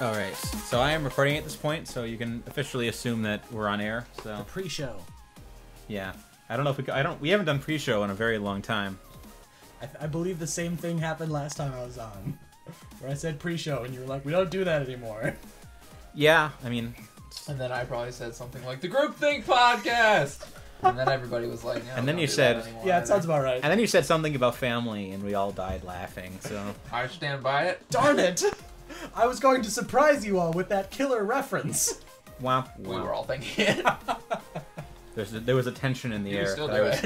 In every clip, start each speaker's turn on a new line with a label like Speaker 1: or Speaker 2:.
Speaker 1: Alright, so I am recording at this point, so you can officially assume that we're on air, so...
Speaker 2: The pre-show.
Speaker 1: Yeah. I don't know if we haven't done pre-show in a very long time.
Speaker 2: I believe the same thing happened last time I was on. Where I said pre-show, and you were like, we don't do that anymore.
Speaker 1: Yeah, I mean...
Speaker 3: And then I probably said something like, the Groupthink Podcast! And then everybody was like, no,
Speaker 1: and then
Speaker 3: don't
Speaker 1: you
Speaker 3: do
Speaker 1: said...
Speaker 3: that anymore
Speaker 2: Yeah, it
Speaker 3: either.
Speaker 2: sounds about right.
Speaker 1: And then you said something about family, and we all died laughing, so...
Speaker 3: I stand by it.
Speaker 2: Darn it! I was going to surprise you all with that killer reference.
Speaker 1: Womp,
Speaker 3: We
Speaker 1: womp.
Speaker 3: were all thinking it.
Speaker 1: There was a tension in the
Speaker 3: You
Speaker 1: air.
Speaker 3: can still
Speaker 1: that
Speaker 3: do
Speaker 1: I was-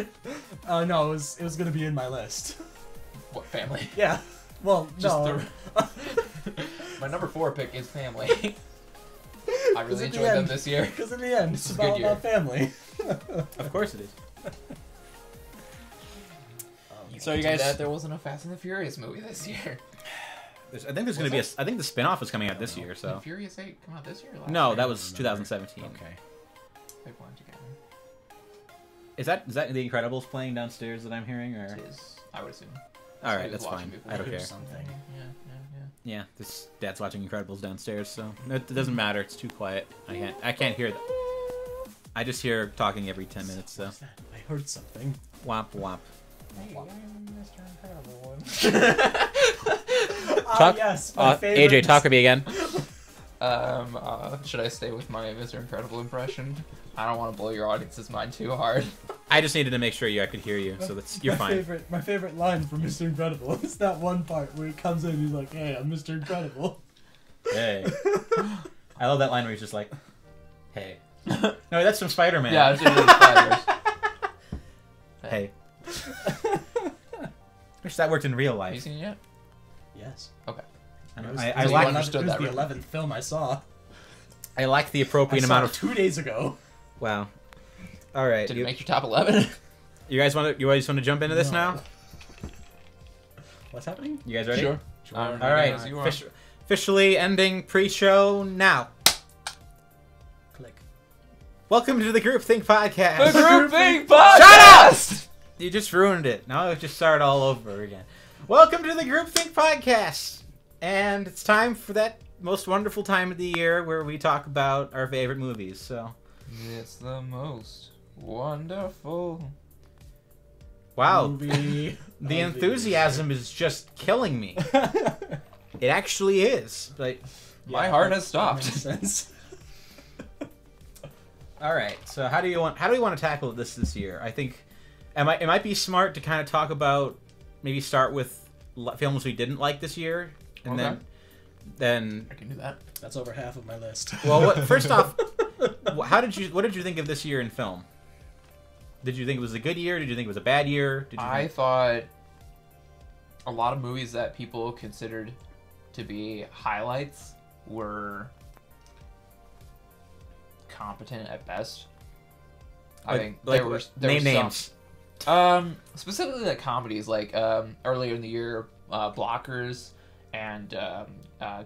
Speaker 3: it.
Speaker 2: No, it was going to be in my list.
Speaker 3: What, family?
Speaker 2: Yeah. Well,
Speaker 3: Just
Speaker 2: no.
Speaker 3: My number 4 pick is family. I really
Speaker 2: at the
Speaker 3: enjoyed them
Speaker 2: end.
Speaker 3: this year.
Speaker 2: Because in the end, it's
Speaker 3: It's a good
Speaker 2: about
Speaker 3: year.
Speaker 2: family.
Speaker 1: Of course it is. So you
Speaker 3: Too
Speaker 1: guys...
Speaker 3: bad there wasn't a Fast and the Furious movie this year.
Speaker 1: I think there's going to be a... I think the spin-off is coming out this year,
Speaker 3: Did
Speaker 1: so...
Speaker 3: Furious 8 come out this year or last
Speaker 1: No,
Speaker 3: year?
Speaker 1: that was 2017.
Speaker 2: Okay.
Speaker 3: Pick one together.
Speaker 1: Is that The Incredibles playing downstairs that I'm hearing, or...
Speaker 3: It is, I would assume.
Speaker 1: Alright,
Speaker 3: I was
Speaker 1: that's
Speaker 3: watching
Speaker 1: fine.
Speaker 3: before.
Speaker 1: I don't care.
Speaker 2: Something.
Speaker 3: Yeah.
Speaker 1: Yeah, this dad's watching Incredibles downstairs, so it doesn't matter. It's too quiet. I can't hear that. I just hear talking every 10 minutes, so
Speaker 2: What's that? I heard something.
Speaker 1: womp womp.
Speaker 3: Hey, I'm Mr. Incredible.
Speaker 1: Talk-
Speaker 2: yes, my favorite.
Speaker 1: AJ, talk to me again.
Speaker 3: Should I stay with my Mr. Incredible impression? I don't want to blow your audience's mind too hard.
Speaker 1: I just needed to make sure I could hear you, so you're fine.
Speaker 2: My favorite line from Mr. Incredible is that one part where he comes in and he's like, hey, I'm Mr. Incredible.
Speaker 1: Hey, I love that line where he's just like, "Hey." No, that's from Spider-Man.
Speaker 3: Yeah, it's really spiders.
Speaker 1: Hey. Wish that worked in real
Speaker 3: Have you
Speaker 1: life.
Speaker 3: seen it yet?
Speaker 2: Yes.
Speaker 3: Okay.
Speaker 1: I,
Speaker 2: It was,
Speaker 1: I,
Speaker 2: it
Speaker 1: I
Speaker 2: was
Speaker 1: like
Speaker 2: the
Speaker 3: understood
Speaker 2: 11th,
Speaker 3: that
Speaker 2: it was the 11th film I saw.
Speaker 1: I like the
Speaker 2: I
Speaker 1: appropriate
Speaker 2: saw
Speaker 1: amount
Speaker 2: it
Speaker 1: of
Speaker 2: 2 days ago.
Speaker 1: wow. All right,
Speaker 3: Did it make your top 11?
Speaker 1: you guys want to jump into this
Speaker 2: No.
Speaker 1: now?
Speaker 2: What's happening?
Speaker 1: You guys ready?
Speaker 3: Sure.
Speaker 1: All right,
Speaker 3: As you are.
Speaker 1: officially ending pre-show now.
Speaker 2: Click.
Speaker 1: Welcome to the Groupthink Podcast.
Speaker 3: The Groupthink Podcast!
Speaker 1: You just ruined it. Now I just start all over again. Welcome to the Groupthink Podcast, and it's time for that most wonderful time of the year where we talk about our favorite movies. So,
Speaker 3: It's the most wonderful.
Speaker 1: wow,
Speaker 2: Movie.
Speaker 1: the enthusiasm is just killing me. It actually is. Like,
Speaker 3: My heart has
Speaker 2: that makes
Speaker 3: stopped.
Speaker 2: sense.
Speaker 1: all right. So how do we want to tackle this year? I think it might be smart to kind of talk about, maybe start with films we didn't like this year, and
Speaker 3: Okay.
Speaker 1: then
Speaker 3: I can do that.
Speaker 2: That's over half of my list.
Speaker 1: well, first off, what did you think of this year in film? Did you think it was a good year? Did you think it was a bad year? Did you
Speaker 3: I
Speaker 1: think...
Speaker 3: thought a lot of movies that people considered to be highlights were competent at best. I think there were
Speaker 1: name
Speaker 3: some,
Speaker 1: names.
Speaker 3: Specifically like comedies, like earlier in the year, Blockers and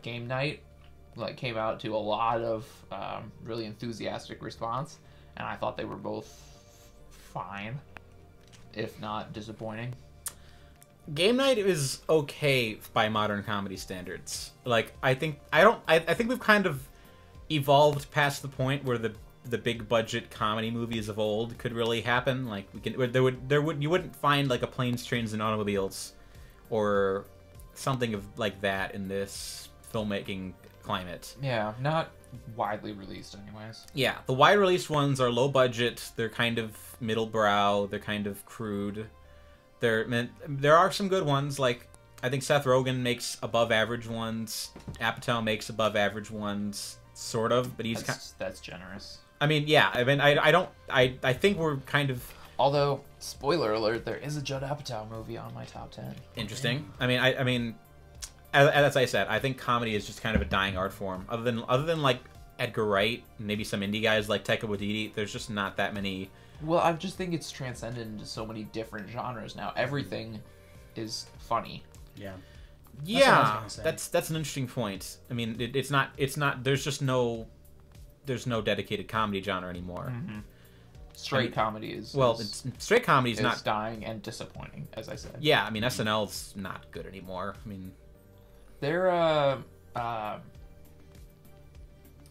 Speaker 3: Game Night like came out to a lot of really enthusiastic response, and I thought they were both fine, if not disappointing.
Speaker 1: Game Night is okay by modern comedy standards. Like I think we've kind of evolved past the point where the big budget comedy movies of old could really happen. Like you wouldn't find like a Planes, Trains, and Automobiles or something of like that in this filmmaking climate.
Speaker 3: Yeah, not widely released anyways.
Speaker 1: Yeah, the wide release ones are low budget. They're kind of middle brow. They're kind of crude. There are some good ones. Like I think Seth Rogen makes above average ones. Apatow makes above average ones, sort of, but he's
Speaker 3: That's generous.
Speaker 1: I mean, yeah. I mean, I think we're kind of
Speaker 3: Although, spoiler alert, there is a Judd Apatow movie on my top 10.
Speaker 1: interesting. I mean, as I said, I think comedy is just kind of a dying art form. Other than like Edgar Wright, maybe some indie guys like Taika Waititi, there's just not that many.
Speaker 3: Well, I just think it's transcended into so many different genres now. Everything is funny.
Speaker 2: Yeah.
Speaker 1: Yeah,
Speaker 2: gonna say.
Speaker 1: that's an interesting point. I mean, it's not. There's no dedicated comedy genre anymore.
Speaker 3: Mm-hmm. Straight comedy is
Speaker 1: straight comedy is not
Speaker 3: dying and disappointing, as I said.
Speaker 1: Yeah, I mean SNL's not good anymore. I mean,
Speaker 3: they're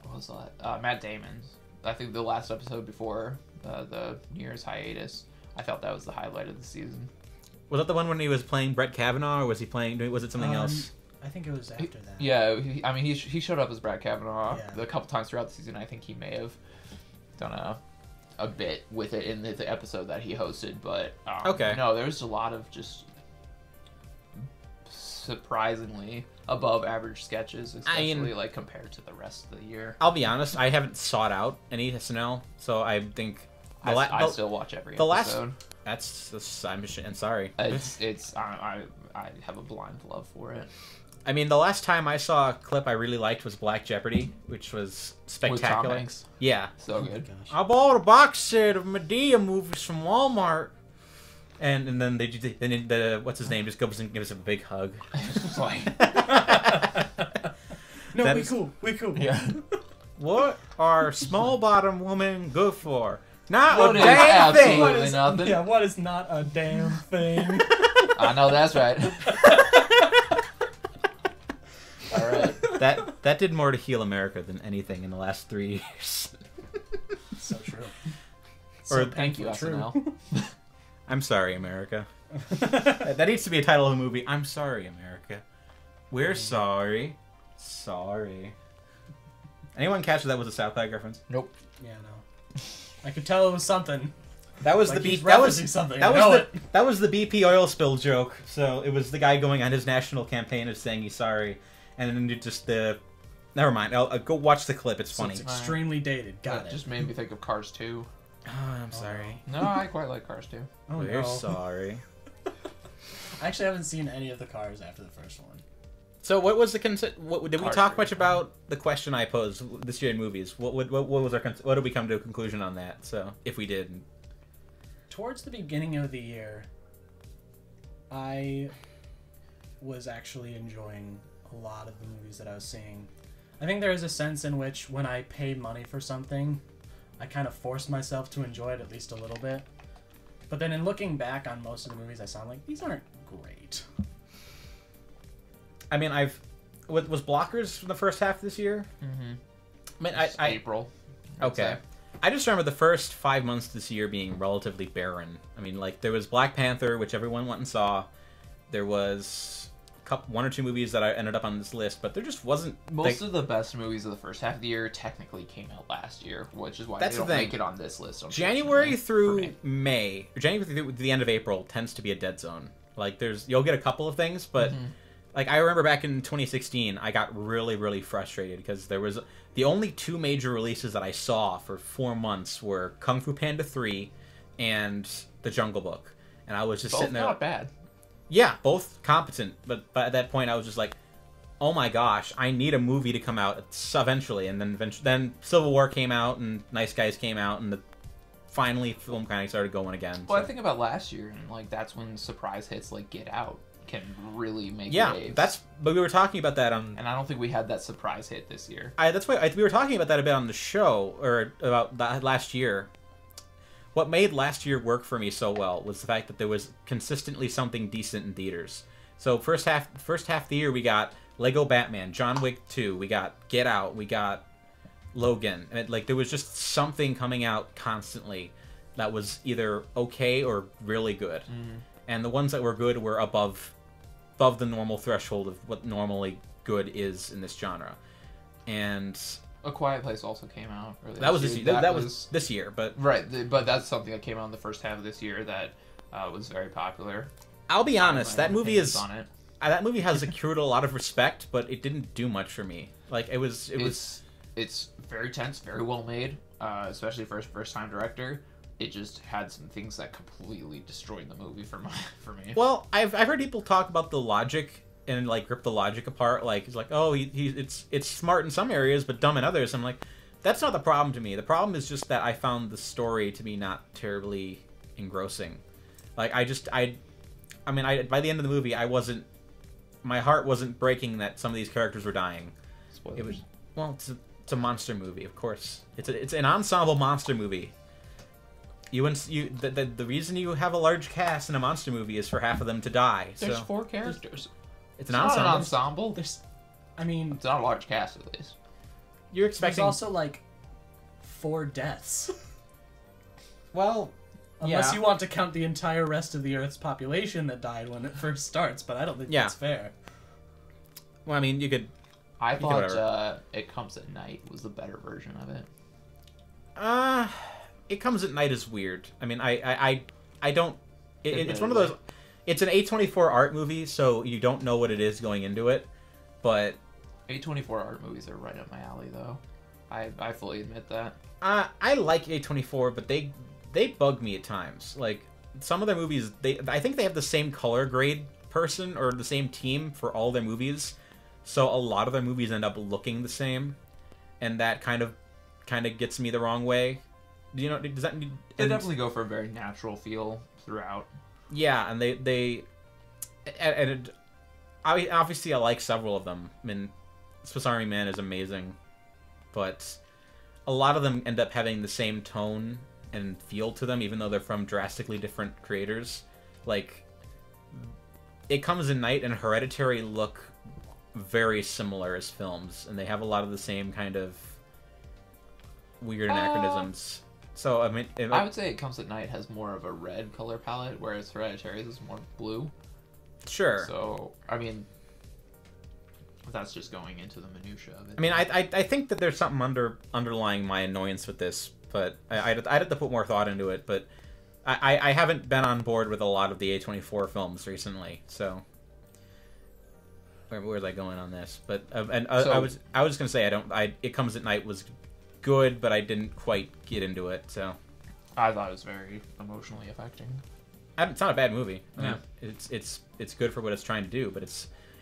Speaker 3: what was that? Matt Damon's. I think the last episode before the New Year's hiatus, I felt that was the highlight of the season.
Speaker 1: Was that the one when he was playing Brett Kavanaugh, or was he playing? Was it something else?
Speaker 2: I think it was after that.
Speaker 3: Yeah, he showed up as Brett Kavanaugh
Speaker 2: Yeah.
Speaker 3: a couple times throughout the season. I think he may have done a bit with it in the episode that he hosted, but
Speaker 1: okay.
Speaker 3: No, there's a lot of just surprisingly above average sketches, especially like compared to the rest of the year.
Speaker 1: I'll be honest, I haven't sought out any SNL, so I think
Speaker 3: I still watch every episode.
Speaker 1: I'm sorry.
Speaker 3: I have a blind love for it.
Speaker 1: I mean, the last time I saw a clip I really liked was Black Jeopardy, which was spectacular.
Speaker 3: With Tom Hanks.
Speaker 1: Yeah.
Speaker 3: So good.
Speaker 2: Gosh.
Speaker 1: I bought a box set of Medea movies from Walmart. And then the what's his name just goes and gives him a big hug.
Speaker 3: It's like,
Speaker 2: No,
Speaker 1: That
Speaker 2: we
Speaker 1: is-
Speaker 2: cool. We cool.
Speaker 3: yeah.
Speaker 1: What are small bottom women good for? Not
Speaker 3: What
Speaker 1: a
Speaker 3: is
Speaker 1: damn thing.
Speaker 3: absolutely nothing.
Speaker 2: Yeah, what is not a damn thing?
Speaker 3: I know that's right. All right.
Speaker 1: That did more to heal America than anything in the last 3 years.
Speaker 2: So true.
Speaker 1: Or
Speaker 3: Thank you,
Speaker 2: true.
Speaker 3: SNL.
Speaker 1: I'm sorry, America. That needs to be a title of a movie. I'm sorry, America. We're sorry. Sorry. Anyone catch that was a South Park reference?
Speaker 3: Nope.
Speaker 2: Yeah, no. I could tell it was something.
Speaker 1: That was
Speaker 2: Like
Speaker 1: the
Speaker 2: he's
Speaker 1: B. That was
Speaker 2: referencing something.
Speaker 1: that
Speaker 2: I know
Speaker 1: was
Speaker 2: it.
Speaker 1: that was the BP oil spill joke. So it was the guy going on his national campaign of saying he's sorry, and then you just the. Never mind. I'll go watch the clip. It's
Speaker 2: So
Speaker 1: funny.
Speaker 2: it's extremely dated. Got
Speaker 3: That
Speaker 2: it.
Speaker 3: just made me think of Cars 2.
Speaker 1: Oh, I'm sorry.
Speaker 3: No, I quite like Cars 2.
Speaker 2: Oh,
Speaker 1: We're
Speaker 2: no.
Speaker 1: sorry.
Speaker 2: I actually haven't seen any of the cars after the first one.
Speaker 1: So what was the what did we
Speaker 3: Cars
Speaker 1: talk
Speaker 3: 3.
Speaker 1: much about the question I posed this year in movies? What was our what did we come to a conclusion on that? So if we did,
Speaker 2: Towards the beginning of the year, I was actually enjoying a lot of the movies that I was seeing. I think there is a sense in which when I pay money for something, I kind of forced myself to enjoy it at least a little bit. But then in looking back on most of the movies, I sound like these aren't great.
Speaker 1: I mean, was Blockers from the first half of this year?
Speaker 3: Mm-hmm.
Speaker 1: I mean, I
Speaker 3: April. I'd
Speaker 1: okay.
Speaker 3: say.
Speaker 1: I just remember the first 5 months this year being relatively barren. I mean, like there was Black Panther, which everyone went and saw. There was one or two movies that I ended up on this list, but there just wasn't.
Speaker 3: Most of the best movies of the first half of the year technically came out last year, which is why
Speaker 1: That's
Speaker 3: they
Speaker 1: the
Speaker 3: don't
Speaker 1: thing.
Speaker 3: make it on this list.
Speaker 1: January
Speaker 3: unfortunately,
Speaker 1: through
Speaker 3: for me.
Speaker 1: May, or January through the end of April tends to be a dead zone. Like you'll get a couple of things, but like I remember back in 2016, I got really, really frustrated because there was the only two major releases that I saw for 4 months were Kung Fu Panda 3 and The Jungle Book, and I was just
Speaker 3: Both
Speaker 1: sitting there.
Speaker 3: not bad.
Speaker 1: Yeah, both competent, but at that point I was just like, oh my gosh, I need a movie to come out eventually, and then Civil War came out, and Nice Guys came out, and finally film kind of started going again.
Speaker 3: Well,
Speaker 1: so.
Speaker 3: I think about last year, and like that's when surprise hits like Get Out can really make
Speaker 1: Yeah,
Speaker 3: waves.
Speaker 1: but we were talking about that on.
Speaker 3: And I don't think we had that surprise hit this year.
Speaker 1: That's why we were talking about that a bit on the show, or about that last year. What made last year work for me so well was the fact that there was consistently something decent in theaters. So first half of the year we got Lego Batman, John Wick 2, we got Get Out, we got Logan, and there was just something coming out constantly that was either okay or really good. And the ones that were good were above the normal threshold of what normally good is in this genre. And
Speaker 3: A Quiet Place also came out earlier.
Speaker 1: that was this year. That was this year, but
Speaker 3: right. But that's something that came out in the first half of this year that was very popular.
Speaker 1: I'll be honest,
Speaker 3: My
Speaker 1: that movie
Speaker 3: opinions
Speaker 1: is
Speaker 3: on it.
Speaker 1: that movie has accrued a lot of respect, but it didn't do much for me. Like
Speaker 3: It's very tense, very well made, especially for a first time director. It just had some things that completely destroyed the movie for me.
Speaker 1: Well, I've heard people talk about the logic and like rip the logic apart. Like it's like, oh, it's smart in some areas but dumb in others. I'm like, that's not the problem to me. The problem is just that I found the story to be not terribly engrossing. Like by the end of the movie, my heart wasn't breaking that some of these characters were dying.
Speaker 3: Spoilers.
Speaker 1: It was, well, it's a monster movie, of course. It's an ensemble monster movie. The reason you have a large cast in a monster movie is for half of them to die.
Speaker 3: There's
Speaker 1: so
Speaker 3: 4 characters.
Speaker 1: it's an
Speaker 3: Not
Speaker 1: ensemble.
Speaker 3: an ensemble.
Speaker 2: There's, I mean,
Speaker 3: It's not a large cast, at least.
Speaker 1: You're
Speaker 2: there's
Speaker 1: expecting
Speaker 2: also like 4 deaths.
Speaker 1: well,
Speaker 2: Unless
Speaker 1: yeah.
Speaker 2: you want to count the entire rest of the Earth's population that died when it first starts, but I don't think that's fair.
Speaker 1: Well, I mean, you could.
Speaker 3: I
Speaker 1: could
Speaker 3: thought It Comes at Night was the better version of it.
Speaker 1: It Comes at Night is weird. I mean, I don't. It's one of
Speaker 3: Admittedly.
Speaker 1: those. It's an A24 art movie, so you don't know what it is going into it. But
Speaker 3: A24 art movies are right up my alley, though. I fully admit that.
Speaker 1: I like A24, but they bug me at times. Like some of their movies, I think they have the same color grade person or the same team for all their movies, so a lot of their movies end up looking the same, and that kind of gets me the wrong way. Do you know? Does that need?
Speaker 3: They definitely go for a very natural feel throughout.
Speaker 1: Yeah, and obviously I like several of them. I mean, Swiss Army Man is amazing, but a lot of them end up having the same tone and feel to them, even though they're from drastically different creators. Like, It Comes at Night and Hereditary look very similar as films, and they have a lot of the same kind of weird anachronisms. So, I mean...
Speaker 3: I would say It Comes at Night has more of a red color palette, whereas Hereditary is more blue.
Speaker 1: Sure.
Speaker 3: So, I mean... That's just going into the minutia of it.
Speaker 1: I mean, I think that there's something underlying my annoyance with this, but I'd have to put more thought into it. But I haven't been on board with a lot of the A24 films recently, so where was I going on this? But I was just gonna say It Comes at Night was good, but I didn't quite get into it. So
Speaker 3: I thought it was very emotionally affecting.
Speaker 1: it's not a bad movie.
Speaker 3: Yeah.
Speaker 1: It's good for what it's trying to do, but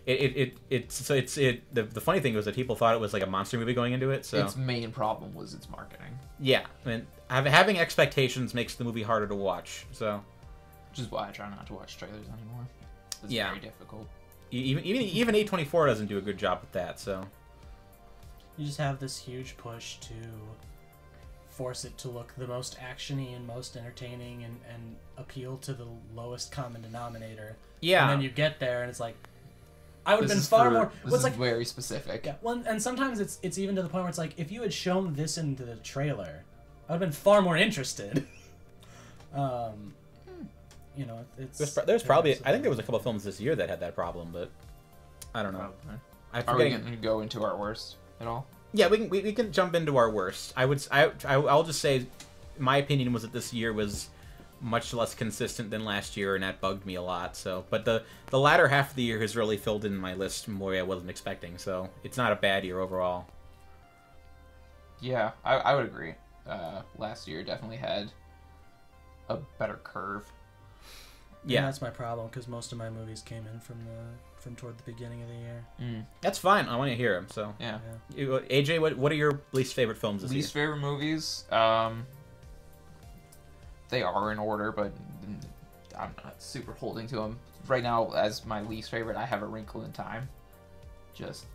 Speaker 1: the funny thing was that people thought it was like a monster movie going into it. So
Speaker 3: Its main problem was its marketing,
Speaker 1: yeah, I mean, having expectations makes the movie harder to watch. So
Speaker 3: which is why I try not to watch trailers anymore. It's
Speaker 1: Yeah.
Speaker 3: very difficult.
Speaker 1: even A24 doesn't do a good job with that. So
Speaker 2: You just have this huge push to force it to look the most actiony and most entertaining and appeal to the lowest common denominator.
Speaker 1: yeah,
Speaker 2: And then you get there and it's like, I would have
Speaker 3: This
Speaker 2: been
Speaker 3: is
Speaker 2: far
Speaker 3: for-
Speaker 2: more...
Speaker 3: This
Speaker 2: Well,
Speaker 3: is
Speaker 2: it's like,
Speaker 3: very specific.
Speaker 2: yeah, well, and sometimes it's even to the point where it's like, if you had shown this in the trailer, I would have been far more interested. You know,
Speaker 1: there's probably I think there was a couple of films this year that had that problem, but I don't know. I'm
Speaker 3: Are we
Speaker 1: forgetting.
Speaker 3: going to go into our worst at all?
Speaker 1: Yeah, we can jump into our worst. I'll just say, my opinion was that this year was much less consistent than last year, and that bugged me a lot. So, but the latter half of the year has really filled in my list more I wasn't expecting. So it's not a bad year overall.
Speaker 3: Yeah, I would agree. Last year definitely had a better curve.
Speaker 2: Yeah,
Speaker 1: Yeah,
Speaker 2: that's my problem because most of my movies came in from toward the beginning of the year.
Speaker 1: that's fine. I want to hear them. So,
Speaker 3: Yeah.
Speaker 1: AJ, what are your least favorite films this
Speaker 3: Least
Speaker 1: year?
Speaker 3: favorite movies, they are in order, but I'm not super holding to them. Right now, as my least favorite, I have A Wrinkle in Time. Just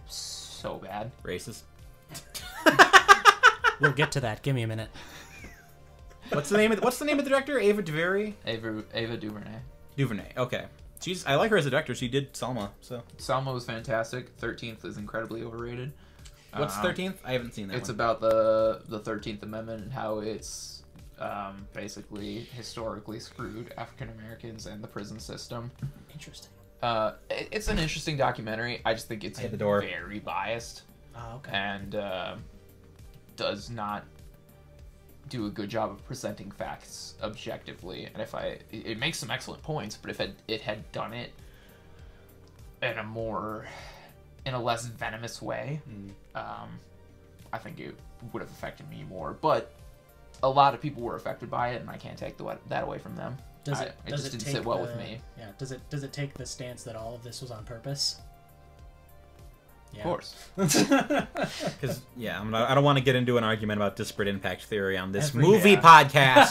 Speaker 3: so bad.
Speaker 1: Racist.
Speaker 2: We'll get to that. Give me a minute.
Speaker 1: What's the name of the director? Ava DuVernay.
Speaker 3: Ava DuVernay.
Speaker 1: DuVernay. Okay. I like her as a director. She did Selma. So
Speaker 3: Selma was fantastic. 13th is incredibly overrated.
Speaker 1: what's 13th? I haven't seen that.
Speaker 3: It's
Speaker 1: one.
Speaker 3: about the 13th Amendment and how it's basically historically screwed African Americans and the prison system.
Speaker 2: Interesting.
Speaker 3: It's an interesting documentary. I just think it's
Speaker 1: hit the door.
Speaker 3: very biased
Speaker 2: Okay.
Speaker 3: and does not do a good job of presenting facts objectively. And it makes some excellent points, but if it had done it in a less venomous way, I think it would have affected me more. But a lot of people were affected by it, and I can't take that away from them. It just didn't sit well with me.
Speaker 2: Yeah. Does it take the stance that all of this was on purpose? Yeah.
Speaker 3: Of course.
Speaker 1: Because I don't want to get into an argument about disparate impact theory on this
Speaker 2: Every-
Speaker 1: movie podcast.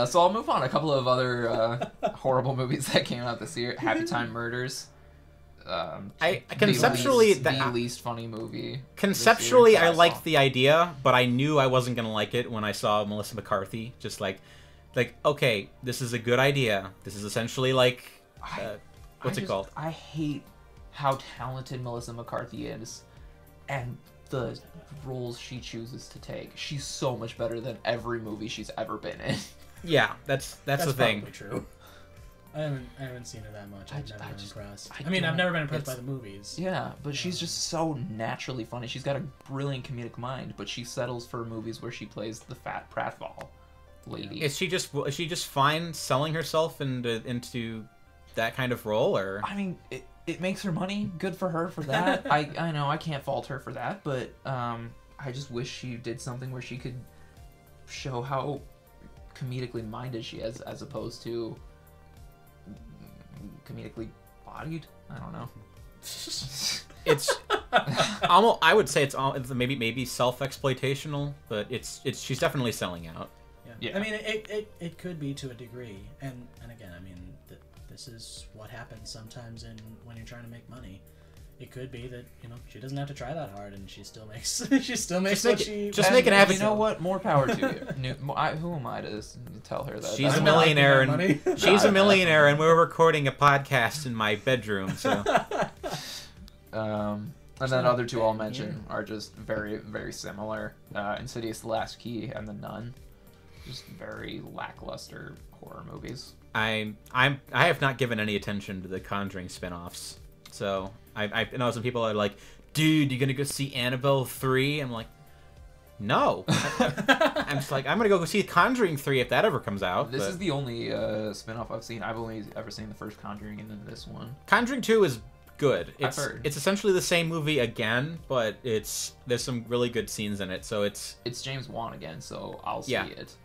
Speaker 3: So I'll move on. A couple of other horrible movies that came out this year. Happy Time Murders.
Speaker 1: Conceptually,
Speaker 3: the least funny movie.
Speaker 1: Conceptually,
Speaker 3: this year
Speaker 1: I
Speaker 3: that saw.
Speaker 1: liked the idea, but I knew I wasn't gonna like it when I saw Melissa McCarthy. Just like, okay, this is a good idea. This is essentially like, what's it called?
Speaker 3: I hate how talented Melissa McCarthy is, and the roles she chooses to take. She's so much better than every movie she's ever been in.
Speaker 1: Yeah, that's the thing.
Speaker 2: Probably true. I haven't seen her that much. I've never been impressed.
Speaker 3: I
Speaker 2: I mean, I've
Speaker 3: don't-
Speaker 2: never been impressed by
Speaker 3: it's-
Speaker 2: the movies.
Speaker 3: Yeah, but she's just so naturally funny. She's got a brilliant comedic mind, but she settles for movies where she plays the fat pratfall lady.
Speaker 1: Is she just fine selling herself into that kind of role, or?
Speaker 3: I mean, it makes her money. Good for her for that. I know I can't fault her for that, but I just wish she did something where she could show how comedically minded she is, as opposed to comedically bodied. I don't know.
Speaker 1: It's almost, I would say it's maybe self-exploitational, but she's definitely selling out.
Speaker 2: Yeah.
Speaker 3: Yeah.
Speaker 2: I mean, it could be to a degree, and again, I mean, this is what happens sometimes when you're trying to make money. It could be that she doesn't have to try that hard, and she still makes what she.
Speaker 1: Just make an
Speaker 3: And
Speaker 1: advocate.
Speaker 3: You know what? More power to you. Who am I to tell her that?
Speaker 1: She's a
Speaker 2: I'm not
Speaker 1: millionaire,
Speaker 2: making
Speaker 1: and
Speaker 2: that money.
Speaker 1: she's a millionaire, and we're recording a podcast in my bedroom. So
Speaker 3: And then other two I'll mention are just very, very similar. Insidious: The Last Key and The Nun. Just very lackluster horror movies.
Speaker 1: I have not given any attention to the Conjuring spin-offs. So I know some people are like, dude, you gonna go see Annabelle 3? I'm like, no. I'm just like, I'm gonna go see Conjuring 3 if that ever comes out.
Speaker 3: This
Speaker 1: but
Speaker 3: is the only spin-off I've seen. I've only ever seen the first Conjuring and then this one.
Speaker 1: Conjuring 2 is good.
Speaker 3: I've heard.
Speaker 1: It's essentially the same movie again, but there's some really good scenes in it. So it's
Speaker 3: James Wan again, so I'll see
Speaker 1: Yeah.
Speaker 3: it.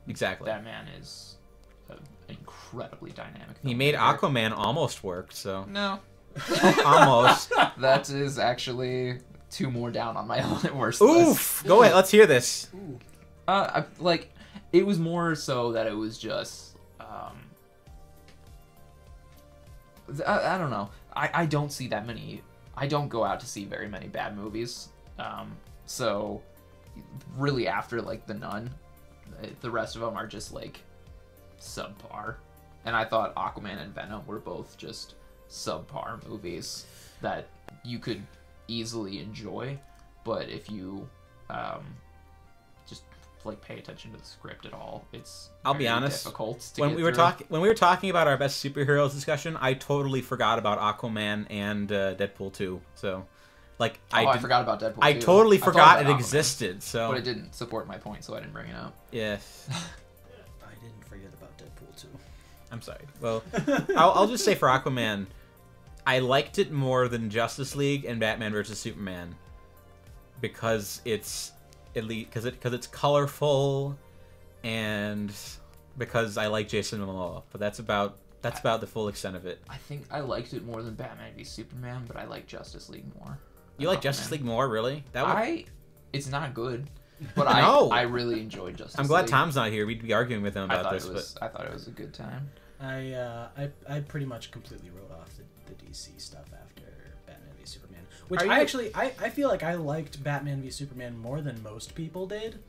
Speaker 1: exactly.
Speaker 3: That man is incredibly dynamic.
Speaker 1: He made
Speaker 3: filmmaker.
Speaker 1: Aquaman almost work. So
Speaker 3: No,
Speaker 1: almost.
Speaker 3: that is actually two more down on my worst list.
Speaker 1: Oof. Go ahead. Let's hear this.
Speaker 3: It was more so that it was just I don't know. I don't see that many. I don't go out to see very many bad movies. So really after The Nun, the rest of them are just subpar. And I thought Aquaman and Venom were both just subpar movies that you could easily enjoy, but if you just pay attention to the script at all, it's
Speaker 1: I'll be
Speaker 3: very
Speaker 1: honest,
Speaker 3: difficult to
Speaker 1: when
Speaker 3: get
Speaker 1: we were
Speaker 3: through.
Speaker 1: when we were talking about our best superheroes discussion, I totally forgot about Aquaman and Deadpool 2. So
Speaker 3: I forgot about Deadpool.
Speaker 1: I
Speaker 3: too.
Speaker 1: totally
Speaker 3: I thought
Speaker 1: forgot it
Speaker 3: about Aquaman,
Speaker 1: existed. So
Speaker 3: but it didn't support my point, so I didn't bring it up.
Speaker 1: yes.
Speaker 2: I didn't forget about Deadpool 2.
Speaker 1: I'm sorry. Well, I'll just say for Aquaman, I liked it more than Justice League and Batman vs Superman because it's it's colorful and because I like Jason Momoa. But that's about the full extent of it.
Speaker 3: I think I liked it more than Batman v Superman, but I like Justice League more.
Speaker 1: You like Justice League more, really?
Speaker 3: It's not good, but
Speaker 1: No.
Speaker 3: I really enjoyed Justice
Speaker 1: I'm glad
Speaker 3: League.
Speaker 1: Tom's not here. We'd be arguing with him
Speaker 3: I
Speaker 1: about
Speaker 3: thought
Speaker 1: this.
Speaker 3: I thought it was a good time.
Speaker 2: I pretty much completely wrote off the DC stuff after Batman v Superman, which
Speaker 1: Are you-
Speaker 2: I feel like I liked Batman v Superman more than most people did,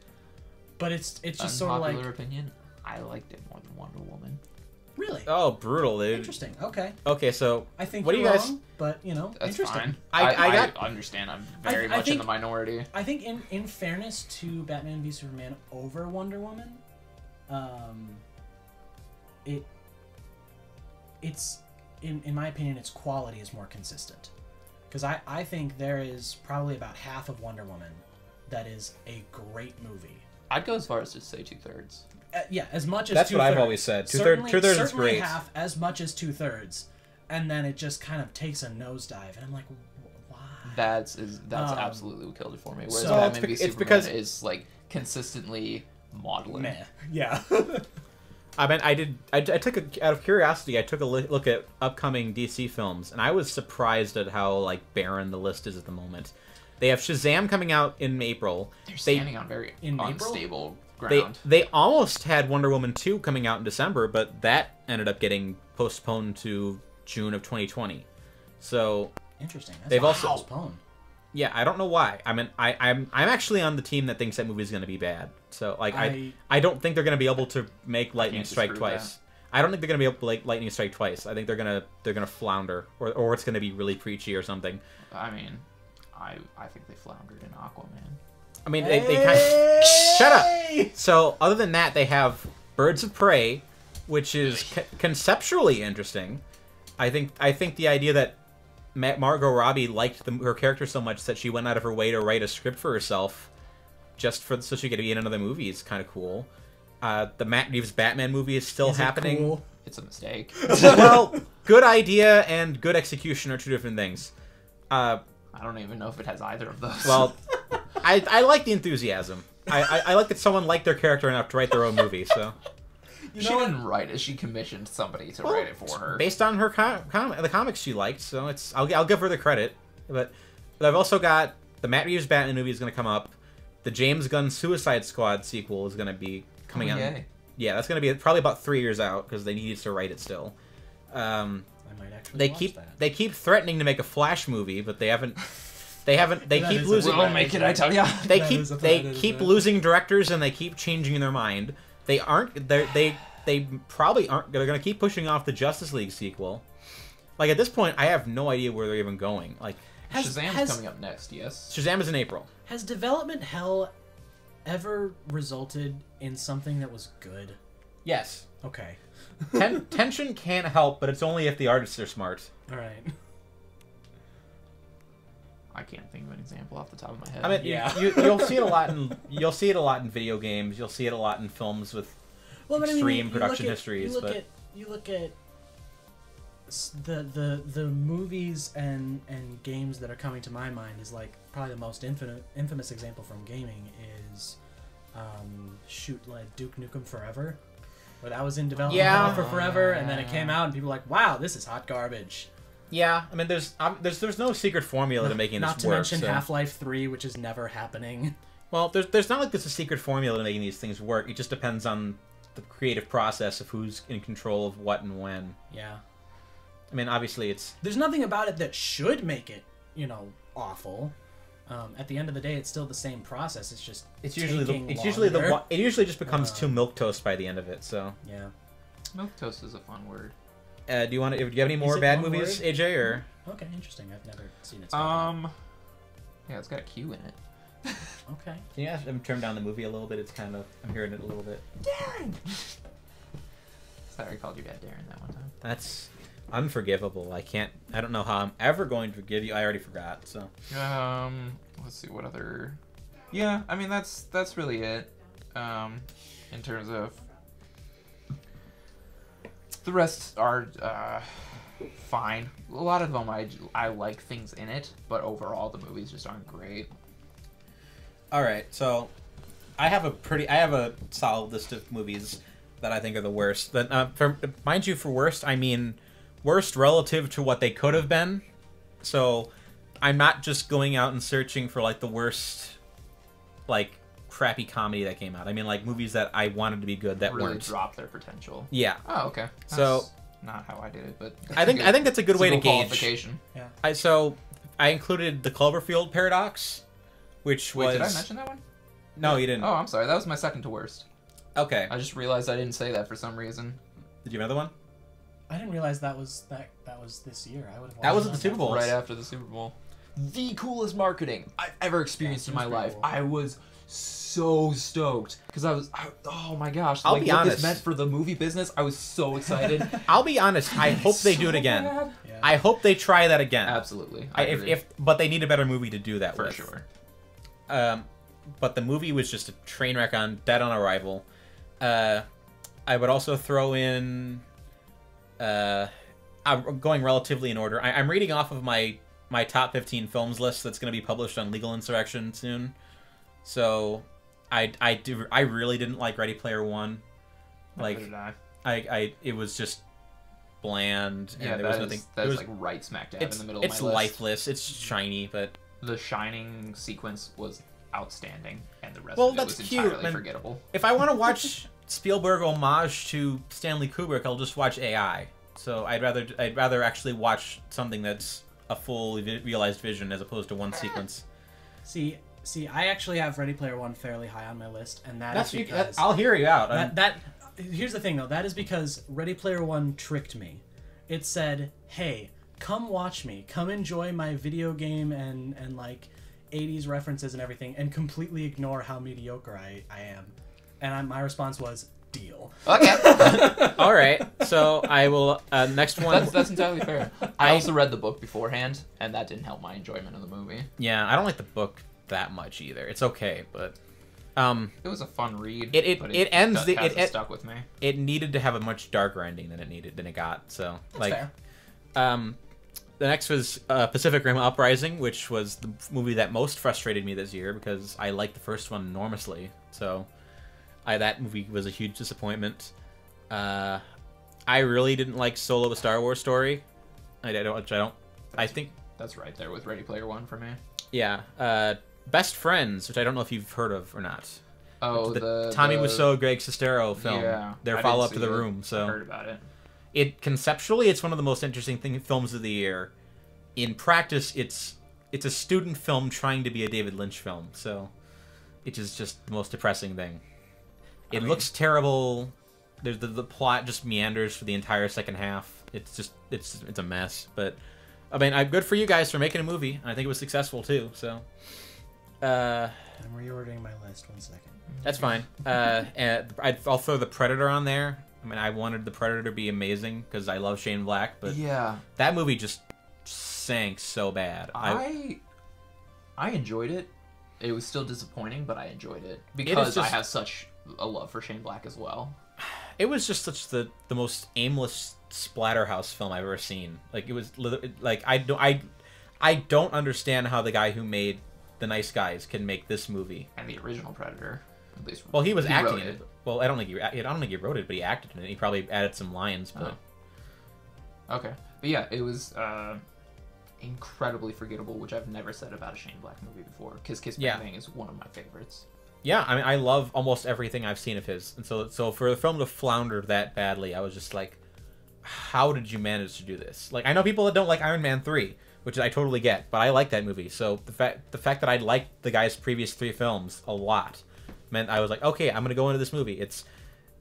Speaker 2: but it's just sort of
Speaker 3: Unpopular opinion, I liked it more than Wonder Woman.
Speaker 2: really
Speaker 1: Oh, brutal, dude.
Speaker 2: interesting. Okay,
Speaker 1: Okay, so
Speaker 2: I think
Speaker 1: what do
Speaker 2: you're
Speaker 1: you guys?
Speaker 2: wrong, but
Speaker 3: That's
Speaker 2: interesting.
Speaker 3: fine.
Speaker 1: I
Speaker 3: understand. I'm very
Speaker 2: I
Speaker 3: much in
Speaker 2: think-
Speaker 3: the minority.
Speaker 2: I think in fairness to Batman v Superman over Wonder Woman, it's in my opinion its quality is more consistent, because I think there is probably about half of Wonder Woman that is a great movie.
Speaker 3: I'd go as far as to say 2/3.
Speaker 2: Yeah, as much as
Speaker 1: That's what I've
Speaker 2: 2/3.
Speaker 1: always said.
Speaker 2: Certainly
Speaker 1: Two-thirds is
Speaker 2: certainly
Speaker 1: great.
Speaker 2: half as much as 2/3, and then it just kind of takes a nosedive, and I'm like, why?
Speaker 3: That's absolutely what killed it for me. Whereas
Speaker 2: so-
Speaker 3: Batman v
Speaker 1: it's
Speaker 3: Superman
Speaker 1: because-
Speaker 3: is like consistently maudlin.
Speaker 2: Meh. Yeah.
Speaker 1: I mean, I took out of curiosity, I took a look at upcoming DC films, and I was surprised at how like barren the list is at the moment. They have Shazam coming out in April.
Speaker 3: They're standing on very
Speaker 2: in April?
Speaker 3: unstable
Speaker 1: They
Speaker 3: ground.
Speaker 1: they almost had Wonder Woman 2 coming out in December, but that ended up getting postponed to June of 2020. So
Speaker 2: Interesting. That's
Speaker 1: They've
Speaker 2: why
Speaker 1: also-
Speaker 2: it's postponed.
Speaker 1: yeah, I don't know why. I mean, I'm actually on the team that thinks that movie's going to be bad. So like I don't think they're going to be able to make Lightning
Speaker 3: can't
Speaker 1: Strike
Speaker 3: disprove
Speaker 1: twice. I don't think they're going to be able to make Lightning Strike twice. I think they're gonna flounder, or it's going to be really preachy or something.
Speaker 3: I mean, I think they floundered in Aquaman.
Speaker 1: I mean, they kind of shut up. So other than that, they have Birds of Prey, which is conceptually interesting. I think the idea that Margot Robbie liked her character so much that she went out of her way to write a script for herself, so she could be in another movie is kind of cool. The Matt Reeves Batman movie is still
Speaker 2: Is it
Speaker 1: happening.
Speaker 2: cool?
Speaker 3: It's a mistake.
Speaker 1: Well, good idea and good execution are two different things.
Speaker 3: I don't even know if it has either of those.
Speaker 1: Well, I like the enthusiasm. I like that someone liked their character enough to write their own movie. So
Speaker 3: she didn't write it. She commissioned somebody to write it for her.
Speaker 1: based on her the comics she liked, so I'll give her the credit. But I've also got the Matt Reeves Batman movie is going to come up. The James Gunn Suicide Squad sequel is going to be coming out.
Speaker 3: Yay.
Speaker 1: Yeah, that's going to be probably about 3 years out because they needed to write it still.
Speaker 2: I might actually
Speaker 1: They
Speaker 2: watch
Speaker 1: keep
Speaker 2: that.
Speaker 1: they keep threatening to make a Flash movie, but they haven't. They
Speaker 2: That
Speaker 1: keep
Speaker 2: is a
Speaker 1: losing.
Speaker 3: We'll make it, I tell ya.
Speaker 1: They
Speaker 2: That
Speaker 1: keep
Speaker 2: is a-
Speaker 1: they
Speaker 2: that is
Speaker 1: keep
Speaker 2: a-
Speaker 1: losing directors and they keep changing their mind. They probably aren't. They're gonna keep pushing off the Justice League sequel. Like at this point, I have no idea where they're even going. Like
Speaker 3: Shazam's coming up next, yes?
Speaker 1: Shazam is in April.
Speaker 2: Has development hell ever resulted in something that was good?
Speaker 1: Yes.
Speaker 2: Okay.
Speaker 1: Tension can help, but it's only if the artists are smart.
Speaker 2: All right.
Speaker 3: I can't think of an example off the top of my head.
Speaker 1: I mean,
Speaker 2: Yeah.
Speaker 1: you'll see it a lot in video games. You'll see it a lot in films with
Speaker 2: Well, but I mean,
Speaker 1: extreme
Speaker 2: you
Speaker 1: production
Speaker 2: look at-
Speaker 1: histories.
Speaker 2: You look at the movies and games that are coming to my mind is like probably the most infamous example from gaming is like Duke Nukem Forever, where that was in development
Speaker 1: Yeah.
Speaker 2: for forever, and then it came out and people were like, wow, this is hot garbage.
Speaker 1: yeah, I mean, there's no secret formula to making
Speaker 2: Not
Speaker 1: this
Speaker 2: to
Speaker 1: work.
Speaker 2: mention
Speaker 1: so.
Speaker 2: Half-Life 3, which is never happening.
Speaker 1: Well, there's not like there's a secret formula to making these things work. It just depends on the creative process of who's in control of what and when.
Speaker 2: Yeah.
Speaker 1: I mean, obviously it's
Speaker 2: There's nothing about it that should make it, awful. At the end of the day, it's still the same process. It's just taking longer.
Speaker 1: it usually just becomes too milquetoast by the end of it. So,
Speaker 2: Yeah.
Speaker 3: Milquetoast is a fun word.
Speaker 1: do you have any
Speaker 2: Is
Speaker 1: more
Speaker 2: it
Speaker 1: bad
Speaker 2: one
Speaker 1: movies,
Speaker 2: word?
Speaker 1: AJ? Or
Speaker 2: Okay, interesting. I've never seen it. spelled
Speaker 3: Yeah, it's got a Q in it.
Speaker 2: out. Okay.
Speaker 1: can you ask them turn down the movie a little bit? It's kind of I'm hearing it a little bit.
Speaker 3: Darren! Sorry, I called your dad Darren that one time.
Speaker 1: That's unforgivable. I don't know how I'm ever going to forgive you. I already forgot. So
Speaker 3: Let's see what other. Yeah, I mean that's really it. In terms of the rest are fine. A lot of them I like things in it, but overall the movies just aren't great.
Speaker 1: all right, so I have a solid list of movies that I think are the worst. Mind you, for worst, I mean worst relative to what they could have been. So I'm not just going out and searching for like the worst, like crappy comedy that came out. I mean like movies that I wanted to be good that
Speaker 3: Really
Speaker 1: weren't.
Speaker 3: drop their potential.
Speaker 1: Yeah.
Speaker 3: Oh, okay. That's
Speaker 1: So-
Speaker 3: not how I did it, but
Speaker 1: I think that's a good way to gauge.
Speaker 3: qualification.
Speaker 1: I included the Cloverfield Paradox, which
Speaker 3: Wait,
Speaker 1: was
Speaker 3: did I mention that one?
Speaker 1: no, you didn't.
Speaker 3: Oh, I'm sorry. That was my second to worst.
Speaker 1: Okay.
Speaker 3: I just realized I didn't say that for some reason.
Speaker 1: Did you have another one?
Speaker 2: I didn't realize that was this year. I would have.
Speaker 1: That was
Speaker 2: watched
Speaker 1: at the
Speaker 2: it
Speaker 1: Super
Speaker 2: on
Speaker 1: Bowl.
Speaker 3: Right after the Super Bowl. The coolest marketing I've ever experienced
Speaker 2: Yeah,
Speaker 3: in my
Speaker 2: it was pretty
Speaker 3: life.
Speaker 2: cool.
Speaker 3: I was so stoked because oh my gosh!
Speaker 1: I'll
Speaker 3: like,
Speaker 1: be
Speaker 3: what
Speaker 1: honest.
Speaker 3: this meant for the movie business. I was so excited.
Speaker 1: I'll be honest. I hope they do it
Speaker 3: So
Speaker 1: again.
Speaker 3: bad.
Speaker 2: Yeah.
Speaker 1: I hope they try that again.
Speaker 3: Absolutely. I agree.
Speaker 1: But they need a better movie to do that
Speaker 3: for
Speaker 1: with.
Speaker 3: sure.
Speaker 1: But the movie was just a train wreck on Dead on Arrival. I would also throw in. I'm going relatively in order. I'm reading off of my top 15 films list that's going to be published on Legal Insurrection soon. So I really didn't like Ready Player One. Like it was just bland. And
Speaker 3: Yeah,
Speaker 1: there was nothing.
Speaker 3: that is like right smack dab in the middle of my
Speaker 1: It's
Speaker 3: list.
Speaker 1: lifeless. It's shiny, but
Speaker 3: The Shining sequence was outstanding, and the rest
Speaker 1: Well,
Speaker 3: of it
Speaker 1: that's
Speaker 3: was
Speaker 1: cute,
Speaker 3: entirely
Speaker 1: man.
Speaker 3: forgettable.
Speaker 1: if I want to watch Spielberg homage to Stanley Kubrick, I'll just watch AI. So I'd rather actually watch something that's a full realized vision as opposed to one sequence.
Speaker 2: See, I actually have Ready Player One fairly high on my list, and that's because
Speaker 1: I'll hear you out.
Speaker 2: here's the thing though. That is because Ready Player One tricked me. It said, "Hey, come watch me. Come enjoy my video game and like 80s references and everything, and completely ignore how mediocre I am." And my response was, "Deal."
Speaker 3: Okay,
Speaker 1: All right, so I will next one.
Speaker 3: that's entirely fair. I also read the book beforehand, and that didn't help my enjoyment of the movie.
Speaker 1: Yeah, I don't like the book that much either. It's okay, but
Speaker 3: It was a fun read.
Speaker 1: It
Speaker 3: but
Speaker 1: ends the-
Speaker 3: hasn't stuck with me.
Speaker 1: it needed to have a much darker ending than it got. So
Speaker 2: That's fair.
Speaker 1: The next was Pacific Rim Uprising, which was the movie that most frustrated me this year because I liked the first one enormously. So that movie was a huge disappointment. I really didn't like Solo: A Star Wars Story. I think
Speaker 3: That's right there with Ready Player One for me.
Speaker 1: yeah. Best Friends, which I don't know if you've heard of or not.
Speaker 3: Oh,
Speaker 1: the Tommy Wiseau, Greg Sestero film.
Speaker 3: Yeah,
Speaker 1: Their
Speaker 3: I
Speaker 1: follow up
Speaker 3: didn't
Speaker 1: to
Speaker 3: see
Speaker 1: The
Speaker 3: it.
Speaker 1: Room.
Speaker 3: I
Speaker 1: So
Speaker 3: heard about it.
Speaker 1: it conceptually, it's one of the most interesting films of the year. In practice, it's a student film trying to be a David Lynch film. So it is just the most depressing thing. It looks terrible. There's the plot just meanders for the entire second half. It's just it's a mess. But I mean, good for you guys for making a movie. And I think it was successful too. So.
Speaker 2: I'm reordering my list. 1 second.
Speaker 1: That's fine. And I'll throw the Predator on there. I mean, I wanted the Predator to be amazing because I love Shane Black, but
Speaker 3: Yeah,
Speaker 1: that movie just sank so bad.
Speaker 3: I enjoyed it. It was still disappointing, but I enjoyed it because I have such a love for Shane Black as well.
Speaker 1: It was just such the most aimless splatterhouse film I've ever seen. Like it was like I don't understand how the guy who made The Nice Guys can make this movie.
Speaker 3: And the original Predator, at least.
Speaker 1: Well, he was acting
Speaker 3: wrote
Speaker 1: in it. Well, I don't think he wrote it, but he acted in it. He probably added some lines, but
Speaker 3: Okay, but yeah, it was incredibly forgettable, which I've never said about a Shane Black movie before. Kiss Kiss Bang Bang is one of my favorites.
Speaker 1: yeah, I mean, I love almost everything I've seen of his, and so for the film to flounder that badly, I was just like, how did you manage to do this? Like, I know people that don't like Iron Man 3, which I totally get, but I like that movie. So the fact that I liked the guy's previous 3 films a lot meant I was like, okay, I'm gonna go into this movie.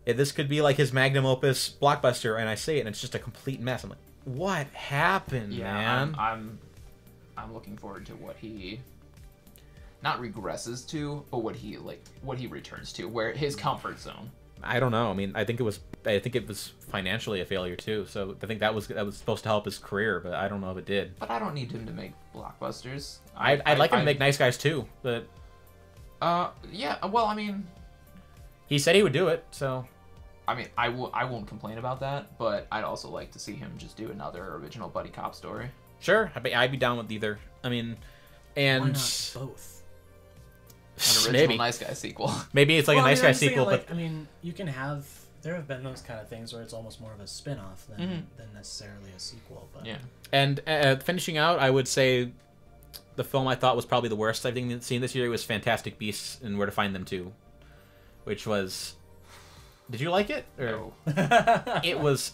Speaker 1: This could be like his magnum opus blockbuster, and I say it, and it's just a complete mess. I'm like, what happened, man?
Speaker 3: I'm looking forward to what he not regresses to, but what he returns to, where his comfort zone.
Speaker 1: I don't know. I mean, I think it was financially a failure too. So I think that was supposed to help his career, but I don't know if it did.
Speaker 3: But I don't need him to make blockbusters.
Speaker 1: I'd like him to make Nice Guys too, but
Speaker 3: yeah. Well, I mean,
Speaker 1: he said he would do it. So
Speaker 3: I won't complain about that, but I'd also like to see him just do another original buddy cop story.
Speaker 1: sure, I'd be down with either. I mean, and
Speaker 2: Why not both?
Speaker 3: An original
Speaker 1: maybe
Speaker 3: Nice Guy sequel.
Speaker 1: maybe it's like
Speaker 2: Well,
Speaker 1: a Nice
Speaker 2: I'm
Speaker 1: Guy
Speaker 2: just thinking,
Speaker 1: sequel,
Speaker 2: like,
Speaker 1: but
Speaker 2: I mean, you can have. There have been those kind of things where it's almost more of a spin-off than necessarily a sequel. But
Speaker 3: Yeah.
Speaker 1: and finishing out, I would say the film I thought was probably the worst I've seen this year was Fantastic Beasts and Where to Find Them Too, which was. Did you like it? Or
Speaker 3: No.
Speaker 1: it was.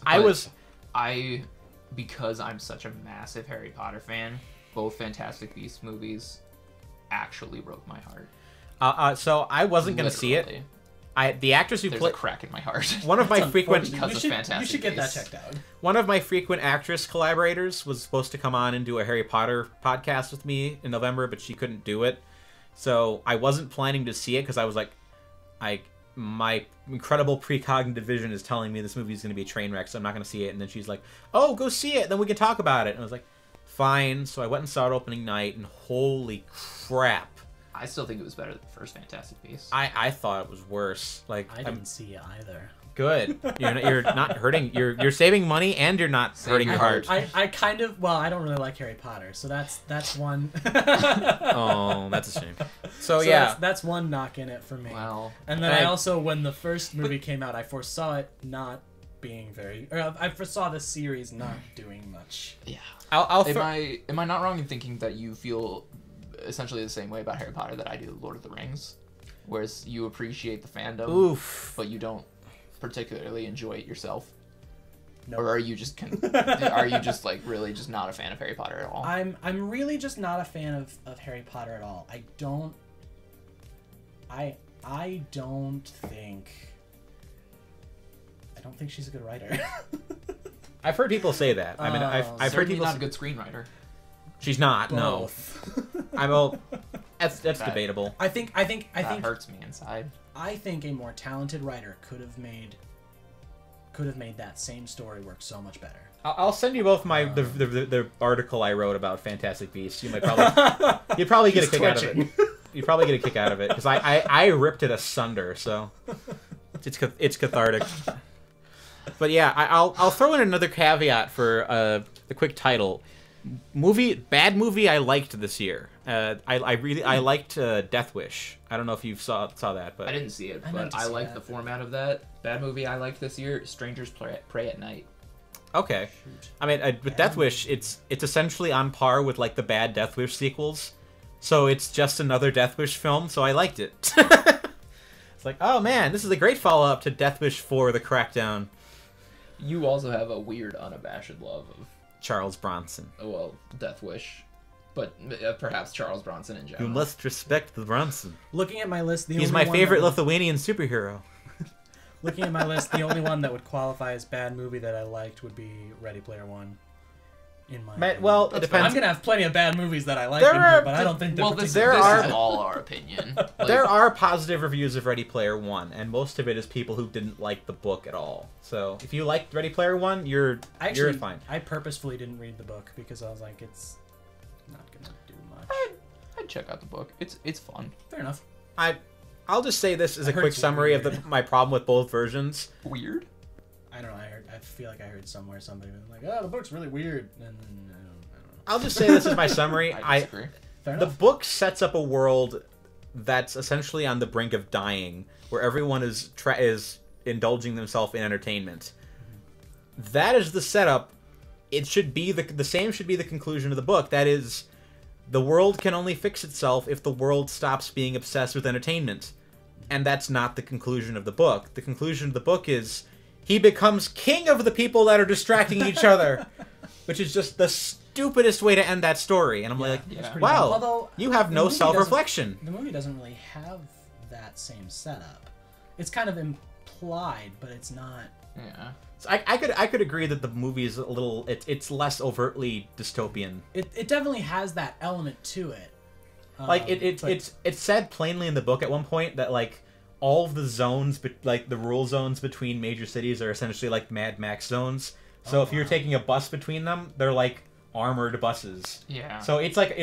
Speaker 3: Because I'm such a massive Harry Potter fan, both Fantastic Beasts movies actually broke my heart.
Speaker 1: So I wasn't gonna see it.
Speaker 3: Literally.
Speaker 1: The actress who
Speaker 3: There's
Speaker 1: played
Speaker 3: a crack in my heart.
Speaker 1: one of my
Speaker 2: That's
Speaker 1: frequent
Speaker 2: unfortunate.
Speaker 3: because
Speaker 2: you
Speaker 3: of
Speaker 2: should,
Speaker 3: Fantastic
Speaker 2: You should get that
Speaker 3: Beasts.
Speaker 2: checked out.
Speaker 1: one of my frequent actress collaborators was supposed to come on and do a Harry Potter podcast with me in November, but she couldn't do it. So I wasn't planning to see it because I was like, my incredible precognitive vision is telling me this movie is going to be a train wreck, so I'm not going to see it. And then she's like, "Oh, go see it, then we can talk about it." And I was like, "Fine." So I went and saw it opening night, and holy crap!
Speaker 3: I still think it was better than the first Fantastic Beasts.
Speaker 1: I thought it was worse. Like
Speaker 2: I didn't see it either.
Speaker 1: Good. You're not hurting. You're saving money and you're not hurting your heart.
Speaker 2: I kind of, well, I don't really like Harry Potter, so that's one.
Speaker 1: Oh, that's a shame. So yeah,
Speaker 2: that's one knock in it for me.
Speaker 3: Wow.
Speaker 2: And then I also, when the first movie came out, I foresaw it not being I foresaw the series not doing much.
Speaker 3: Yeah.
Speaker 1: Am
Speaker 3: I not wrong in thinking that you feel essentially the same way about Harry Potter that I do Lord of the Rings? Whereas you appreciate the fandom,
Speaker 1: Oof.
Speaker 3: but you don't particularly enjoy it yourself?
Speaker 2: No.
Speaker 3: Or are you just are you just like really just not a fan of Harry Potter at all?
Speaker 2: I'm really just not a fan of Harry Potter at all. I don't think she's a good writer.
Speaker 1: I've heard people say that. I mean, I've heard people.
Speaker 3: Not a good screenwriter.
Speaker 1: She's not.
Speaker 2: Both.
Speaker 1: No. That's debatable.
Speaker 2: I think
Speaker 3: That hurts me inside.
Speaker 2: I think a more talented writer could have made that same story work so much better.
Speaker 1: I'll send you both the article I wrote about Fantastic Beasts. You'd probably get a kick out of it. You'd probably get a kick out of it because I ripped it asunder. So it's cathartic. But yeah, I'll throw in another caveat for the quick title. Bad movie I liked this year. I liked Death Wish. I don't know if you saw that, but
Speaker 3: I didn't see it, but I liked the format of that. Bad movie I liked this year. Strangers Pray at Night.
Speaker 1: Okay. I mean, with Death Wish, it's essentially on par with like the bad Death Wish sequels. So it's just another Death Wish film. So I liked it. It's like, oh man, this is a great follow up to Death Wish 4: The Crackdown.
Speaker 3: You also have a weird, unabashed love of
Speaker 1: Charles Bronson.
Speaker 3: Well, Death Wish, but perhaps Charles Bronson in general.
Speaker 1: You must respect the Bronson.
Speaker 2: Looking at my list,
Speaker 1: He's my favorite Lithuanian superhero.
Speaker 2: Looking at my list, the only one that would qualify as bad movie that I liked would be Ready Player One. In my opinion.
Speaker 1: Well, it depends.
Speaker 2: I'm gonna have plenty of bad movies that I like in here, but I don't think
Speaker 3: this is all our opinion. Like,
Speaker 1: there are positive reviews of Ready Player One, and most of it is people who didn't like the book at all. So if you liked Ready Player One, you're fine.
Speaker 2: I purposefully didn't read the book because I was like, it's not gonna do much.
Speaker 3: I'd check out the book. It's fun.
Speaker 2: Fair enough.
Speaker 1: I'll just say this as a quick summary of my problem with both versions.
Speaker 3: Weird.
Speaker 2: I don't know. I feel like I heard somewhere somebody was like, "Oh, the book's really weird." And I don't know.
Speaker 1: I'll just say this as my summary.
Speaker 3: I disagree.
Speaker 1: The book sets up a world that's essentially on the brink of dying, where everyone is indulging themselves in entertainment. Mm-hmm. That is the setup. It should be the same. Should be the conclusion of the book. That is, the world can only fix itself if the world stops being obsessed with entertainment, and that's not the conclusion of the book. The conclusion of the book is he becomes king of the people that are distracting each other, which is just the stupidest way to end that story. And I'm wow,
Speaker 2: Although,
Speaker 1: you have no self-reflection.
Speaker 2: The movie doesn't really have that same setup. It's kind of implied, but it's not.
Speaker 3: Yeah.
Speaker 1: So I could agree that the movie is a little. It's less overtly dystopian.
Speaker 2: It definitely has that element to it.
Speaker 1: Like it's said plainly in the book at one point that like all of the zones, like the rule zones between major cities, are essentially like Mad Max zones. So if you're taking a bus between them, they're like armored buses.
Speaker 3: Yeah.
Speaker 1: So it's like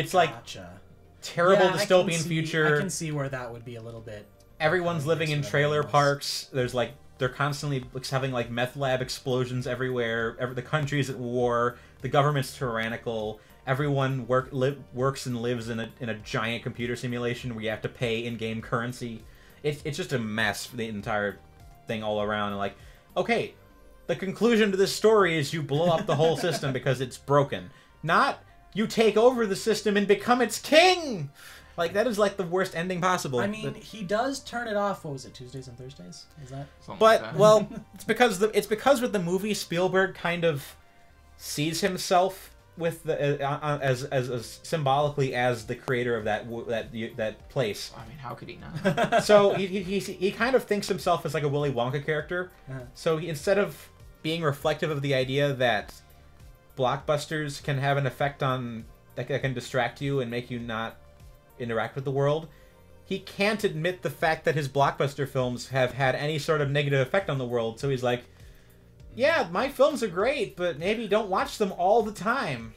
Speaker 1: terrible dystopian future.
Speaker 2: I can see where that would be a little bit.
Speaker 1: Everyone's living in trailer parks. There's like they're constantly having like meth lab explosions everywhere. The country's at war. The government's tyrannical. Everyone works and lives in a giant computer simulation where you have to pay in-game currency. It's just a mess for the entire thing all around. And like, okay, the conclusion to this story is you blow up the whole system because it's broken. Not you take over the system and become its king. Like, that is like the worst ending possible.
Speaker 2: I mean, he does turn it off. What was it, Tuesdays and Thursdays? Is that?
Speaker 1: But like that. Well, it's because with the movie Spielberg kind of sees himself with the as symbolically as the creator of that place.
Speaker 3: I mean, how could he not?
Speaker 1: So he kind of thinks himself as like a Willy Wonka character. So instead of being reflective of the idea that blockbusters can have an effect on that can distract you and make you not interact with the world, he can't admit the fact that his blockbuster films have had any sort of negative effect on the world. So he's like, yeah, my films are great, but maybe don't watch them all the time.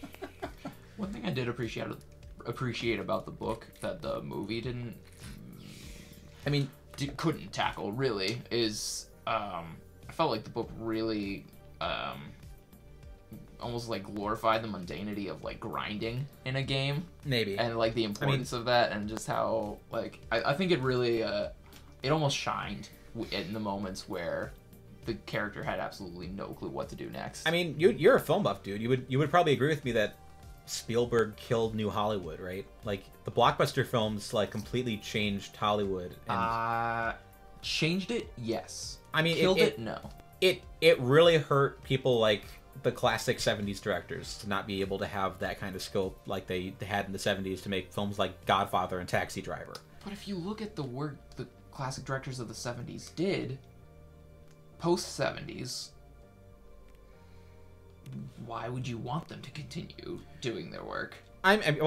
Speaker 3: One thing I did appreciate about the book that the movie couldn't tackle really is felt like the book really almost like glorified the mundanity of like grinding in a game,
Speaker 1: Maybe.
Speaker 3: and like the importance of that, and just how like I think it really it almost shined in the moments where the character had absolutely no clue what to do next.
Speaker 1: I mean, you're a film buff, dude. You would probably agree with me that Spielberg killed New Hollywood, right? Like the blockbuster films, like completely changed Hollywood. And
Speaker 3: changed it, yes.
Speaker 1: I mean,
Speaker 3: Killed it, no.
Speaker 1: It really hurt people like the classic 70s directors to not be able to have that kind of scope like they had in the 70s to make films like Godfather and Taxi Driver.
Speaker 3: But if you look at the work the classic directors of the 70s did, post-70s, why would you want them to continue doing their work?
Speaker 1: I think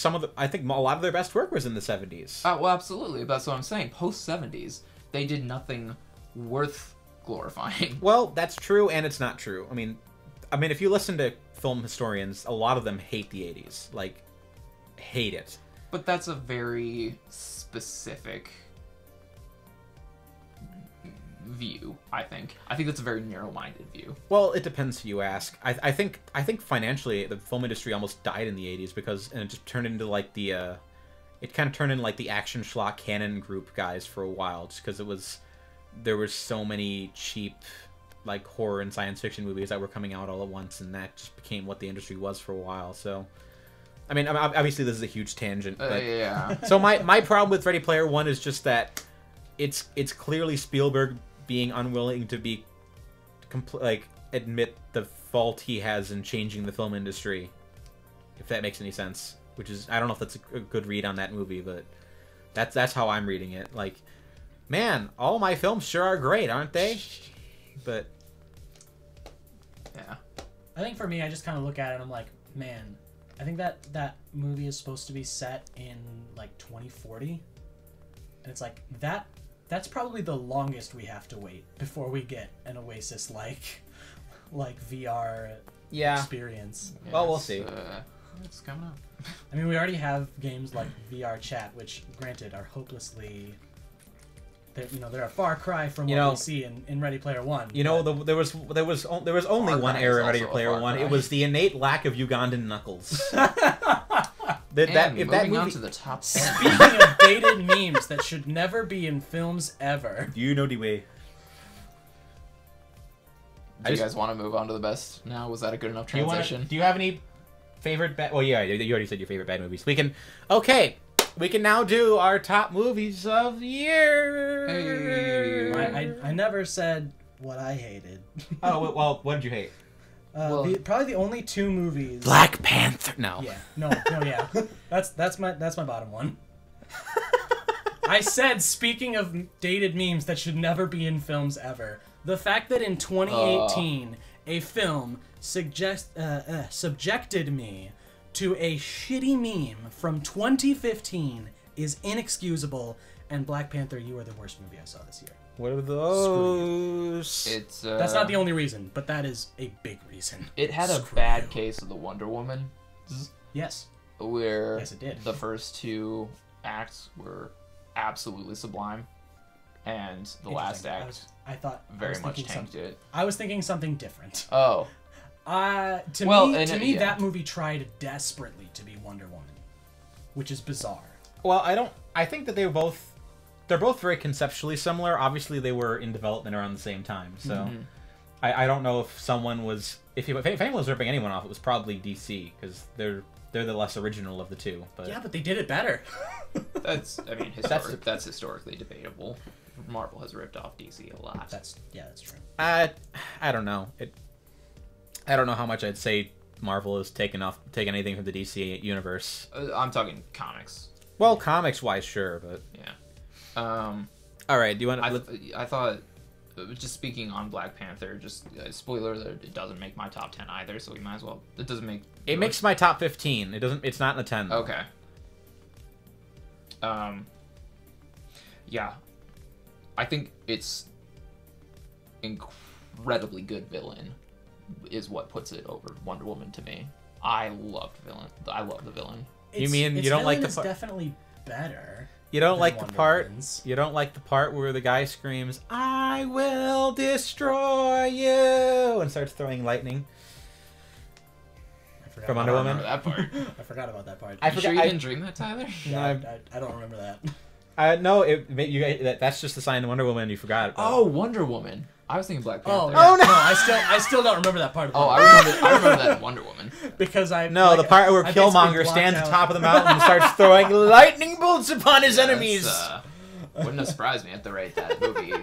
Speaker 1: a lot of their best work was in the 70s.
Speaker 3: Well, absolutely. That's what I'm saying. Post-70s, they did nothing worth glorifying.
Speaker 1: Well, that's true, and it's not true. I mean, if you listen to film historians, a lot of them hate the 80s. Like, hate it.
Speaker 3: But that's a very specific view, I think. I think that's a very narrow-minded view.
Speaker 1: Well, it depends who you ask. I think financially, the film industry almost died in the 80s because and it just turned into like the it kind of turned into like the action schlock canon group guys for a while, just because there was so many cheap like horror and science fiction movies that were coming out all at once, and that just became what the industry was for a while. So, I mean, obviously this is a huge tangent, but
Speaker 3: Yeah.
Speaker 1: so my problem with Ready Player One is just that it's clearly Spielberg being unwilling to be admit the fault he has in changing the film industry, if that makes any sense. Which is, I don't know if that's a good read on that movie, but that's how I'm reading it. Like, man, all my films sure are great, aren't they? But
Speaker 3: Yeah.
Speaker 2: I think for me, I just kind of look at it and I'm like, man, I think that movie is supposed to be set in like 2040, and it's like that's probably the longest we have to wait before we get an Oasis like VR experience.
Speaker 3: Yeah,
Speaker 1: well, we'll see.
Speaker 3: It's coming up.
Speaker 2: I mean, we already have games like VR Chat, which granted are hopelessly, they're a far cry from what we see in Ready Player One.
Speaker 1: There was only
Speaker 3: Far
Speaker 1: one
Speaker 3: Cry
Speaker 1: error
Speaker 3: is
Speaker 1: in Ready
Speaker 3: also a
Speaker 1: Player
Speaker 3: Far
Speaker 1: One.
Speaker 3: Cry.
Speaker 1: It was the innate lack of Ugandan knuckles.
Speaker 3: Moving on to the top 10.
Speaker 2: Speaking of dated memes that should never be in films ever.
Speaker 1: You know the way.
Speaker 3: Do you guys want to move on to the best now? Was that a good enough transition?
Speaker 1: Do you have any favorite bad? Well, yeah, you already said your favorite bad movies. We can now do our top movies of the year.
Speaker 3: Hey.
Speaker 2: I never said what I hated.
Speaker 1: Oh well, what did you hate?
Speaker 2: Probably the only two movies.
Speaker 1: Black Panther. No.
Speaker 2: Yeah. No. Yeah. That's my bottom one. I said, speaking of dated memes that should never be in films ever, the fact that in 2018 a film subjected me to a shitty meme from 2015 is inexcusable. And Black Panther, you are the worst movie I saw this year.
Speaker 1: What are those?
Speaker 3: It's
Speaker 2: That's not the only reason, but that is a big reason.
Speaker 3: It had a
Speaker 2: Screw
Speaker 3: bad
Speaker 2: you.
Speaker 3: case of the Wonder Woman,
Speaker 2: Yes.
Speaker 3: where
Speaker 2: Yes, it did.
Speaker 3: the first two acts were absolutely sublime, and the last
Speaker 2: Interesting.
Speaker 3: act
Speaker 2: I thought
Speaker 3: very much tanked it.
Speaker 2: I was thinking something different.
Speaker 3: Oh,
Speaker 2: To
Speaker 3: Well,
Speaker 2: me,
Speaker 3: and yeah.
Speaker 2: that movie tried desperately to be Wonder Woman, which is bizarre.
Speaker 1: Well, I think that they're both very conceptually similar. Obviously, they were in development around the same time, so I don't know if someone was if anyone was ripping anyone off, it was probably DC because they're the less original of the two. But
Speaker 2: Yeah, but they did it better.
Speaker 3: that's that's historically debatable. Marvel has ripped off DC a lot.
Speaker 2: That's true.
Speaker 1: I don't know. I don't know how much I'd say Marvel has taken anything from the DC universe.
Speaker 3: I'm talking comics.
Speaker 1: Well, comics wise, sure, but
Speaker 3: Yeah.
Speaker 1: all right. Do you want to?
Speaker 3: I thought, just speaking on Black Panther, just spoiler alert, it doesn't make my top 10 either, so we might as well. It doesn't make.
Speaker 1: It makes my top 15. It doesn't. It's not in the 10. Though.
Speaker 3: Okay. Yeah. I think it's incredibly good villain is what puts it over Wonder Woman to me. I loved villain. I love the villain.
Speaker 1: You mean you don't like the
Speaker 2: It's definitely better.
Speaker 1: You don't
Speaker 2: then
Speaker 1: like the
Speaker 2: Wonder
Speaker 1: part.
Speaker 2: wins.
Speaker 1: You don't like the part where the guy screams, "I will destroy you," and starts throwing lightning
Speaker 2: I forgot
Speaker 1: from
Speaker 2: about
Speaker 1: Wonder
Speaker 3: I
Speaker 1: Woman.
Speaker 3: remember that part.
Speaker 2: I forgot about that part.
Speaker 1: I
Speaker 3: You
Speaker 1: forgot.
Speaker 3: sure you didn't dream that, Tyler?
Speaker 2: Yeah,
Speaker 1: No,
Speaker 2: I don't remember that.
Speaker 1: no, you guys, that's just the sign of Wonder Woman. You forgot. About.
Speaker 3: Oh, Wonder Woman. I was thinking Black Panther.
Speaker 2: Oh,
Speaker 1: Oh, no!
Speaker 2: I still don't remember that part. Of the
Speaker 3: Oh,
Speaker 2: movie.
Speaker 3: I remember that in Wonder Woman.
Speaker 2: because I
Speaker 1: No,
Speaker 2: like,
Speaker 1: the part where
Speaker 2: I basically
Speaker 1: Killmonger
Speaker 2: blocked
Speaker 1: stands
Speaker 2: out-
Speaker 1: at the top of the mountain and starts throwing lightning bolts upon his enemies.
Speaker 3: Wouldn't have surprised me at the rate that movie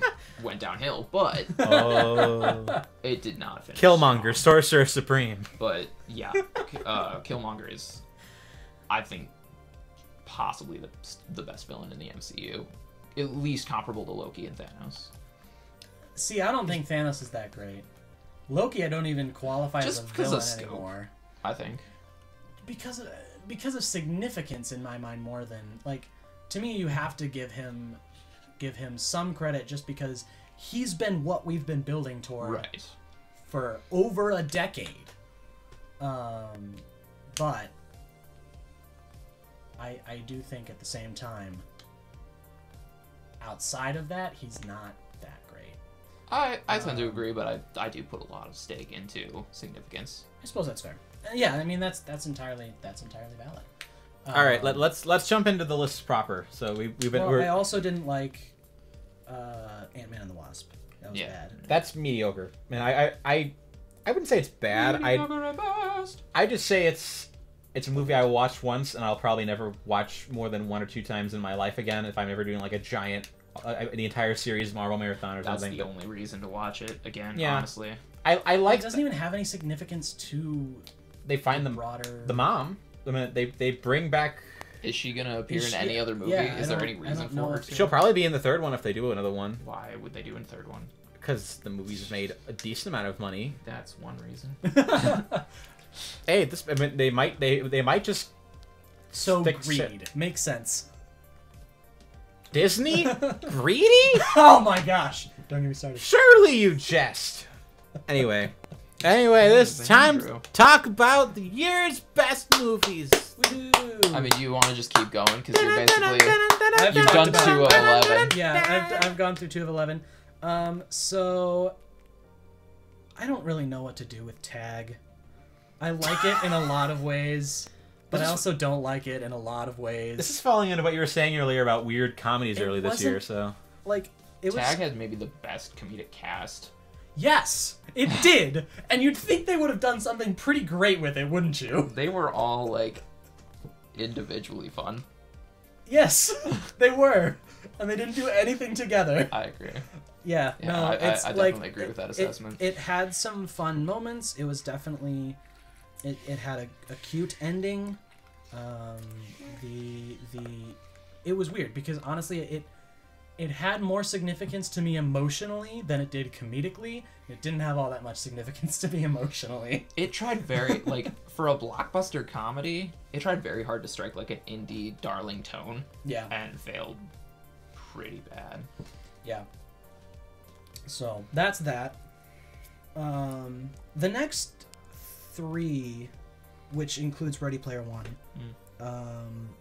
Speaker 3: went downhill, but
Speaker 1: Oh,
Speaker 3: it did not finish.
Speaker 1: Killmonger,
Speaker 3: strong.
Speaker 1: Sorcerer Supreme.
Speaker 3: But yeah, Killmonger is, I think, possibly the best villain in the MCU. At least comparable to Loki and Thanos.
Speaker 2: See, I don't think Thanos is that great. Loki, I don't even qualify
Speaker 3: Just
Speaker 2: as a
Speaker 3: because of
Speaker 2: villain
Speaker 3: scope.
Speaker 2: anymore.
Speaker 3: I think.
Speaker 2: Because of significance in my mind more than like to me you have to give him some credit just because he's been what we've been building toward
Speaker 3: Right.
Speaker 2: for over a decade. But I do think at the same time outside of that he's not that great.
Speaker 3: I tend to agree, but I do put a lot of stake into significance.
Speaker 2: I suppose that's fair. Yeah, I mean that's entirely valid.
Speaker 1: All right, let's jump into the list proper. So we've been.
Speaker 2: Well,
Speaker 1: we're,
Speaker 2: I also didn't like Ant-Man and the Wasp. That was
Speaker 3: Yeah.
Speaker 2: bad.
Speaker 1: that's mediocre. Man, I wouldn't say it's bad.
Speaker 3: Mediocre at best.
Speaker 1: I just say it's a movie I watched once and I'll probably never watch more than 1 or 2 times in my life again if I'm ever doing like a giant the entire series Marvel marathon or
Speaker 3: That's
Speaker 1: something.
Speaker 3: the only reason to watch it again.
Speaker 1: Yeah.
Speaker 3: Honestly.
Speaker 1: I
Speaker 2: It
Speaker 1: like
Speaker 2: doesn't even have any significance to
Speaker 1: they find
Speaker 2: the
Speaker 1: the
Speaker 2: broader.
Speaker 1: mom. I mean, they bring back.
Speaker 3: Is she gonna appear
Speaker 2: Is
Speaker 3: in
Speaker 2: she-
Speaker 3: any other movie?
Speaker 2: yeah,
Speaker 3: Is
Speaker 2: I
Speaker 3: there
Speaker 2: don't-
Speaker 3: any
Speaker 2: I
Speaker 3: reason
Speaker 2: don't know
Speaker 3: for her
Speaker 2: if
Speaker 3: to?
Speaker 1: She'll probably be in the third one if they do another one
Speaker 3: Why would they do in third one?
Speaker 1: because the movie's made a decent amount of money.
Speaker 3: That's one reason.
Speaker 1: Hey, I mean, they might just
Speaker 2: So
Speaker 1: Stick
Speaker 2: greed
Speaker 1: shit.
Speaker 2: makes sense.
Speaker 1: Disney greedy.
Speaker 2: Oh my gosh! Don't get me started.
Speaker 1: Surely you jest. Anyway, this time to talk about the year's best movies.
Speaker 2: Woohoo!
Speaker 3: I mean, you want to just keep going because you're basically
Speaker 2: I've
Speaker 3: you've
Speaker 2: talked
Speaker 3: done
Speaker 2: about-
Speaker 3: 2 of 11.
Speaker 2: Yeah, I've gone through 2 of 11. So I don't really know what to do with Tag. I like it in a lot of ways, but I also don't like it in a lot of ways.
Speaker 1: This is falling into what you were saying earlier about weird comedies
Speaker 2: It
Speaker 1: early this year.
Speaker 2: wasn't-
Speaker 1: So
Speaker 2: like it was.
Speaker 3: Tag has maybe the best comedic cast.
Speaker 2: Yes, it did, and you'd think they would have done something pretty great with it, wouldn't you?
Speaker 3: They were all like individually fun.
Speaker 2: Yes, they were, and they didn't do anything together.
Speaker 3: I agree.
Speaker 2: Yeah,
Speaker 3: Yeah,
Speaker 2: no,
Speaker 3: I
Speaker 2: it's
Speaker 3: definitely
Speaker 2: like
Speaker 3: agree with that
Speaker 2: it-
Speaker 3: assessment.
Speaker 2: It had some fun moments. It was definitely, it had a cute ending. It was weird because honestly, it had more significance to me emotionally than it did comedically. It didn't have all that much significance to me emotionally.
Speaker 3: It tried very like for a blockbuster comedy. It tried very hard to strike like an indie darling tone
Speaker 2: Yeah,
Speaker 3: and failed pretty bad.
Speaker 2: yeah. So that's that. The next 3, which includes Ready Player One,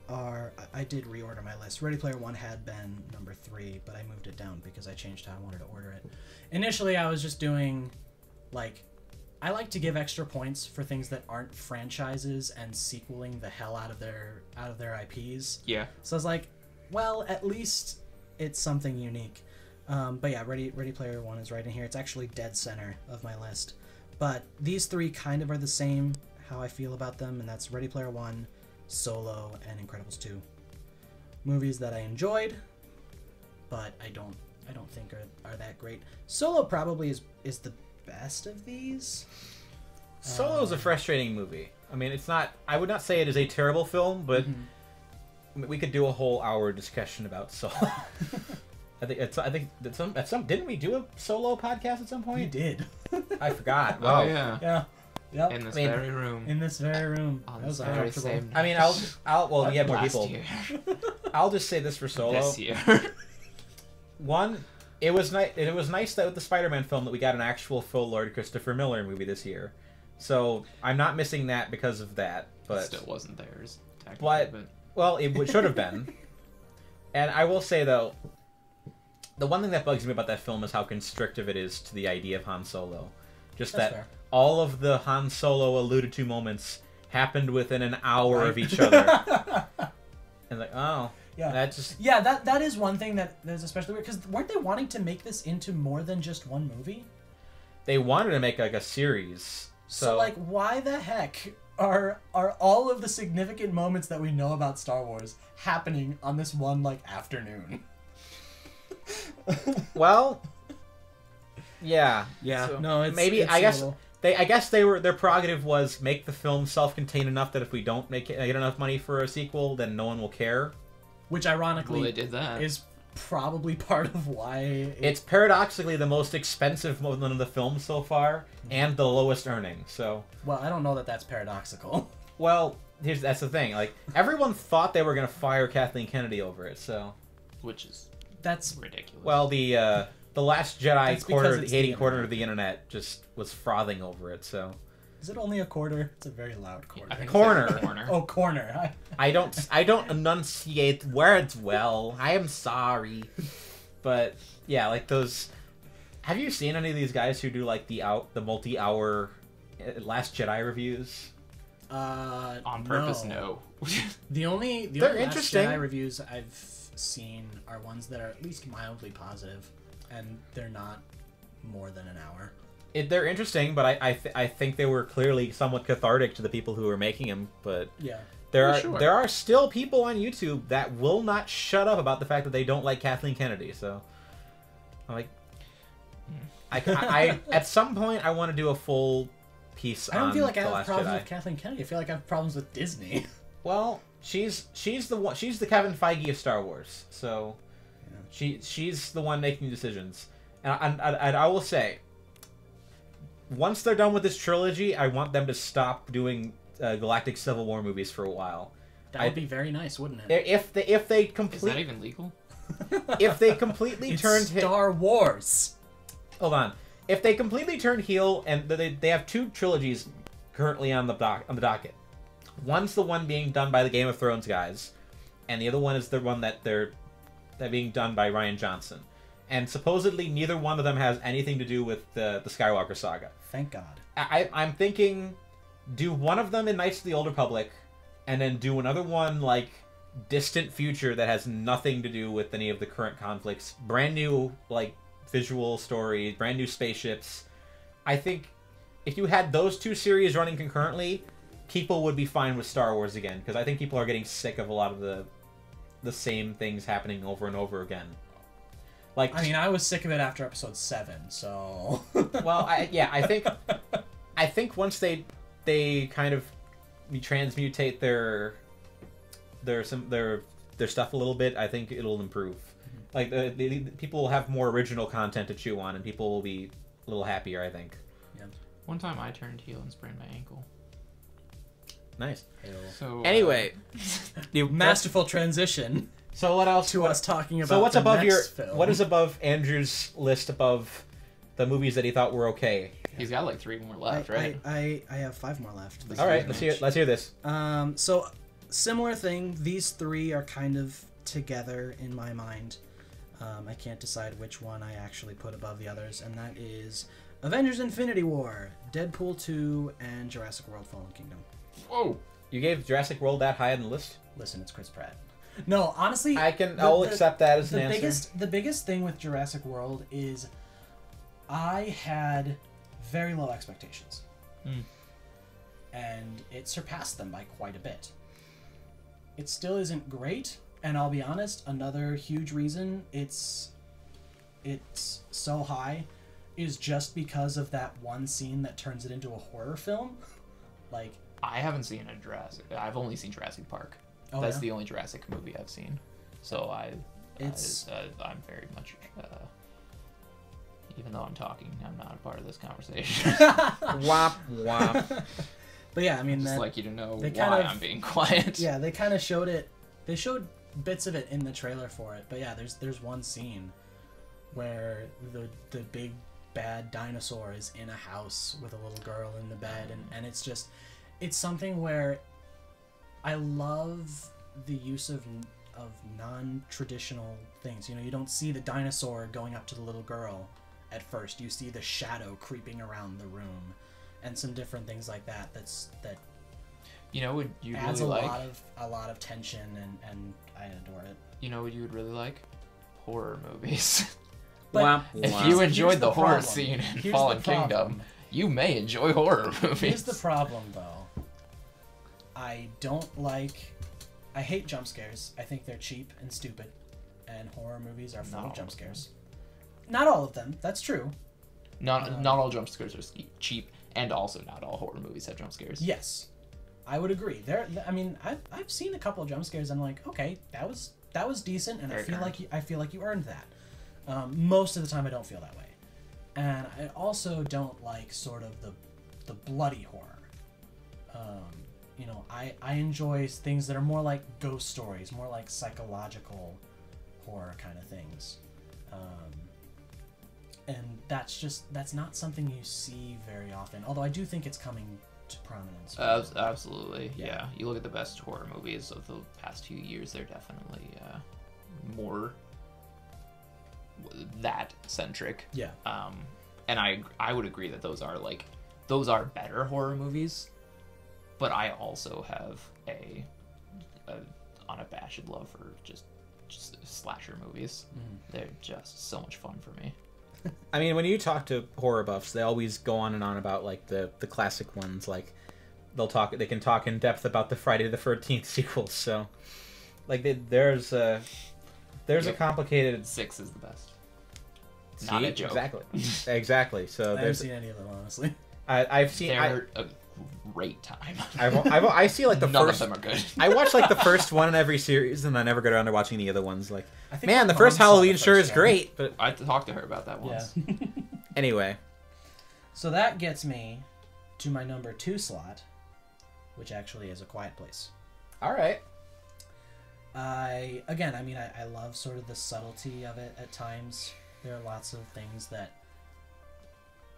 Speaker 2: I did reorder my list. Ready Player One had been number 3, but I moved it down because I changed how I wanted to order it. Initially, I was just doing like I like to give extra points for things that aren't franchises and sequeling the hell out of their IPs.
Speaker 3: Yeah.
Speaker 2: So I was like, well, at least it's something unique. But yeah, Ready Player One is right in here. It's actually dead center of my list. But these 3 kind of are the same, how I feel about them, and that's Ready Player One, Solo, and Incredibles 2. Movies that I enjoyed, but I don't think are that great. Solo probably is the best of these.
Speaker 1: Solo's a frustrating movie. I mean, it's not. I would not say it is a terrible film, but we could do a whole hour discussion about Solo. I think at some didn't we do a Solo podcast at some
Speaker 2: We
Speaker 1: point?
Speaker 2: did.
Speaker 1: I forgot.
Speaker 3: Oh
Speaker 1: Wow.
Speaker 3: yeah.
Speaker 2: Yeah. Yep.
Speaker 3: In this
Speaker 1: I mean,
Speaker 3: very room.
Speaker 2: In this very room.
Speaker 3: On
Speaker 2: That was
Speaker 3: this very
Speaker 2: uncomfortable.
Speaker 3: same
Speaker 1: I mean, well, we had more
Speaker 3: last
Speaker 1: people.
Speaker 3: year.
Speaker 1: I'll just say this for Solo.
Speaker 3: This year.
Speaker 1: One, it was nice. It was nice that with the Spider-Man film that we got an actual full Lord Christopher Miller movie this year. So I'm not missing that because of that. But
Speaker 3: Still wasn't theirs.
Speaker 1: But-
Speaker 3: Technically,
Speaker 1: well, it should have been. And I will say though, the one thing that bugs me about that film is how constrictive it is to the idea of Han Solo. Just
Speaker 2: That's
Speaker 1: that
Speaker 2: fair.
Speaker 1: all of the Han Solo alluded to moments happened within an hour of each other. And like, oh,
Speaker 2: Yeah.
Speaker 1: that just
Speaker 2: Yeah, that is one thing that is especially weird, because weren't they wanting to make this into more than just one movie?
Speaker 1: they wanted to make like a series.
Speaker 2: So like, why the heck are all of the significant moments that we know about Star Wars happening on this one like afternoon?
Speaker 1: well, yeah,
Speaker 2: Yeah,
Speaker 1: So maybe I guess their prerogative was make the film self-contained enough that if we don't make it, get enough money for a sequel, then no one will care.
Speaker 2: Which
Speaker 3: Well,
Speaker 2: ironically
Speaker 3: they did that.
Speaker 2: is probably part of why
Speaker 1: It's paradoxically the most expensive one of the films so far, and the lowest earning. So,
Speaker 2: well, I don't know that that's paradoxical.
Speaker 1: well, that's the thing. Like everyone thought they were gonna fire Kathleen Kennedy over it. So,
Speaker 3: Which is
Speaker 2: That's
Speaker 3: ridiculous.
Speaker 1: well, the Last Jedi
Speaker 2: That's because it's the
Speaker 1: hating corner
Speaker 2: internet.
Speaker 1: of the internet just was frothing over it. So,
Speaker 2: is it only a quarter? It's a very loud quarter.
Speaker 3: I think
Speaker 1: Corner.
Speaker 3: it's like a corner.
Speaker 2: Oh, corner.
Speaker 1: I don't enunciate words well. I am sorry, but yeah, like those. Have you seen any of these guys who do like the multi-hour Last Jedi reviews?
Speaker 3: On purpose, no.
Speaker 2: The only
Speaker 1: They're
Speaker 2: Last
Speaker 1: interesting.
Speaker 2: Jedi reviews I've seen are ones that are at least mildly positive, and they're not more than an hour.
Speaker 1: They're interesting, but I think they were clearly somewhat cathartic to the people who were making them. But
Speaker 2: Yeah.
Speaker 3: Sure.
Speaker 1: there are still people on YouTube that will not shut up about the fact that they don't like Kathleen Kennedy. So I'm like, I at some point I want to do a full piece.
Speaker 2: I don't feel like I
Speaker 1: The
Speaker 2: have
Speaker 1: Last
Speaker 2: problems
Speaker 1: Jedi.
Speaker 2: with Kathleen Kennedy. I feel like I have problems with Disney.
Speaker 1: Well, she's the one. She's the Kevin Feige of Star Wars. So
Speaker 2: Yeah.
Speaker 1: she's the one making decisions. And I will say, once they're done with this trilogy, I want them to stop doing Galactic Civil War movies for a while.
Speaker 2: That would be very nice, wouldn't it?
Speaker 1: If they
Speaker 3: Is that
Speaker 1: complete
Speaker 3: even legal?
Speaker 1: if they completely
Speaker 2: It's
Speaker 1: turned
Speaker 2: Star Wars.
Speaker 1: hold on, if they completely turn heel, and they have two trilogies currently on the docket. One's the one being done by the Game of Thrones guys, and the other one is the one that they're being done by Ryan Johnson. And supposedly neither one of them has anything to do with the Skywalker saga.
Speaker 2: Thank God.
Speaker 1: I'm thinking, do one of them in Knights of the Old Republic, and then do another one like distant future that has nothing to do with any of the current conflicts. Brand new like visual story, brand new spaceships. I think if you had those two series running concurrently, people would be fine with Star Wars again, because I think people are getting sick of a lot of the same things happening over and over again. Like,
Speaker 2: I mean, I was sick of it after episode 7, so...
Speaker 1: well, I think once they kind of transmutate their stuff a little bit, I think it'll improve. Like the people will have more original content to chew on, and people will be a little happier, I think.
Speaker 3: One time I turned heel and sprained my ankle.
Speaker 1: Nice.
Speaker 3: So
Speaker 1: Anyway,
Speaker 2: Masterful transition
Speaker 1: so what else?
Speaker 2: to us talking about
Speaker 1: So what's
Speaker 2: the
Speaker 1: above
Speaker 2: next film.
Speaker 1: what is above Andrew's list above the movies that he thought were okay?
Speaker 3: he's got like 3 more left, right?
Speaker 2: I have 5 more left.
Speaker 1: All right, let's hear this.
Speaker 2: So, similar thing. These 3 are kind of together in my mind. I can't decide which one I actually put above the others, and that is Avengers: Infinity War, Deadpool 2, and Jurassic World: Fallen Kingdom.
Speaker 3: Whoa!
Speaker 1: You gave Jurassic World that high on the list?
Speaker 2: Listen, it's Chris Pratt. No, honestly,
Speaker 1: I'll accept that as an answer.
Speaker 2: The biggest thing with Jurassic World is I had very low expectations. And it surpassed them by quite a bit. It still isn't great, and I'll be honest, another huge reason it's so high is just because of that one scene that turns it into a horror film. Like,
Speaker 3: I haven't seen a Jurassic. I've only seen Jurassic Park.
Speaker 2: oh,
Speaker 3: That's
Speaker 2: yeah?
Speaker 3: the only Jurassic movie I've seen. So
Speaker 2: It's
Speaker 3: I'm very much. Even though I'm talking, I'm not a part of this conversation.
Speaker 1: Wop wop.
Speaker 2: But yeah, I mean,
Speaker 3: Just
Speaker 2: that,
Speaker 3: like you to know
Speaker 2: they
Speaker 3: why
Speaker 2: kind of-
Speaker 3: I'm being quiet.
Speaker 2: yeah, they kind of showed it. They showed bits of it in the trailer for it. But yeah, there's one scene where the big bad dinosaur is in a house with a little girl in the bed, and it's just, it's something where I love the use of of non-traditional things. You know, you don't see the dinosaur going up to the little girl at first. You see the shadow creeping around the room, and some different things like that. That
Speaker 3: You know what you
Speaker 2: adds
Speaker 3: really like?
Speaker 2: a lot of tension, and I adore it.
Speaker 3: You know what you would really like? Horror movies.
Speaker 2: But
Speaker 1: Womp
Speaker 3: If
Speaker 1: womp.
Speaker 3: you
Speaker 2: Here's
Speaker 3: enjoyed
Speaker 2: the
Speaker 3: the horror
Speaker 2: problem.
Speaker 3: scene in
Speaker 2: Here's the
Speaker 3: Fallen
Speaker 2: problem.
Speaker 3: Kingdom, you may enjoy horror movies.
Speaker 2: Here's the problem, though. I hate jump scares. I think they're cheap and stupid, and horror movies are full
Speaker 3: Not
Speaker 2: of
Speaker 3: all
Speaker 2: jump
Speaker 3: of them.
Speaker 2: scares. Not all of them. That's true.
Speaker 3: Not all jump scares are cheap, and also not all horror movies have jump scares.
Speaker 2: Yes, I would agree. I mean, I've seen a couple of jump scares. And I'm like, okay, that was decent, and
Speaker 3: Very
Speaker 2: I feel like you earned that. Most of the time, I don't feel that way, and I also don't like sort of the bloody horror. You know, I enjoy things that are more like ghost stories, more like psychological horror kind of things. And that's not something you see very often. Although I do think it's coming to prominence.
Speaker 3: Absolutely,
Speaker 2: Yeah.
Speaker 3: yeah. You look at the best horror movies of the past few years; they're definitely more that centric.
Speaker 2: Yeah.
Speaker 3: And I would agree that those are better horror movies, but I also have a unabashed love for just slasher movies. They're just so much fun for me.
Speaker 1: I mean, when you talk to horror buffs, they always go on and on about like the classic ones. Like they can talk in depth about the Friday the 13th sequels. So, like there's a complicated.
Speaker 3: 6 is the best.
Speaker 1: See,
Speaker 3: Not a joke.
Speaker 1: Exactly. So
Speaker 2: I haven't
Speaker 1: there's
Speaker 2: seen any of them, honestly.
Speaker 1: I've seen
Speaker 3: They're a great time.
Speaker 1: I see like the
Speaker 3: None
Speaker 1: first.
Speaker 3: of them are good.
Speaker 1: I watch like the first one in every series, and I never get around to watching the other ones. Like,
Speaker 2: I think
Speaker 1: man,
Speaker 2: my
Speaker 1: the first
Speaker 2: mom saw
Speaker 1: Halloween
Speaker 2: the
Speaker 1: sure
Speaker 2: first
Speaker 1: is
Speaker 2: one.
Speaker 1: great, but
Speaker 3: I talked to her about that once.
Speaker 2: Yeah.
Speaker 1: anyway.
Speaker 2: So that gets me to my number 2 slot, which actually is A Quiet Place.
Speaker 1: All right.
Speaker 2: I love sort of the subtlety of it at times. There are lots of things that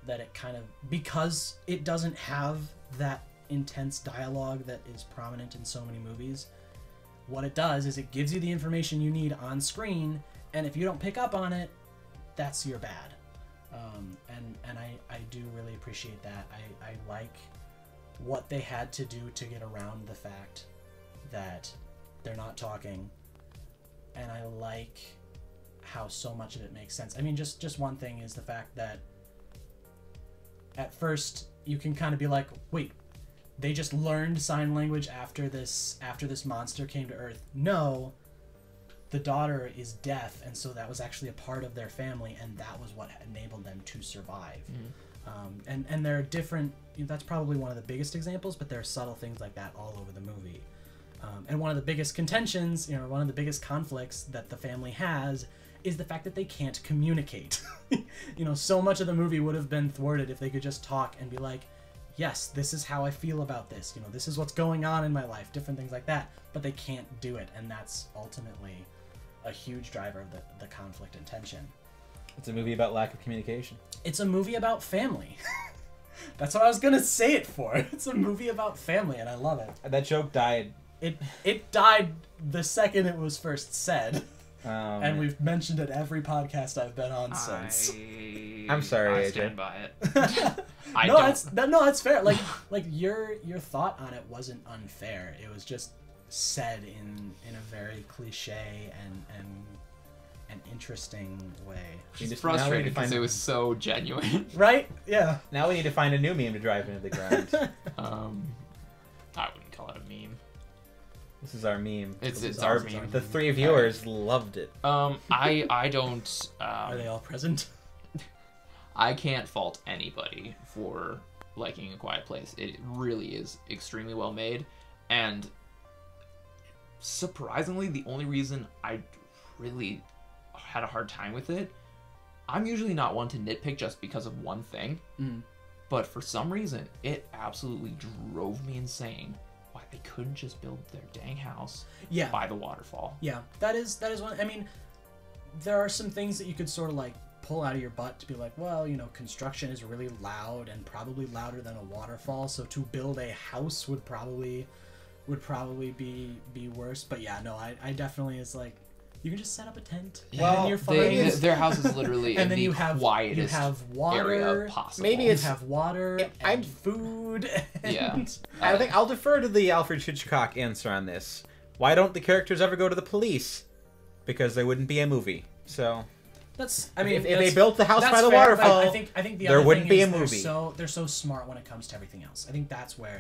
Speaker 2: it kind of, because it doesn't have that intense dialogue that is prominent in so many movies, what it does is it gives you the information you need on screen, and if you don't pick up on it, that's your bad. And I do really appreciate that. I like what they had to do to get around the fact that they're not talking, and I like how so much of it makes sense. I mean, just one thing is the fact that at first you can kind of be like, wait, they just learned sign language after this monster came to Earth. No, the daughter is deaf, and so that was actually a part of their family, and that was what enabled them to survive. And there are different, that's probably one of the biggest examples, but there are subtle things like that all over the movie. And one of the biggest contentions, one of the biggest conflicts that the family has is the fact that they can't communicate. So much of the movie would have been thwarted if they could just talk and be like, yes, this is how I feel about this. This is what's going on in my life, different things like that. But they can't do it, and that's ultimately a huge driver of the conflict and tension.
Speaker 1: It's a movie about lack of communication.
Speaker 2: It's a movie about family. That's what I was gonna say it for. It's a movie about family, and I love it.
Speaker 1: That joke died.
Speaker 2: It died the second it was first said. And
Speaker 1: And
Speaker 2: we've mentioned it every podcast I've been on since.
Speaker 1: I'm sorry,
Speaker 3: I
Speaker 1: AJ.
Speaker 3: stand by it. I don't.
Speaker 2: That's fair. Like your thought on it wasn't unfair. It was just said in a very cliche and interesting way.
Speaker 1: We
Speaker 3: It's
Speaker 1: just- now we need to
Speaker 3: frustrated because
Speaker 1: find-
Speaker 3: it was so genuine.
Speaker 2: Right? Yeah.
Speaker 1: Now we need to find a new meme to drive into the ground.
Speaker 3: I wouldn't call it a meme.
Speaker 1: This is our meme.
Speaker 3: It's
Speaker 1: our
Speaker 3: our meme.
Speaker 1: The 3 viewers loved it.
Speaker 3: I don't.
Speaker 2: Are they all present?
Speaker 3: I can't fault anybody for liking A Quiet Place. It really is extremely well made, and surprisingly, the only reason I really had a hard time with it, I'm usually not one to nitpick just because of one thing, but for some reason, it absolutely drove me insane why they couldn't just build their dang house
Speaker 2: Yeah.
Speaker 3: by the waterfall.
Speaker 2: Yeah. That is one. I mean, there are some things that you could sort of like pull out of your butt to be like, well, construction is really loud and probably louder than a waterfall, so to build a house would probably would probably be worse. But yeah, no, I definitely is like, you can just set up a tent.
Speaker 1: Well,
Speaker 2: and then you're fine.
Speaker 3: their house is literally
Speaker 2: and
Speaker 3: in
Speaker 2: then
Speaker 3: the
Speaker 2: you have
Speaker 3: quietest
Speaker 2: you have water.
Speaker 3: area possible.
Speaker 1: Maybe
Speaker 2: You
Speaker 1: it's-
Speaker 2: have water
Speaker 1: I'm-
Speaker 2: and food. And
Speaker 3: Yeah.
Speaker 1: I think I'll defer to the Alfred Hitchcock answer on this. Why don't the characters ever go to the police? Because there wouldn't be a movie. So
Speaker 2: That's. I mean,
Speaker 1: if they
Speaker 2: that's-
Speaker 1: built the house
Speaker 2: that's
Speaker 1: by the
Speaker 2: fair, but
Speaker 1: waterfall,
Speaker 2: I think the
Speaker 1: there
Speaker 2: other
Speaker 1: wouldn't
Speaker 2: thing
Speaker 1: be
Speaker 2: is
Speaker 1: a movie.
Speaker 2: they're so smart when it comes to everything else. I think that's where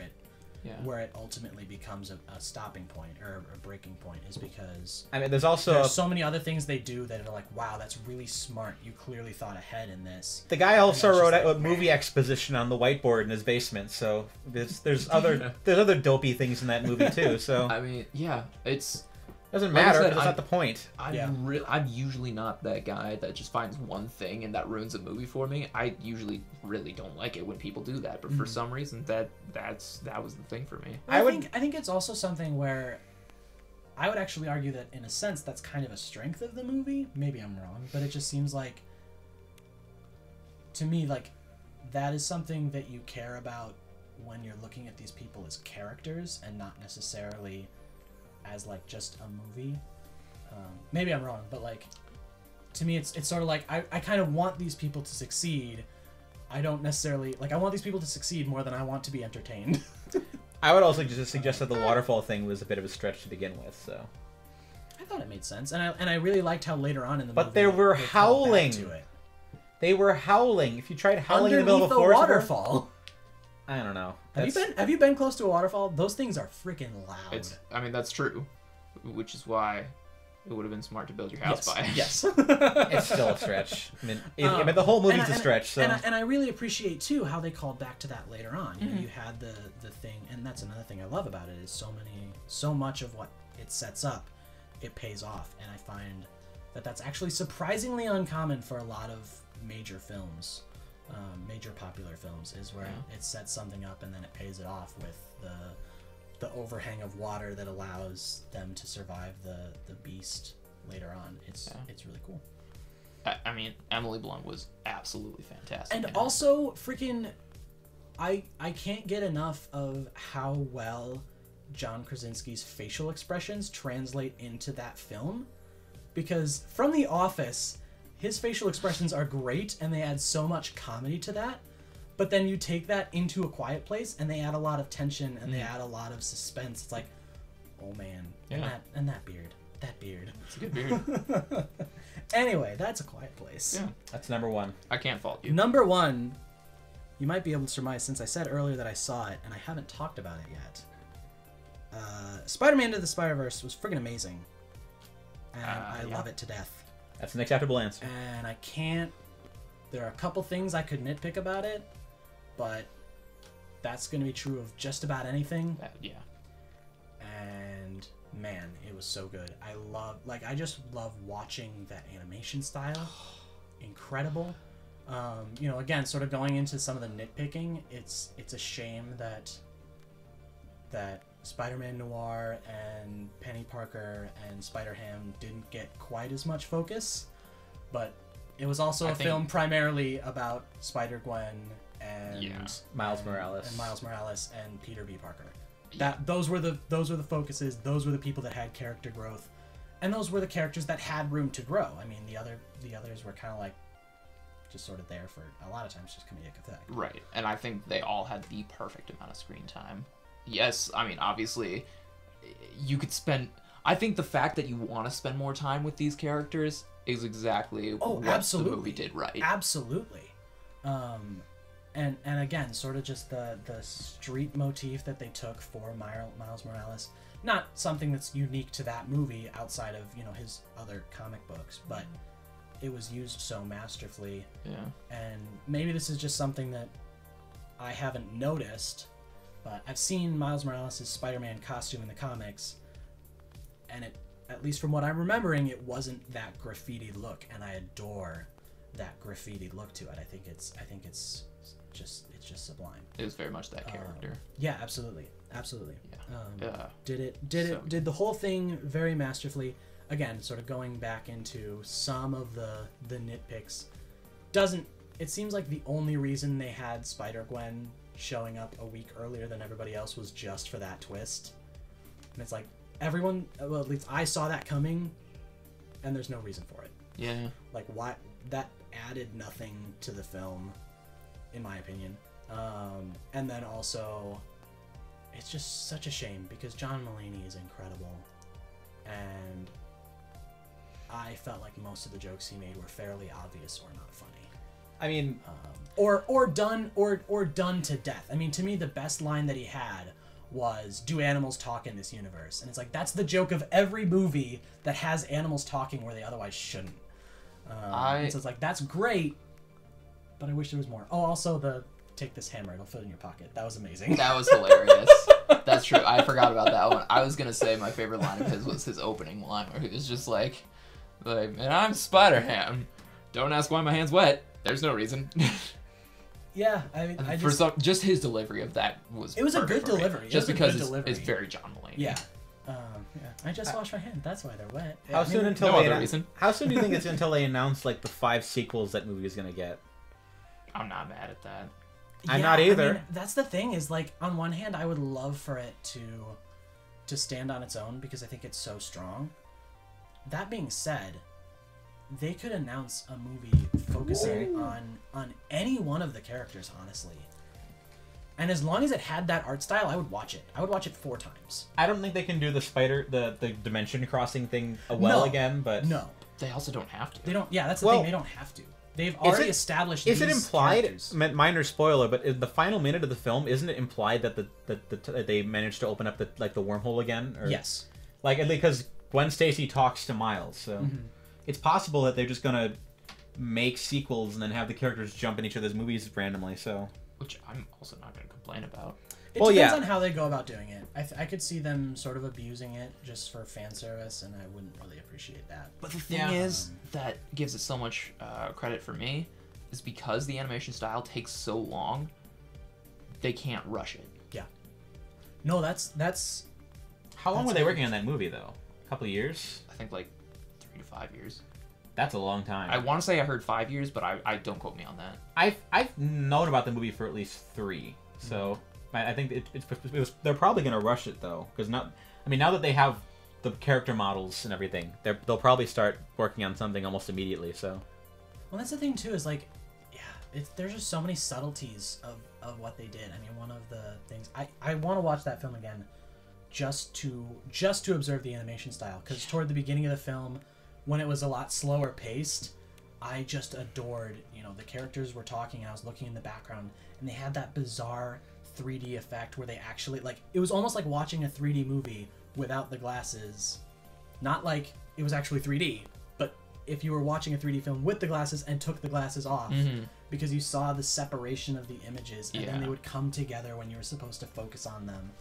Speaker 2: it ultimately becomes a stopping point or a breaking point, is because
Speaker 1: I mean, there's also
Speaker 2: there's so many other things they do that are like, wow, that's really smart. You clearly thought ahead in this.
Speaker 1: the guy also
Speaker 2: And that's
Speaker 1: wrote
Speaker 2: just
Speaker 1: a
Speaker 2: like,
Speaker 1: movie exposition on the whiteboard in his basement. So there's other dopey things in that movie too. So
Speaker 3: I mean, yeah, it's.
Speaker 1: doesn't
Speaker 3: Like I
Speaker 1: matter.
Speaker 3: said,
Speaker 1: That's
Speaker 3: I'm-
Speaker 1: not the point.
Speaker 3: I'm usually not that guy that just finds one thing and that ruins a movie for me. I usually really don't like it when people do that, but for some reason that was the thing for me.
Speaker 2: I
Speaker 1: would-
Speaker 2: think it's also something where I would actually argue that in a sense that's kind of a strength of the movie. Maybe I'm wrong, but it just seems like to me like that is something that you care about when you're looking at these people as characters and not necessarily as like just a movie. Maybe I'm wrong, but like to me it's sort of like I kind of want these people to succeed. I don't necessarily like I want these people to succeed more than I want to be entertained.
Speaker 1: I would also just suggest that the waterfall thing was a bit of a stretch to begin with. So
Speaker 2: I thought it made sense, and I really liked how later on in the
Speaker 1: But
Speaker 2: movie
Speaker 1: they were
Speaker 2: called back
Speaker 1: howling.
Speaker 2: to it.
Speaker 1: they were howling. If you tried howling in the
Speaker 2: Underneath
Speaker 1: middle of a forest,
Speaker 2: waterfall.
Speaker 1: I don't know.
Speaker 2: Have you been close to a waterfall? Those things are freaking loud.
Speaker 3: I mean, that's true, which is why it would have been smart to build your house by.
Speaker 2: Yes.
Speaker 1: It's still a stretch. I mean, the whole movie's a stretch. So
Speaker 2: and I really appreciate too how they called back to that later on. You know, you had the thing, and that's another thing I love about it is so much of what it sets up, it pays off, and I find that that's actually surprisingly uncommon for a lot of major films, major popular films, is where it sets something up and then it pays it off with the overhang of water that allows them to survive the beast later on. It's really cool.
Speaker 3: I mean, Emily Blunt was absolutely fantastic.
Speaker 2: And
Speaker 3: in it.
Speaker 2: also, freaking, I can't get enough of how well John Krasinski's facial expressions translate into that film, because from The Office, his facial expressions are great and they add so much comedy to that. But then you take that into A Quiet Place and they add a lot of tension and they add a lot of suspense. It's like, oh man, and that beard.
Speaker 3: It's a good beard.
Speaker 2: Anyway, that's A Quiet Place.
Speaker 3: Yeah.
Speaker 1: that's number one.
Speaker 3: I can't fault you.
Speaker 2: Number one, you might be able to surmise since I said earlier that I saw it and I haven't talked about it yet. Spider-Man Into the Spider-Verse was friggin' amazing. And I love it to death.
Speaker 1: That's an acceptable answer.
Speaker 2: And I can't... There are a couple things I could nitpick about it, but that's going to be true of just about anything.
Speaker 3: Yeah.
Speaker 2: And man, it was so good. I just love watching that animation style. Incredible. You know, again, sort of going into some of the nitpicking, it's a shame that Spider-Man Noir and Penny Parker and Spider-Ham didn't get quite as much focus, but it was also a film primarily about Spider-Gwen and
Speaker 1: Miles Morales
Speaker 2: and Peter B. Parker. Those were the focuses. Those were the people that had character growth, and those were the characters that had room to grow. I mean, the others were kind of like just sort of there for a lot of times just comedic effect.
Speaker 3: Right, and I think they all had the perfect amount of screen time. Yes, I mean, obviously, you could spend... I think the fact that you want to spend more time with these characters is exactly what the movie did right.
Speaker 2: Absolutely. And again, sort of just the street motif that they took for Miles Morales. Not something that's unique to that movie outside of, you know, his other comic books, but it was used so masterfully.
Speaker 3: Yeah.
Speaker 2: And maybe this is just something that I haven't noticed, but I've seen Miles Morales' Spider-Man costume in the comics, and it, at least from what I'm remembering, it wasn't that graffiti look, and I adore that graffiti look to it. I think it's just sublime.
Speaker 3: It was very much that character.
Speaker 2: Yeah, absolutely.
Speaker 3: Yeah.
Speaker 2: Did the whole thing very masterfully. Again, sort of going back into some of the nitpicks. It seems like the only reason they had Spider-Gwen showing up a week earlier than everybody else was just for that twist. And it's like everyone, well, at least I saw that coming, and there's no reason for it.
Speaker 3: Yeah.
Speaker 2: Like, why? That added nothing to the film, in my opinion. And then also, it's just such a shame because John Mulaney is incredible, and I felt like most of the jokes he made were fairly obvious or not funny.
Speaker 1: I mean,
Speaker 2: Or done to death. I mean, to me, the best line that he had was, "Do animals talk in this universe?" And it's like, that's the joke of every movie that has animals talking where they otherwise shouldn't. And so it's like, that's great, but I wish there was more. Oh, also the take this hammer, it'll fit in your pocket. That was amazing.
Speaker 3: That was hilarious. That's true. I forgot about that one. I was gonna say my favorite line of his was his opening line, where he was just like, and I'm Spider-Ham. Don't ask why my hand's wet. There's no reason.
Speaker 2: Yeah, I mean,
Speaker 3: just his delivery of that was.
Speaker 2: It was a good
Speaker 3: perfect for me.
Speaker 2: delivery.
Speaker 3: Just because it's very John Mulaney.
Speaker 2: Yeah. I just washed my hands. That's why they're wet.
Speaker 1: how soon until
Speaker 3: no
Speaker 1: they
Speaker 3: other reason.
Speaker 1: How soon do you think it's until they announce like the 5 sequels that movie is gonna get?
Speaker 3: I'm not mad at that.
Speaker 1: I'm not either.
Speaker 2: I mean, that's the thing is, like, on one hand, I would love for it to stand on its own because I think it's so strong. That being said, they could announce a movie focusing on any one of the characters, honestly. And as long as it had that art style, I would watch it. I would watch it 4 times.
Speaker 1: I don't think they can do the dimension crossing thing again, but
Speaker 2: No.
Speaker 3: They also don't have to.
Speaker 2: They don't. Yeah, that's the
Speaker 1: Well,
Speaker 2: thing. They don't have to. They've already established.
Speaker 1: Is it
Speaker 2: these
Speaker 1: implied?
Speaker 2: characters.
Speaker 1: Minor spoiler, but in the final minute of the film, isn't it implied that they managed to open up the wormhole again? Or,
Speaker 2: Yes.
Speaker 1: Like, because Gwen Stacy talks to Miles, so it's possible that they're just gonna make sequels and then have the characters jump in each other's movies randomly. So,
Speaker 3: Which I'm also not going to complain about.
Speaker 2: It depends on how they go about doing it. I could see them sort of abusing it just for fan service, and I wouldn't really appreciate that.
Speaker 3: But the thing is, that gives it so much credit for me, is because the animation style takes so long, they can't rush it.
Speaker 2: Yeah. No, that's.
Speaker 1: how long were they working on that movie though? A couple of years?
Speaker 3: I think like 3 to 5 years.
Speaker 1: That's a long time.
Speaker 3: I want to say I heard 5 years, but I don't quote me on that.
Speaker 1: I've known about the movie for at least 3, so I think they're probably gonna rush it though, because now that they have the character models and everything, they'll probably start working on something almost immediately. So,
Speaker 2: well, that's the thing too. Is like, there's just so many subtleties of what they did. I mean, one of the things I want to watch that film again, just to observe the animation style, because toward the beginning of the film, when it was a lot slower paced, I just adored, the characters were talking and I was looking in the background and they had that bizarre 3D effect where they actually, like, it was almost like watching a 3D movie without the glasses. Not like it was actually 3D, but if you were watching a 3D film with the glasses and took the glasses off, because you saw the separation of the images and then they would come together when you were supposed to focus on them.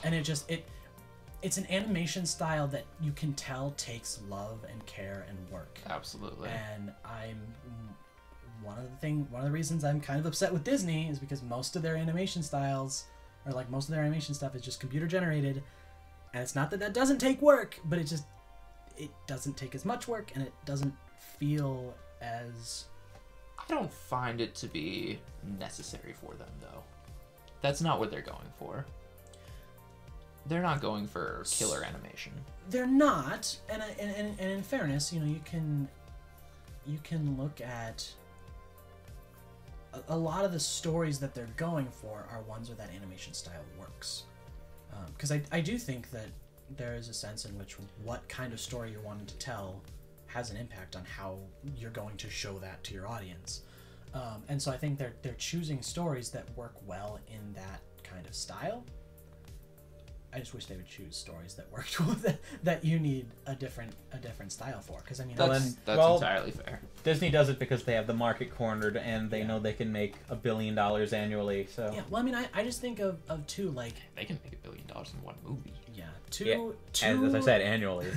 Speaker 2: And it's an animation style that you can tell takes love and care and work.
Speaker 3: Absolutely.
Speaker 2: And one of the reasons I'm kind of upset with Disney is because most of their animation styles, or like most of their animation stuff, is just computer generated. And it's not that doesn't take work, but it doesn't take as much work, and it doesn't feel as.
Speaker 3: I don't find it to be necessary for them, though. That's not what they're going for. They're not going for killer animation.
Speaker 2: They're not, and in fairness, you can look at a lot of the stories that they're going for are ones where that animation style works. Because I do think that there is a sense in which what kind of story you're wanting to tell has an impact on how you're going to show that to your audience. And so I think they're choosing stories that work well in that kind of style. I just wish they would choose stories that worked with that you need a different style for. Because I mean,
Speaker 3: that's entirely fair.
Speaker 1: Disney does it because they have the market cornered and they know they can make $1 billion annually. So
Speaker 2: yeah, well, I mean, I just think of two, like,
Speaker 3: they can make $1 billion in one movie.
Speaker 2: Yeah, two
Speaker 1: as I said, annually.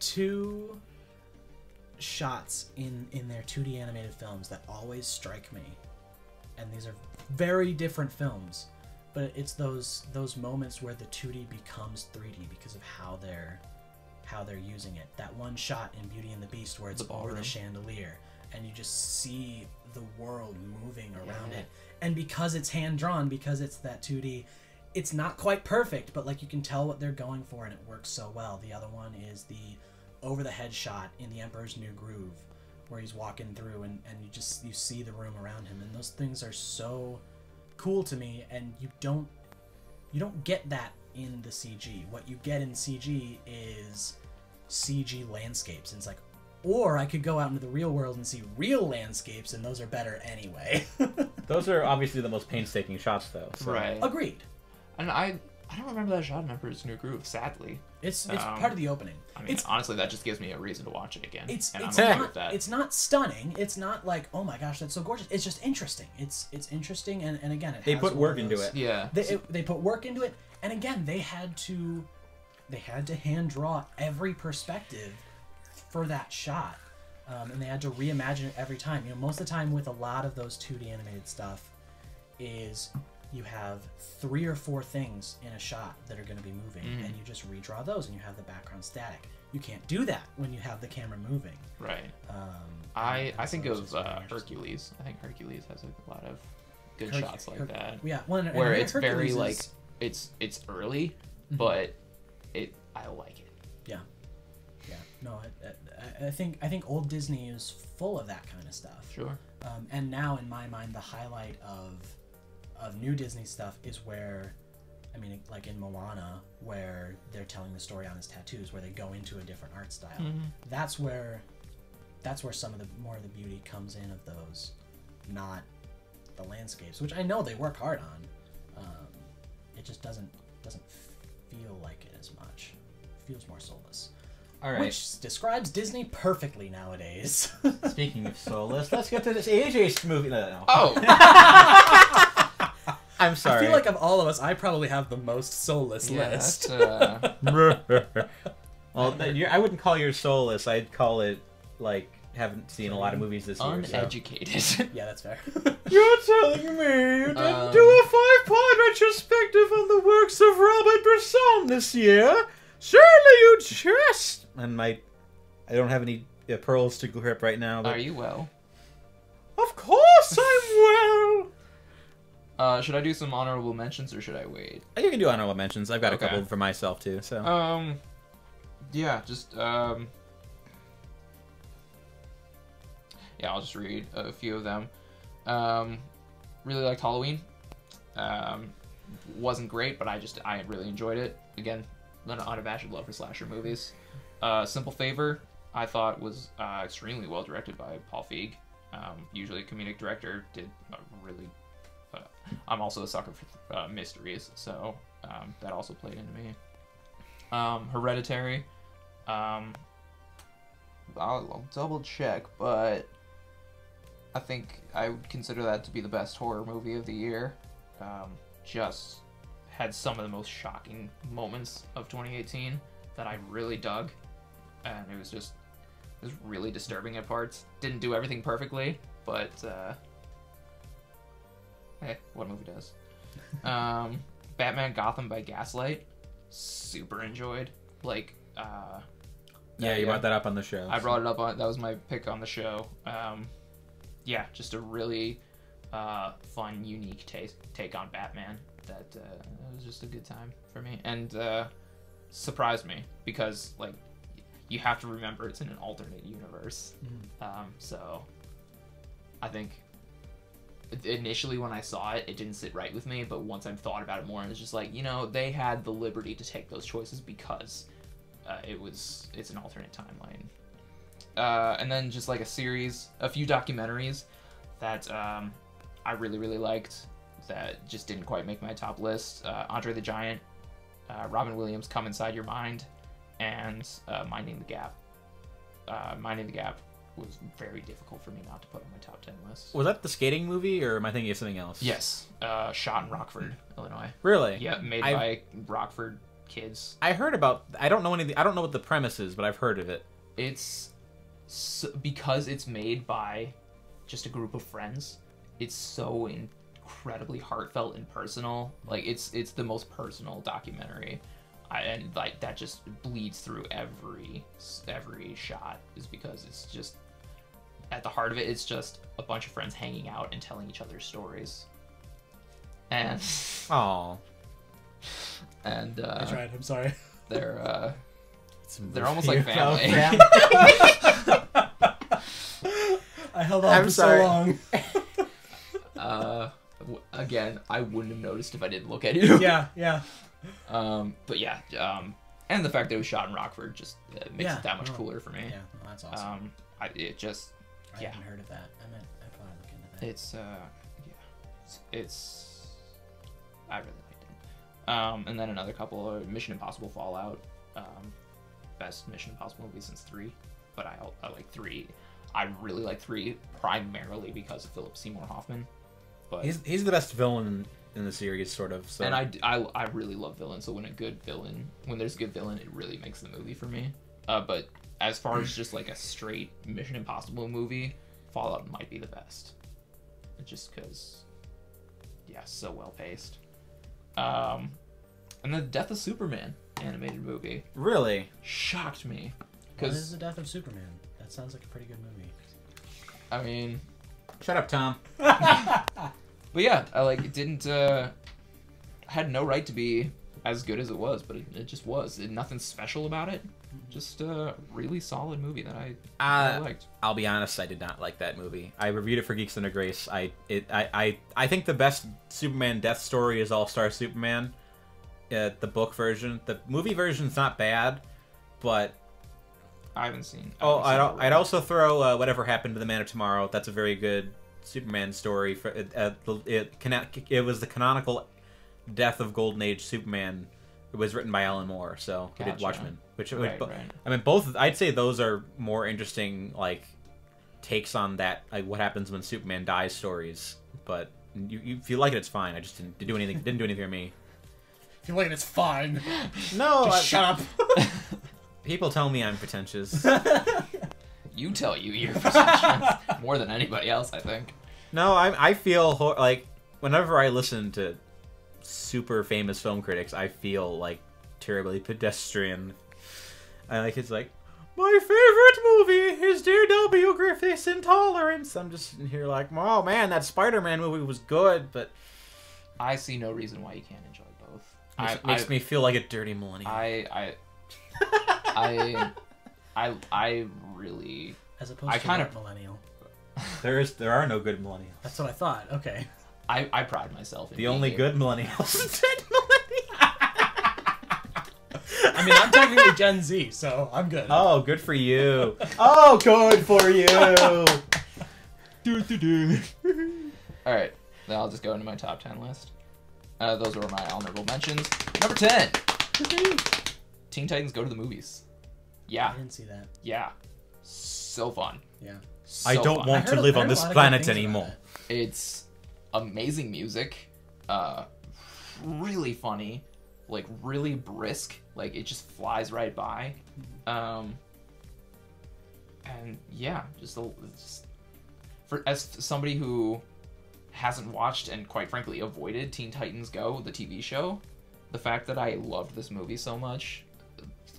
Speaker 2: 2 shots in their 2D animated films that always strike me, and these are very different films. But it's those moments where the 2D becomes 3D because of how they're using it. That one shot in Beauty and the Beast where it's over the chandelier and you just see the world moving around it. And because it's hand drawn, because it's that 2D, it's not quite perfect, but like you can tell what they're going for and it works so well. The other one is the over the head shot in The Emperor's New Groove, where he's walking through and you see the room around him, and those things are so cool to me, and you don't get that in the CG. What you get in CG is CG landscapes, and it's like, or I could go out into the real world and see real landscapes, and those are better anyway.
Speaker 1: Those are obviously the most painstaking shots, though. So.
Speaker 3: Right.
Speaker 2: Agreed.
Speaker 3: And I don't remember that shot in Emperor's New Groove, sadly.
Speaker 2: It's part of the opening.
Speaker 3: I mean, honestly, that just gives me a reason to watch it again.
Speaker 2: It's
Speaker 3: I'm
Speaker 2: it's
Speaker 3: okay
Speaker 2: not
Speaker 3: with that.
Speaker 2: it's not stunning. It's not like, oh my gosh, that's so gorgeous. It's just interesting. It's interesting, and again,
Speaker 1: They
Speaker 2: has
Speaker 1: put
Speaker 2: one
Speaker 1: work
Speaker 2: of
Speaker 1: into
Speaker 2: those-
Speaker 1: it.
Speaker 3: Yeah.
Speaker 2: They put work into it, and again, they had to hand draw every perspective for that shot, and they had to reimagine it every time. You know, most of the time with a lot of those 2D animated stuff, is you have 3 or 4 things in a shot that are going to be moving, and you just redraw those, and you have the background static. You can't do that when you have the camera moving.
Speaker 3: Right.
Speaker 2: And
Speaker 3: I think
Speaker 2: so it's
Speaker 3: of
Speaker 2: just very interesting.
Speaker 3: Hercules. I think Hercules has a lot of good
Speaker 2: Herc-
Speaker 3: shots like
Speaker 2: Herc-
Speaker 3: that.
Speaker 2: Yeah, well, and
Speaker 3: Where it's
Speaker 2: Hercules
Speaker 3: very
Speaker 2: is-
Speaker 3: like it's early, but I like it.
Speaker 2: Yeah. No, I think old Disney is full of that kind of stuff.
Speaker 3: Sure.
Speaker 2: And now, in my mind, the highlight of new Disney stuff is where, I mean, like in Moana, where they're telling the story on his tattoos, where they go into a different art style. That's where some of the more of the beauty comes in of those, not the landscapes, which I know they work hard on. It just doesn't feel like it as much. It feels more soulless.
Speaker 1: All right.
Speaker 2: Which describes Disney perfectly nowadays.
Speaker 1: Speaking of soulless, let's get to this AJ movie. No.
Speaker 3: Oh.
Speaker 1: I'm sorry.
Speaker 2: I feel like of all of us, I probably have the most soulless list.
Speaker 1: Well, I wouldn't call yours soulless. I'd call it like haven't seen a lot of movies this year. So.
Speaker 3: Uneducated.
Speaker 2: Yeah, that's fair.
Speaker 1: You're telling me you didn't do a 5-part retrospective on the works of Robert Bresson this year? Surely you just... And I don't have any pearls to grip right now. But...
Speaker 3: Are you well?
Speaker 1: Of course I'm well!
Speaker 3: Should I do some honorable mentions or should I wait?
Speaker 1: You can do honorable mentions. I've got a
Speaker 3: Okay.
Speaker 1: couple for myself too. So
Speaker 3: Yeah, just yeah, I'll just read a few of them. Really liked Halloween. Wasn't great, but I really enjoyed it. Again, an unabashed love for slasher movies. Simple Favor, I thought was extremely well directed by Paul Feig. Usually a comedic director, did a really... I'm also a sucker for mysteries, so that also played into me. Hereditary, I'll double check, but I think I would consider that to be the best horror movie of the year. Just had some of the most shocking moments of 2018 that I really dug, and it was really disturbing at parts. Didn't do everything perfectly, but hey, what movie does? Batman Gotham by Gaslight, super enjoyed. Like,
Speaker 1: yeah, you brought that up on the show.
Speaker 3: I brought it up on, that was my pick on the show. Yeah, just a really fun, unique take on Batman. That it was just a good time for me, and surprised me because like you have to remember it's in an alternate universe. So I think initially when I saw it, it didn't sit right with me, but once I've thought about it more, it's just like, you know, they had the liberty to take those choices because it's an alternate timeline. And then just like a few documentaries that I really liked that just didn't quite make my top list. Andre the Giant, Robin Williams' Come Inside Your Mind, and Minding the Gap. Minding the Gap was very difficult for me not to put on my top 10 list.
Speaker 1: Was that the skating movie, or am I thinking of something else?
Speaker 3: Yes, shot in Rockford, Illinois.
Speaker 1: Really?
Speaker 3: Yeah, made by Rockford kids.
Speaker 1: I heard about. I don't know what the premise is, but I've heard of it.
Speaker 3: It's because it's made by just a group of friends. It's so incredibly heartfelt and personal. Like it's the most personal documentary, and like that just bleeds through every shot. Is because it's just at the heart of it. It's just a bunch of friends hanging out and telling each other stories. And
Speaker 1: Oh,
Speaker 3: and
Speaker 2: I tried. I'm sorry.
Speaker 3: they're
Speaker 1: It's a
Speaker 3: they're almost
Speaker 1: movie
Speaker 3: like family.
Speaker 1: about
Speaker 2: I held on
Speaker 1: I'm
Speaker 2: for
Speaker 1: sorry.
Speaker 2: so long.
Speaker 3: Again, I wouldn't have noticed if I didn't look at you.
Speaker 2: Yeah, yeah.
Speaker 3: But yeah, and the fact that it was shot in Rockford just makes
Speaker 2: Yeah,
Speaker 3: it that much
Speaker 2: no.
Speaker 3: cooler for me.
Speaker 2: Yeah, well, that's awesome.
Speaker 3: It just
Speaker 2: I
Speaker 3: yeah.
Speaker 2: haven't heard of that. I'd probably look into that.
Speaker 3: It's it's I really liked it. And then another couple of Mission Impossible Fallout, best Mission Impossible movie since 3, but I like 3. I really like 3 primarily because of Philip Seymour Hoffman. But
Speaker 1: he's the best villain in the series, sort of. So.
Speaker 3: and I really love villains, so when there's a good villain, it really makes the movie for me. But as far as just like a straight Mission Impossible movie, Fallout might be the best. Just because, yeah, so well paced. And the Death of Superman animated movie
Speaker 1: Really?
Speaker 3: shocked me.
Speaker 2: What is
Speaker 3: Because,
Speaker 2: the Death of Superman? That sounds like a pretty good movie.
Speaker 3: I mean,
Speaker 1: Shut up, Tom.
Speaker 3: but yeah, I like it didn't, had no right to be as good as it was, but it just was. Nothing special about it. Just a really solid movie that I really liked.
Speaker 1: I'll be honest, I did not like that movie. I reviewed it for Geeks Under Grace. I think the best Superman death story is All Star Superman, the book version. The movie version's not bad, but
Speaker 3: I haven't seen.
Speaker 1: I'd also throw Whatever Happened to the Man of Tomorrow. That's a very good Superman story. It was the canonical death of Golden Age Superman. It was written by Alan Moore, so he did
Speaker 3: Gotcha.
Speaker 1: Watchmen.
Speaker 3: Right.
Speaker 1: I mean, both. I'd say those are more interesting, like takes on that, like what happens when Superman dies stories. But if you like it, it's fine. I just didn't do anything. Didn't do anything for me.
Speaker 2: If you like it, it's fine.
Speaker 1: No,
Speaker 2: Just shut up.
Speaker 1: people tell me I'm pretentious.
Speaker 3: You tell you're pretentious more than anybody else, I think.
Speaker 1: No, I feel like whenever I listen to super famous film critics, I feel like terribly pedestrian. It's like, my favorite movie is Dear W. Griffith's Intolerance. I'm just in here like, oh man, that Spider-Man movie was good, but
Speaker 3: I see no reason why you can't enjoy both.
Speaker 1: makes me feel like a dirty millennial.
Speaker 3: I really
Speaker 2: As opposed
Speaker 3: I
Speaker 2: to
Speaker 3: kind
Speaker 2: what
Speaker 3: of-
Speaker 2: millennial.
Speaker 1: There are no good millennials.
Speaker 2: That's what I thought. Okay.
Speaker 3: I pride myself in
Speaker 1: The
Speaker 3: being
Speaker 1: only
Speaker 3: a-
Speaker 1: good millennials is dead millennials.
Speaker 2: I mean, I'm technically Gen Z, so I'm good.
Speaker 1: Oh, good for you. Oh, good for you.
Speaker 3: Alright, then I'll just go into my top 10 list. Those were my honorable mentions. Number 10! Teen Titans Go to the Movies. Yeah,
Speaker 2: I didn't see that.
Speaker 3: yeah. So fun.
Speaker 2: Yeah.
Speaker 3: So
Speaker 1: I don't
Speaker 3: fun.
Speaker 1: want to
Speaker 2: I
Speaker 1: live
Speaker 2: heard
Speaker 1: on
Speaker 2: a
Speaker 1: this
Speaker 2: lot of good
Speaker 1: planet
Speaker 2: things about
Speaker 1: anymore.
Speaker 2: it.
Speaker 3: It's amazing music. Really funny. Like, really brisk. Like, it just flies right by. And yeah, just as somebody who hasn't watched and quite frankly avoided Teen Titans Go, the TV show, the fact that I loved this movie so much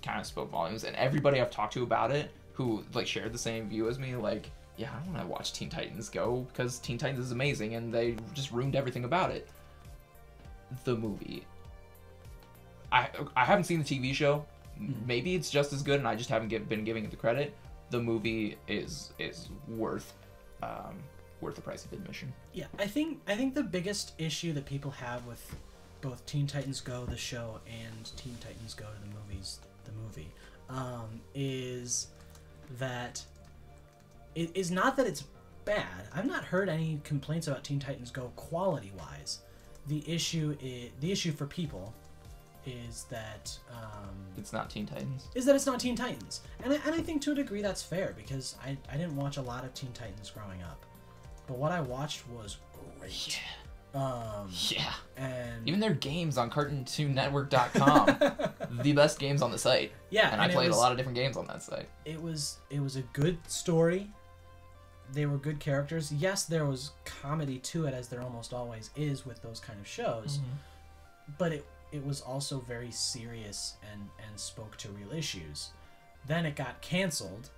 Speaker 3: kind of spoke volumes. And everybody I've talked to about it who like shared the same view as me, like, yeah, I want to watch Teen Titans Go because Teen Titans is amazing and they just ruined everything about it. The movie, I haven't seen the TV show. Maybe it's just as good and I just haven't been giving it the credit. The movie is worth the price of admission.
Speaker 2: Yeah, I think the biggest issue that people have with both Teen Titans Go, the show, and Teen Titans Go to the movies, the movie, is that it is not that it's bad. I've not heard any complaints about Teen Titans Go quality-wise. The issue for people is that
Speaker 3: It's not Teen Titans.
Speaker 2: it's not Teen Titans, and I think to a degree that's fair because I didn't watch a lot of Teen Titans growing up, but what I watched was great.
Speaker 3: Yeah.
Speaker 2: And
Speaker 3: Even their games on CartoonToonNetwork.com, the best games on the site.
Speaker 2: yeah,
Speaker 3: And I
Speaker 2: it
Speaker 3: played
Speaker 2: was,
Speaker 3: a lot of different games on that site.
Speaker 2: It was a good story. They were good characters. Yes, there was comedy to it, as there almost always is with those kind of shows. But it was also very serious and spoke to real issues. Then it got canceled.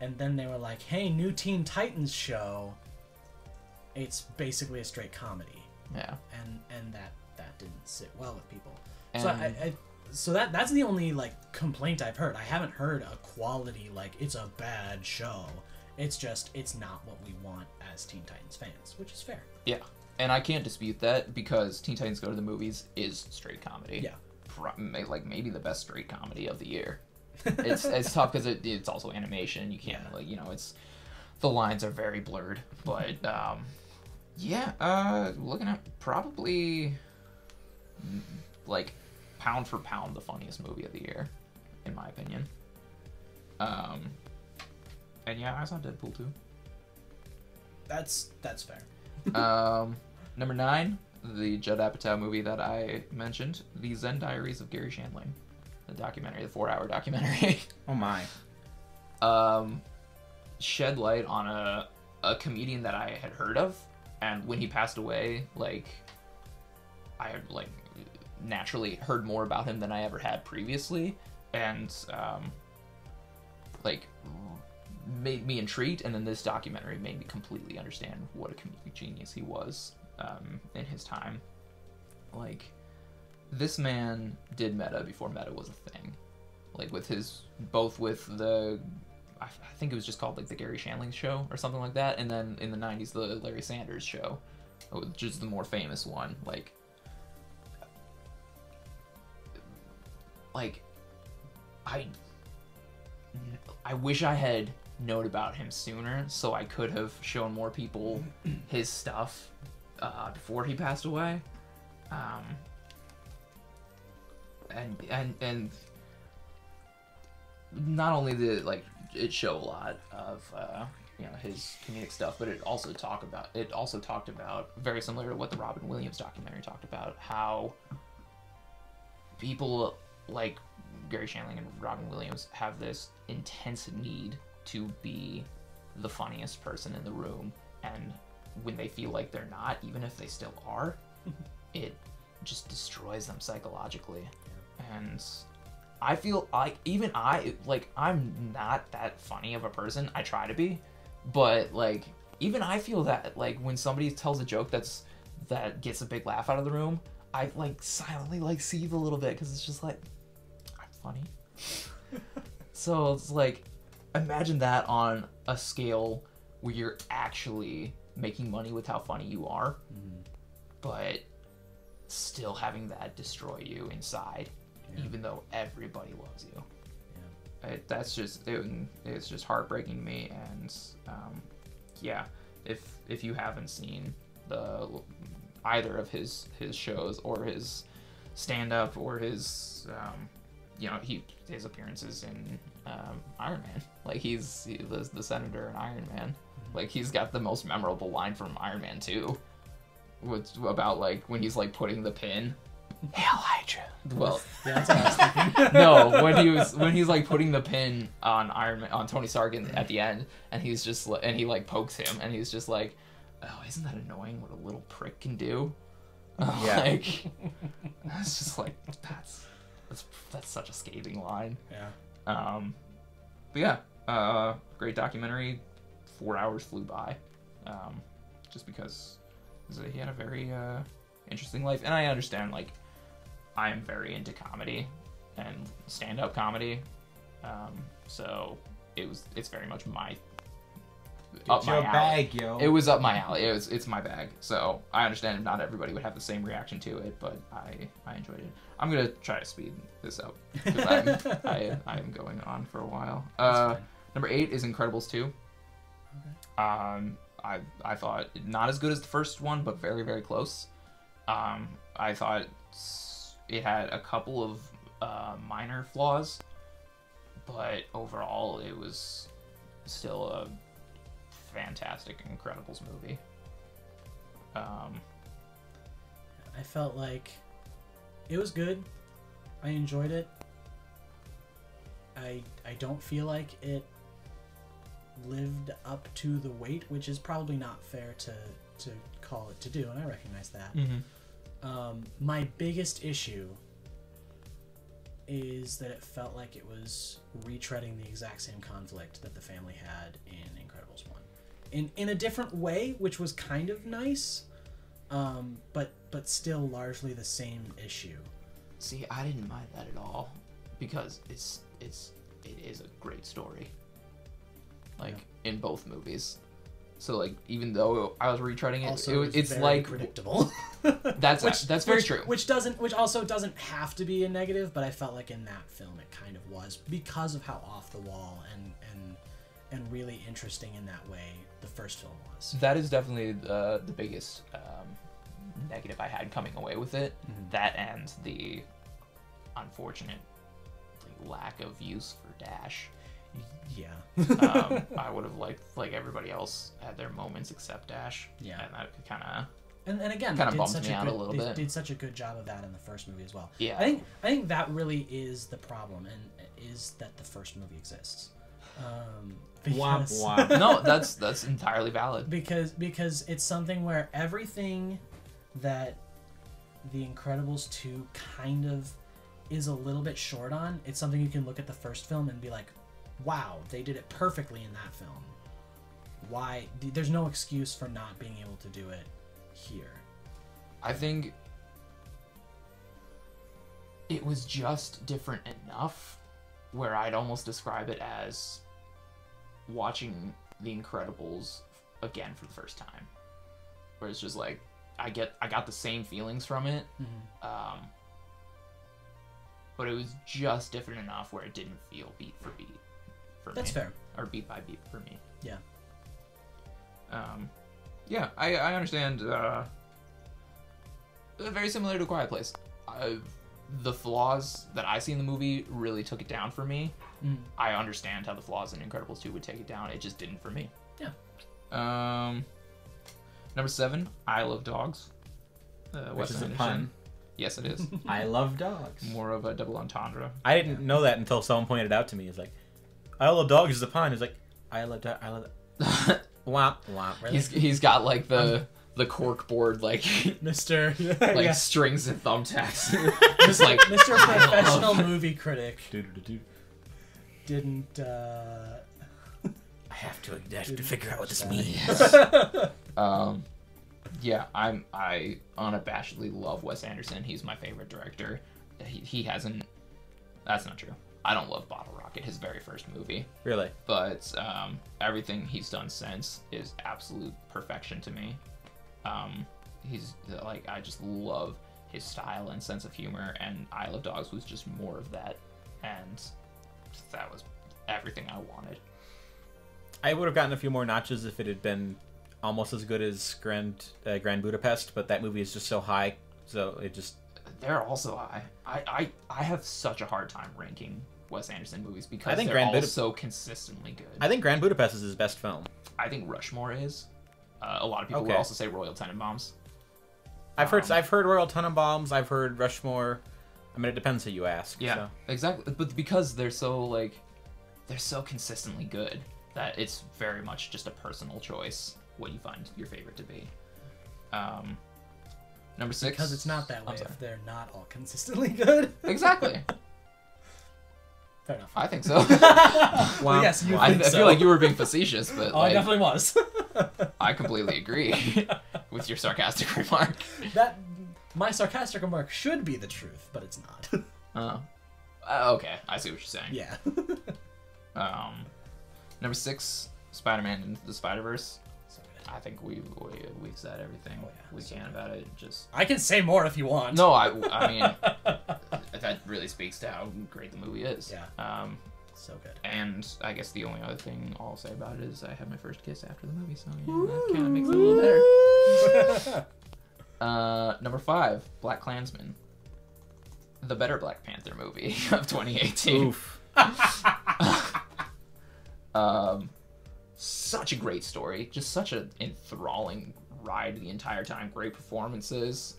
Speaker 2: And then they were like, hey, new Teen Titans show. It's basically a straight comedy.
Speaker 3: Yeah.
Speaker 2: And that that didn't sit well with people.
Speaker 3: And
Speaker 2: So that's the only like complaint I've heard. I haven't heard a quality like it's a bad show. It's just it's not what we want as Teen Titans fans, which is fair.
Speaker 3: yeah, and I can't dispute that because Teen Titans Go to the Movies is straight comedy.
Speaker 2: Yeah.
Speaker 3: Like maybe the best straight comedy of the year. It's tough because it's also animation. You can't like it's the lines are very blurred, but looking at probably like pound for pound the funniest movie of the year, in my opinion. And yeah, I saw Deadpool 2.
Speaker 2: That's fair.
Speaker 3: Number 9, the Judd Apatow movie that I mentioned, The Zen Diaries of Gary Shandling, the documentary, the 4-hour documentary.
Speaker 1: Oh my.
Speaker 3: Shed light on a comedian that I had heard of, and when he passed away, like I like naturally heard more about him than I ever had previously, and like made me intrigued, and then this documentary made me completely understand what a comedic genius he was in his time. Like, this man did meta before meta was a thing. Like, with his, both with the, I think it was just called, like, the Gary Shandling Show or something like that, and then in the 90s, the Larry Sanders Show, which is the more famous one. Like, I wish I had known about him sooner, so I could have shown more people his stuff before he passed away. And not only did it show a lot of his comedic stuff, but it also talked about very similar to what the Robin Williams documentary talked about, how people like Gary Shandling and Robin Williams have this intense need to be the funniest person in the room, and when they feel like they're not, even if they still are, it just destroys them psychologically. And I feel like I'm not that funny of a person. I try to be, but even I feel that when somebody tells a joke that gets a big laugh out of the room, I silently seethe a little bit, because it's just like, I'm funny. So it's imagine that on a scale where you're actually making money with how funny you are, but still having that destroy you inside, even though everybody loves you. That's just it's just heartbreaking to me. And if you haven't seen either of his shows or his stand-up or his his appearances in Iron Man, he's the senator in Iron Man, he's got the most memorable line from Iron Man 2, about when he's putting the pin. Hail Hydra. Well,
Speaker 2: yeah, that's what I was thinking.
Speaker 3: No, when he's putting the pin on on Tony Stark at the end, and he's just and he pokes him, and he's just like, oh, isn't that annoying what a little prick can do?
Speaker 1: Yeah.
Speaker 3: It's just that's such a scathing line.
Speaker 2: Yeah.
Speaker 3: But yeah, great documentary. 4 hours flew by, just because he had a very interesting life. And I understand, I'm very into comedy and stand-up comedy, so it's very much
Speaker 1: It's your bag, yo.
Speaker 3: It was up my alley. It's my bag. So I understand not everybody would have the same reaction to it, but I enjoyed it. I'm gonna try to speed this up because I am going on for a while. Number 8 is Incredibles 2. Okay. I thought not as good as the first one, but very, very close. I thought it had a couple of minor flaws, but overall it was still a fantastic Incredibles movie.
Speaker 2: I felt like it was good. I enjoyed it. I don't feel like it lived up to the weight, which is probably not fair to call it to do, and I recognize that. My biggest issue is that it felt like it was retreading the exact same conflict that the family had in Incredibles 1. In a different way, which was kind of nice, but still largely the same issue.
Speaker 3: See, I didn't mind that at all because it is a great story. Like in both movies. So like even though I was retreading it,
Speaker 2: Also,
Speaker 3: it's
Speaker 2: very
Speaker 3: like
Speaker 2: predictable.
Speaker 3: that's very true.
Speaker 2: Which also doesn't have to be a negative, but I felt like in that film it kind of was because of how off the wall and really interesting in that way the first film was.
Speaker 3: That is definitely the biggest negative I had coming away with it.
Speaker 2: Mm-hmm.
Speaker 3: That and the unfortunate lack of use for Dash.
Speaker 2: Yeah.
Speaker 3: I would have liked, like everybody else, had their moments except Dash.
Speaker 2: Yeah.
Speaker 3: And that kind of...
Speaker 2: And again,
Speaker 3: Kinda
Speaker 2: they did
Speaker 3: bummed
Speaker 2: such
Speaker 3: me
Speaker 2: a
Speaker 3: out
Speaker 2: good,
Speaker 3: a little
Speaker 2: they
Speaker 3: bit.
Speaker 2: did such a good job of that in the first movie as well.
Speaker 3: Yeah.
Speaker 2: I think that really is the problem, and is that the first movie exists.
Speaker 1: Womp
Speaker 2: Because,
Speaker 1: womp.
Speaker 3: No, that's entirely valid.
Speaker 2: because it's something where everything that The Incredibles 2 kind of is a little bit short on, it's something you can look at the first film and be like, wow, they did it perfectly in that film. Why? There's no excuse for not being able to do it here.
Speaker 3: I think it was just different enough where I'd almost describe it as watching The Incredibles again for the first time. Where it's just like I got the same feelings from it.
Speaker 2: Mm-hmm.
Speaker 3: But it was just different enough where it didn't feel beat for beat for
Speaker 2: That's
Speaker 3: me.
Speaker 2: fair.
Speaker 3: Or beat by beat for me.
Speaker 2: Yeah.
Speaker 3: Yeah, I understand. Very similar to A Quiet Place. The flaws that I see in the movie really took it down for me.
Speaker 2: Mm.
Speaker 3: I understand how the flaws in Incredibles 2 would take it down. It just didn't for me.
Speaker 2: Yeah.
Speaker 3: Number 7, I Love Dogs.
Speaker 1: Which is a
Speaker 3: Anderson.
Speaker 1: pun.
Speaker 3: Yes, it is.
Speaker 1: I love dogs.
Speaker 3: More of a double entendre.
Speaker 1: I didn't know that until someone pointed it out to me. It's like, I love dogs is a pun. It's like, I love dogs. I love womp womp. Really?
Speaker 3: He's got like the cork board like
Speaker 2: Mr.
Speaker 3: like
Speaker 2: yeah.
Speaker 3: strings and thumbtacks. Just like
Speaker 2: Mr. Professional Movie Critic
Speaker 1: Do-do-do-do.
Speaker 2: didn't
Speaker 1: I have to figure out what this
Speaker 2: that.
Speaker 1: means.
Speaker 3: Yeah, I unabashedly love Wes Anderson. He's my favorite director. He hasn't. That's not true. I don't love Bottle Rocket, his very first movie,
Speaker 1: Really?
Speaker 3: but everything he's done since is absolute perfection to me. He's like, I just love his style and sense of humor, and I Love Dogs was just more of that, and that was everything I wanted.
Speaker 1: I would have gotten a few more notches if it had been almost as good as Grand Budapest, but that movie is just so high, so it just...
Speaker 3: They're also high. I have such a hard time ranking Wes Anderson movies because
Speaker 1: I think
Speaker 3: they're all
Speaker 1: Grand
Speaker 3: so consistently good.
Speaker 1: I think Grand Budapest is his best film.
Speaker 3: I think Rushmore is. A lot of people would
Speaker 1: Okay.
Speaker 3: also say Royal Tenenbaums.
Speaker 1: I've heard Royal Tenenbaums. I've heard Rushmore. I mean, it depends who you ask.
Speaker 3: Yeah,
Speaker 1: so.
Speaker 3: exactly. But because they're so consistently good that it's very much just a personal choice what you find your favorite to be. Number 6.
Speaker 2: because it's not that
Speaker 3: I'm
Speaker 2: way
Speaker 3: sorry.
Speaker 2: if they're not all consistently good.
Speaker 3: Exactly.
Speaker 2: Fair enough.
Speaker 3: I think so.
Speaker 2: Well, yes, you
Speaker 3: I
Speaker 2: think so.
Speaker 3: feel like you were being facetious, but
Speaker 2: Oh, I
Speaker 3: like,
Speaker 2: definitely was.
Speaker 3: I completely agree with your sarcastic remark.
Speaker 2: That my sarcastic remark should be the truth, but it's not.
Speaker 3: Okay, I see what you're saying.
Speaker 2: Yeah.
Speaker 3: Number 6, Spider-Man Into the Spider-Verse.
Speaker 2: So good.
Speaker 3: I think we've said everything
Speaker 2: Oh, yeah,
Speaker 3: we
Speaker 2: so
Speaker 3: can about it. Just
Speaker 2: I can say more if you want.
Speaker 3: no, I mean that really speaks to how great the movie is.
Speaker 2: Yeah. So good.
Speaker 3: And I guess the only other thing I'll say about it is I had my first kiss after the movie, so yeah, that kind of makes it a little better. Number 5, Black Klansman. The better Black Panther movie of 2018.
Speaker 1: Oof.
Speaker 3: Such a great story, just such an enthralling ride the entire time. Great performances.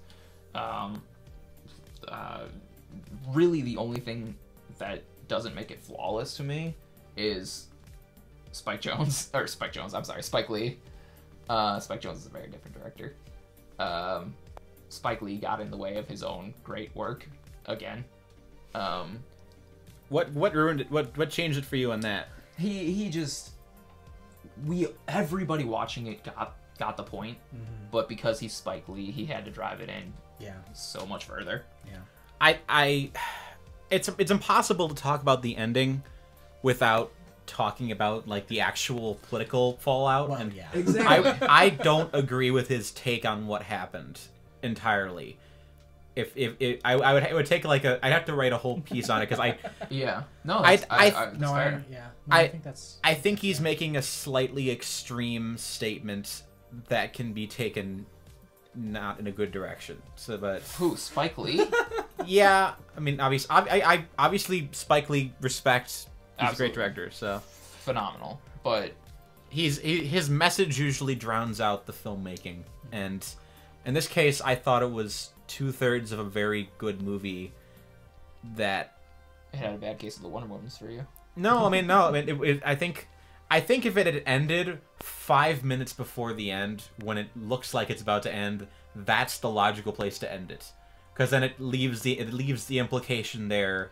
Speaker 3: Really, the only thing that doesn't make it flawless to me is Spike Lee. Spike Jonze is a very different director. Spike Lee got in the way of his own great work again.
Speaker 1: What ruined it? What changed it for you on that?
Speaker 3: Everybody watching it got got the point,
Speaker 2: Mhm.
Speaker 3: but because he's Spike Lee, he had to drive it in
Speaker 2: Yeah.
Speaker 3: so much further.
Speaker 2: Yeah.
Speaker 1: It's impossible to talk about the ending without talking about like the actual political fallout.
Speaker 2: Well,
Speaker 1: And
Speaker 2: yeah.
Speaker 3: Exactly.
Speaker 1: I don't agree with his take on what happened entirely. If it would take like I'd have to write a whole piece on it because
Speaker 3: Yeah. No,
Speaker 1: I-
Speaker 3: that's,
Speaker 1: I-
Speaker 3: that's
Speaker 2: No,
Speaker 3: fair.
Speaker 2: yeah. No, I think that's.
Speaker 1: I think he's making a slightly extreme statement that can be taken not in a good direction. So, but
Speaker 3: Who? Spike Lee?
Speaker 1: yeah, I mean, obviously Spike Lee respects. He's a great
Speaker 3: Absolutely.
Speaker 1: director, so
Speaker 3: Phenomenal. But
Speaker 1: his message usually drowns out the filmmaking, and in this case, I thought it was 2/3 of a very good movie. That
Speaker 3: it had a bad case of the Wonder Woman's for you.
Speaker 1: no, I think if it had ended 5 minutes before the end, when it looks like it's about to end, that's the logical place to end it, because then it leaves the implication there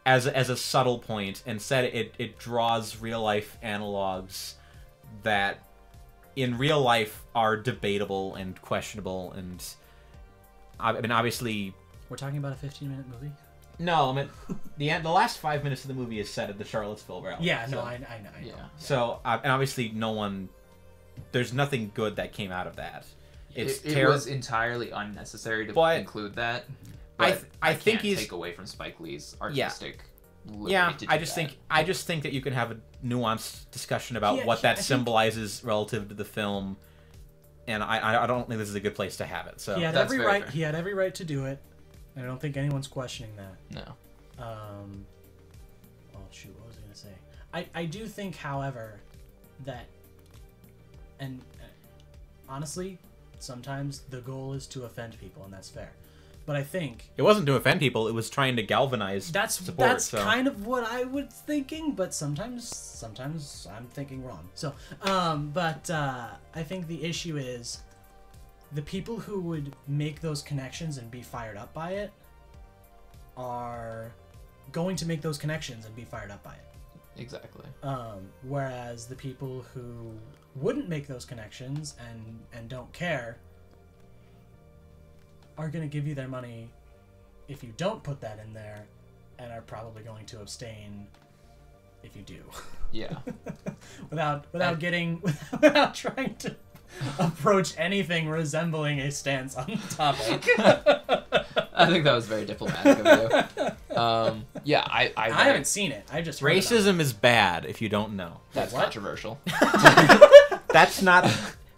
Speaker 1: as a subtle point, and said it draws real life analogs that in real life are debatable and questionable, and I mean obviously
Speaker 2: We're talking about a 15-minute movie.
Speaker 1: no, I mean the last 5 minutes of the movie is set at the Charlottesville rally.
Speaker 2: Yeah.
Speaker 1: so.
Speaker 2: No, I know.
Speaker 3: Yeah.
Speaker 1: So, and obviously, there's nothing good that came out of that. It's
Speaker 3: It was entirely unnecessary to
Speaker 1: But-
Speaker 3: include that.
Speaker 1: I
Speaker 3: But
Speaker 1: I think
Speaker 3: can't
Speaker 1: he's
Speaker 3: take away from Spike Lee's artistic. liberty
Speaker 1: yeah.
Speaker 3: to do
Speaker 1: I just
Speaker 3: that.
Speaker 1: think that you can have a nuanced discussion about
Speaker 2: Yeah,
Speaker 1: what
Speaker 2: I
Speaker 1: that
Speaker 2: think-
Speaker 1: symbolizes relative to the film, and I don't think this is a good place to have it. So
Speaker 2: He had
Speaker 3: That's
Speaker 2: every
Speaker 3: very
Speaker 2: right.
Speaker 3: fair.
Speaker 2: He had every right to do it. And I don't think anyone's questioning that.
Speaker 3: No.
Speaker 2: Well, shoot, what was I gonna say? I do think, however, that, and honestly, sometimes the goal is to offend people, and that's fair. But I think
Speaker 1: it wasn't to offend people; it was trying to galvanize
Speaker 2: that's
Speaker 1: support. So.
Speaker 2: kind of what I was thinking. But sometimes I'm thinking wrong. So, I think the issue is the people who would make those connections and be fired up by it are going to make those connections and be fired up by it.
Speaker 3: Exactly.
Speaker 2: Whereas the people who wouldn't make those connections and don't care are going to give you their money if you don't put that in there, and are probably going to abstain if you do.
Speaker 3: Yeah.
Speaker 2: without
Speaker 3: And-
Speaker 2: getting without trying to approach anything resembling a stance on the topic.
Speaker 3: I think that was very diplomatic of you. Yeah, I
Speaker 2: I haven't seen it. I just heard about it.
Speaker 1: Racism is bad if you don't know.
Speaker 3: That's
Speaker 2: What?
Speaker 3: controversial.
Speaker 1: That's not.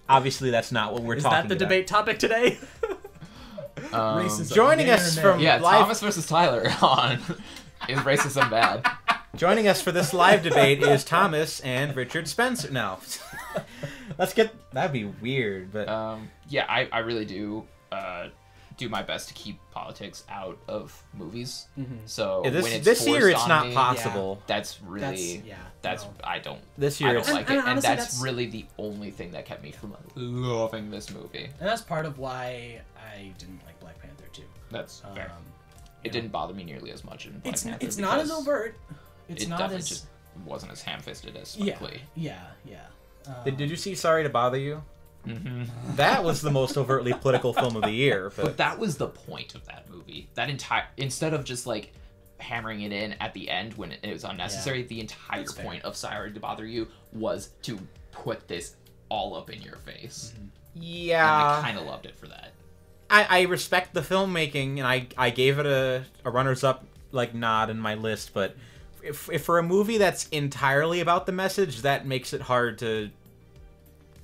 Speaker 1: Obviously, that's not what we're
Speaker 2: Is
Speaker 1: talking
Speaker 2: that the
Speaker 1: about.
Speaker 2: debate topic today? Racism.
Speaker 1: Joining
Speaker 2: Yay
Speaker 1: us
Speaker 2: or
Speaker 1: from
Speaker 2: nay?
Speaker 3: Yeah,
Speaker 1: live
Speaker 3: Thomas versus Tyler on is racism bad?
Speaker 1: Joining us for this live debate is Thomas and Richard Spencer. No. Let's get... That'd be weird, but...
Speaker 3: Yeah, I really do do my best to keep politics out of movies. So
Speaker 1: Yeah,
Speaker 3: when it's
Speaker 1: this year
Speaker 3: forced
Speaker 1: it's
Speaker 3: on
Speaker 1: not
Speaker 3: me,
Speaker 1: possible.
Speaker 3: That's really...
Speaker 2: That's no.
Speaker 3: I don't...
Speaker 1: This
Speaker 3: I
Speaker 1: year
Speaker 3: don't
Speaker 1: it's...
Speaker 3: like
Speaker 2: And
Speaker 3: it, and
Speaker 2: honestly,
Speaker 3: that's
Speaker 2: that's-
Speaker 3: really the only thing that kept me from loving this movie.
Speaker 2: And that's part of why I didn't like Black Panther too.
Speaker 3: That's fair.
Speaker 2: You
Speaker 3: It
Speaker 2: know,
Speaker 3: didn't bother me nearly as much in Black
Speaker 2: It's
Speaker 3: Panther
Speaker 2: it's not as
Speaker 3: because
Speaker 2: overt. It's
Speaker 3: it
Speaker 2: not
Speaker 3: definitely
Speaker 2: as
Speaker 3: just wasn't as ham-fisted as Spike
Speaker 2: yeah,
Speaker 3: Lee.
Speaker 2: yeah, yeah.
Speaker 1: Did you see Sorry to Bother You?
Speaker 3: Mm-hmm.
Speaker 1: That was the most overtly political film of the year.
Speaker 3: But
Speaker 1: But
Speaker 3: that was the point of that movie. That entire instead of just like hammering it in at the end when it was unnecessary, the entire
Speaker 2: That's fair.
Speaker 3: point of Sorry to Bother You was to put this all up in your face. And I
Speaker 1: yeah...
Speaker 3: kind of loved it for that.
Speaker 1: I respect the filmmaking, and I gave it a runners-up like nod in my list, but if for a movie that's entirely about the message, that makes it hard to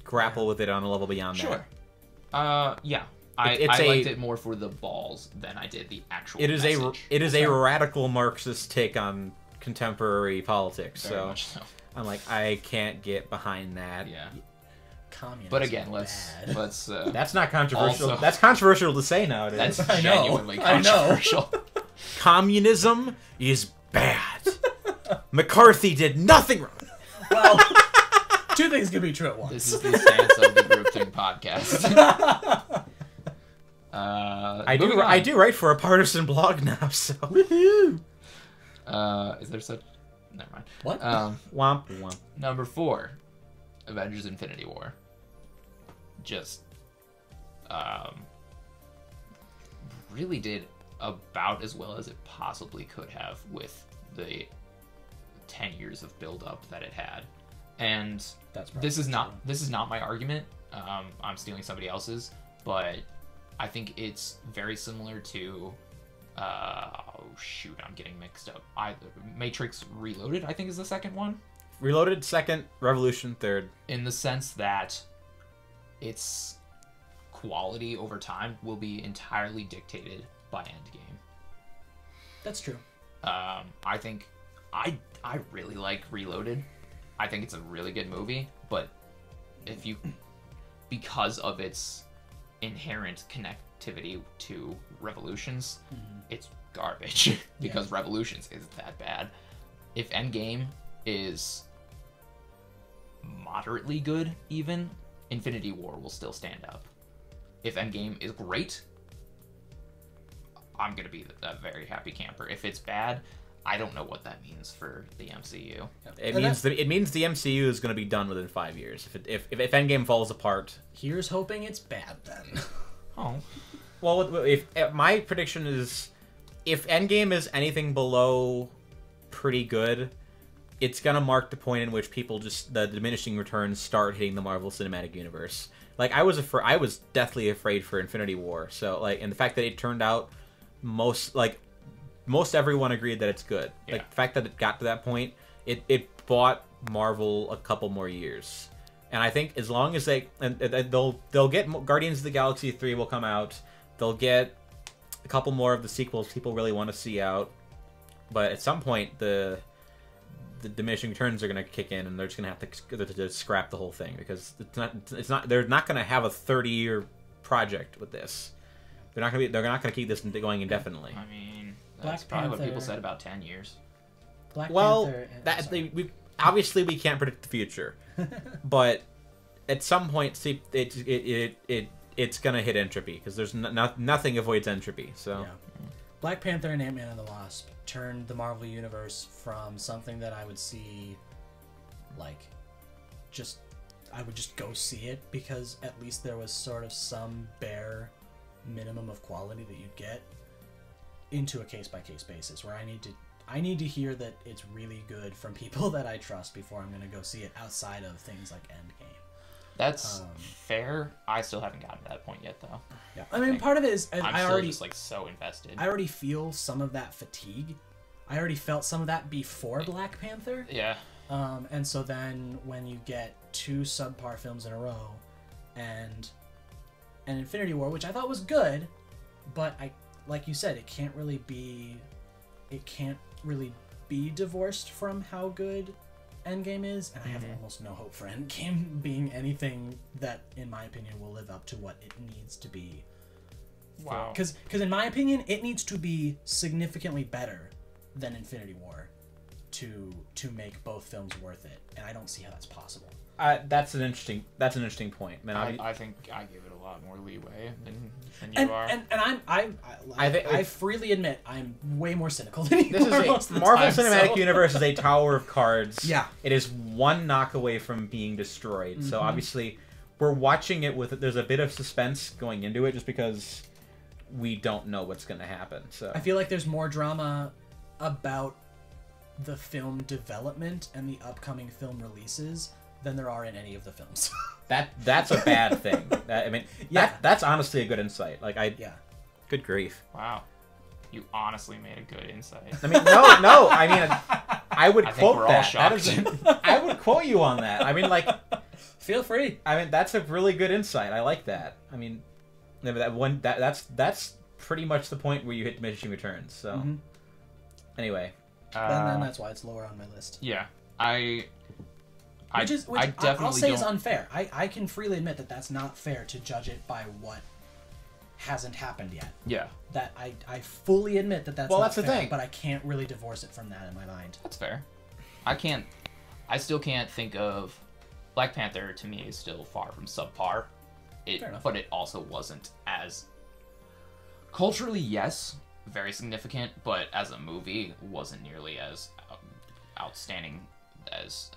Speaker 1: grapple with it on a level beyond that.
Speaker 3: Yeah. I
Speaker 1: It's
Speaker 3: liked
Speaker 1: a-
Speaker 3: it more for the balls than I did the actual
Speaker 1: It is
Speaker 3: message.
Speaker 1: a radical Marxist take on contemporary politics.
Speaker 3: Very
Speaker 1: So
Speaker 3: much so.
Speaker 1: I'm like, I can't get behind that.
Speaker 3: Yeah.
Speaker 2: communism.
Speaker 3: But again, let's
Speaker 2: bad.
Speaker 1: That's not controversial.
Speaker 3: Also-
Speaker 1: That's controversial to say nowadays.
Speaker 3: that's
Speaker 2: I know.
Speaker 3: genuinely
Speaker 2: I know.
Speaker 3: controversial.
Speaker 1: Communism is bad. McCarthy did nothing wrong.
Speaker 2: Well, two things can be true at once.
Speaker 3: This is the stance of the Group Think podcast. Moving on.
Speaker 1: I do write for a partisan blog now, so
Speaker 2: Woohoo!
Speaker 3: Is there such? Never mind.
Speaker 2: What?
Speaker 1: womp womp.
Speaker 3: Number 4, Avengers: Infinity War. just really did about as well as it possibly could have with the 10 years of build-up that it had. And this is not my argument. I'm stealing somebody else's, but I think it's very similar to I'm getting mixed up. Matrix Reloaded, I think, is the second one.
Speaker 1: Reloaded second, Revolution third. In
Speaker 3: the sense that its quality over time will be entirely dictated by Endgame.
Speaker 2: That's true.
Speaker 3: I think I really like Reloaded. I think it's a really good movie, but because of its inherent connectivity to Revolutions, it's garbage because Revolutions isn't that bad. If Endgame is moderately good, even, Infinity War will still stand up. If Endgame is great, I'm gonna be a very happy camper. If it's bad, I don't know what that means for the MCU.
Speaker 1: It means the MCU is going to be done within 5 years. If Endgame falls apart,
Speaker 2: here's hoping it's bad then.
Speaker 3: Oh,
Speaker 1: well, if my prediction is, if Endgame is anything below pretty good, it's going to mark the point in which people the diminishing returns start hitting the Marvel Cinematic Universe. Like I was deathly afraid for Infinity War. So and the fact that it turned out most everyone agreed that it's good.
Speaker 3: Yeah.
Speaker 1: Like the fact that it got to that point, it bought Marvel a couple more years. And I think as long as they'll get Guardians of the Galaxy 3 will come out. They'll get a couple more of the sequels people really want to see out. But at some point the diminishing returns are going to kick in, and they're just going to have to scrap the whole thing because it's not they're not going to have a 30-year project with this. They're not going to keep this going indefinitely.
Speaker 3: I mean, that's probably what people said about 10 years.
Speaker 1: Obviously we can't predict the future, but at some point, it's gonna hit entropy because there's nothing avoids entropy. So,
Speaker 2: yeah. Black Panther and Ant-Man and the Wasp turned the Marvel Universe from something that I would see, I would just go see it because at least there was sort of some bare minimum of quality that you'd get, into a case-by-case basis where I need to hear that it's really good from people that I trust before I'm going to go see it outside of things like Endgame.
Speaker 3: That's fair. I still haven't gotten to that point yet, though.
Speaker 2: Yeah, I mean, part of it is
Speaker 3: I'm still just so invested.
Speaker 2: I already feel some of that fatigue. I already felt some of that before Black Panther.
Speaker 3: Yeah.
Speaker 2: And so then when you get two subpar films in a row, and Infinity War, which I thought was good, but like you said, it can't really be divorced from how good Endgame is, and I have almost no hope for Endgame being anything that, in my opinion, will live up to what it needs to be.
Speaker 3: Wow.
Speaker 2: Because in my opinion, it needs to be significantly better than Infinity War to make both films worth it, and I don't see how that's possible.
Speaker 1: That's an interesting point, man.
Speaker 3: I think I give it a lot more leeway than you are.
Speaker 2: And I freely admit I'm way more cynical than you
Speaker 1: are. Marvel Cinematic Universe is a tower of cards.
Speaker 2: Yeah.
Speaker 1: It is one knock away from being destroyed. Mm-hmm. So obviously, we're watching it there's a bit of suspense going into it, just because we don't know what's going to happen. So
Speaker 2: I feel like there's more drama about the film development and the upcoming film releases than there are in any of the films.
Speaker 1: That's a bad thing. That's honestly a good insight. Good grief.
Speaker 3: Wow, you honestly made a good insight.
Speaker 1: I mean, no. I mean, I would quote that. I would quote you on that. I mean,
Speaker 2: feel free.
Speaker 1: I mean, that's a really good insight. I like that. I mean, that's pretty much the point where you hit diminishing returns. So, anyway,
Speaker 2: and then that's why it's lower on my list.
Speaker 3: Yeah,
Speaker 2: Which I'll say is unfair. I can freely admit that that's not fair to judge it by what hasn't happened yet.
Speaker 3: Yeah.
Speaker 2: That I fully admit that's not
Speaker 1: that's
Speaker 2: fair,
Speaker 1: the thing.
Speaker 2: but I can't really divorce it from that in my mind.
Speaker 3: That's fair. I still can't think of... Black Panther, to me, is still far from subpar. But it also wasn't as... Culturally, yes, very significant, but as a movie, wasn't nearly as outstanding as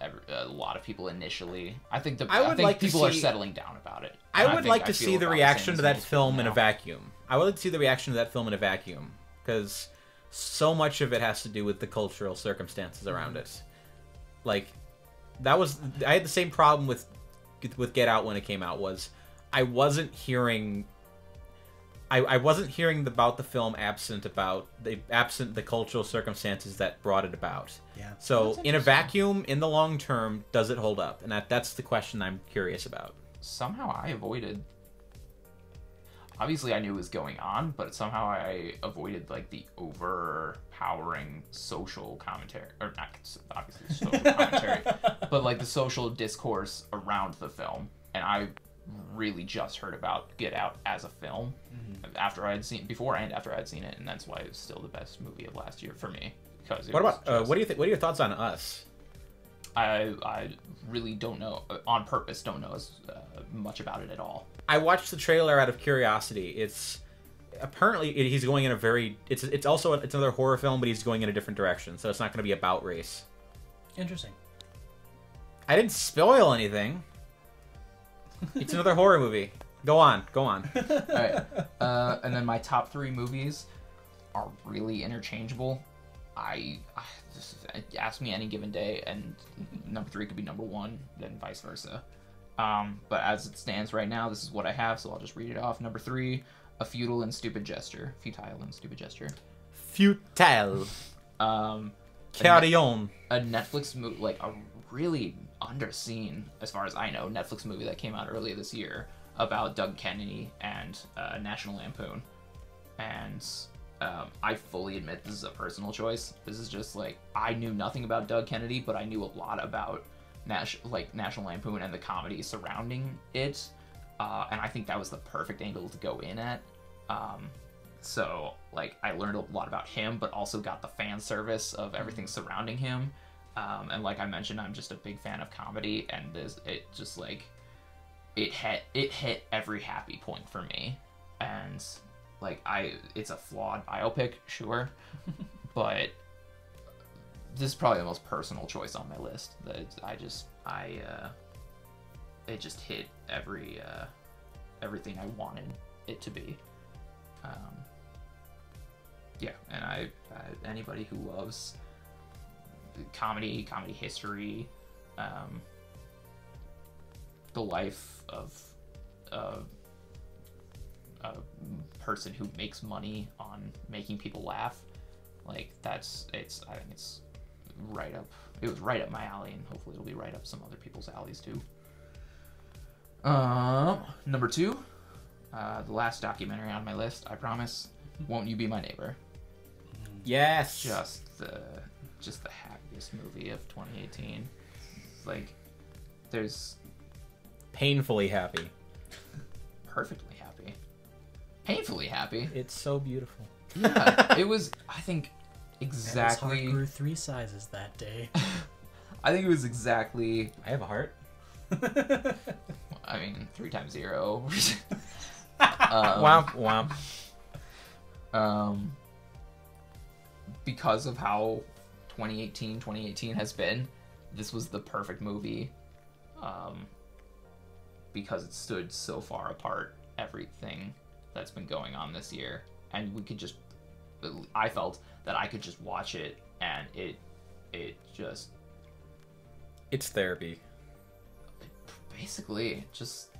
Speaker 3: a lot of people initially. I think
Speaker 1: I would like to
Speaker 3: people are
Speaker 1: see-
Speaker 3: settling down about it.
Speaker 1: I would
Speaker 3: think
Speaker 1: like to
Speaker 3: feel
Speaker 1: see the
Speaker 3: about the
Speaker 1: reaction
Speaker 3: same
Speaker 1: to
Speaker 3: as
Speaker 1: that
Speaker 3: most
Speaker 1: film
Speaker 3: people
Speaker 1: in a
Speaker 3: now.
Speaker 1: vacuum. I would like to see the reaction to that film in a vacuum, because so much of it has to do with the cultural circumstances around it. Like, I had the same problem with Get Out when it came out. Was I wasn't hearing about the film absent the cultural circumstances that brought it about.
Speaker 2: Yeah.
Speaker 1: So
Speaker 3: That's
Speaker 1: in a
Speaker 3: interesting.
Speaker 1: vacuum, in the long term, does it hold up? And that's the question I'm curious about.
Speaker 3: Somehow I avoided. Obviously, I knew it was going on, but somehow I avoided like the overpowering social commentary, or not obviously social commentary, but like the social discourse around the film. And I really just heard about Get Out as a film before and after I had seen it, and that's why it was still the best movie of last year for me. Because
Speaker 1: What about what do you think? What are your thoughts on Us?
Speaker 3: I really don't know, on purpose don't know as much about it at all.
Speaker 1: I watched the trailer out of curiosity. It's apparently he's going in a very it's another horror film, but he's going in a different direction. So it's not going to be about race.
Speaker 2: Interesting.
Speaker 1: I didn't spoil anything. It's another horror movie. Go on.
Speaker 3: All right, and then my top 3 movies are really interchangeable. Just ask me any given day, and number 3 could be number 1, then vice versa. But as it stands right now, this is what I have, so I'll just read it off. Number 3, A Futile and Stupid Gesture.
Speaker 1: Futile.
Speaker 3: Um,
Speaker 1: Carry on.
Speaker 3: a Netflix movie, like a really underseen, as far as I know, Netflix movie that came out earlier this year about Doug Kennedy and National Lampoon. And I fully admit this is a personal choice. This is just like, I knew nothing about Doug Kennedy, but I knew a lot about National Lampoon and the comedy surrounding it. And I think that was the perfect angle to go in at. So, like, I learned a lot about him, but also got the fan service of everything surrounding him. And like I mentioned, I'm just a big fan of comedy, and it just, like, it hit every happy point for me. And, like, it's a flawed biopic, sure, but this is probably the most personal choice on my list. That it just hit everything I wanted it to be. Yeah, and anybody who loves comedy history, the life of a person who makes money on making people laugh, like I think it's right up. It was right up my alley, and hopefully it'll be right up some other people's alleys too. Number 2, the last documentary on my list, I promise. Won't You Be My Neighbor?
Speaker 1: Yes.
Speaker 3: Just the happiest movie of 2018. Like, there's
Speaker 1: Painfully happy.
Speaker 3: perfectly happy, painfully happy.
Speaker 1: It's so beautiful.
Speaker 3: Yeah, it was. I think
Speaker 2: And his
Speaker 3: exactly.
Speaker 2: heart grew 3 sizes that day.
Speaker 3: I think it was exactly.
Speaker 1: I have a heart.
Speaker 3: I mean, 3 times 0.
Speaker 1: Womp womp.
Speaker 3: Because of how 2018 has been, this was the perfect movie. Because it stood so far apart everything that's been going on this year, and I felt that I could just watch it, and it just
Speaker 1: It's therapy.
Speaker 3: basically just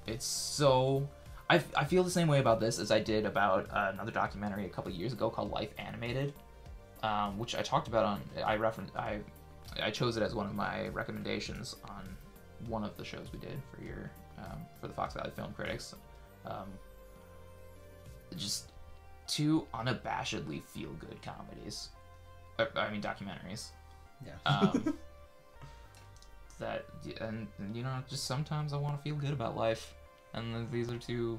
Speaker 3: it's so. I feel the same way about this as I did about another documentary a couple years ago called Life Animated, which I talked about on. I chose it as one of my recommendations on one of the shows we did for the Fox Valley Film Critics. Just 2 unabashedly feel good comedies. Documentaries.
Speaker 2: Yeah.
Speaker 3: That and just sometimes I want to feel good about life, and these are 2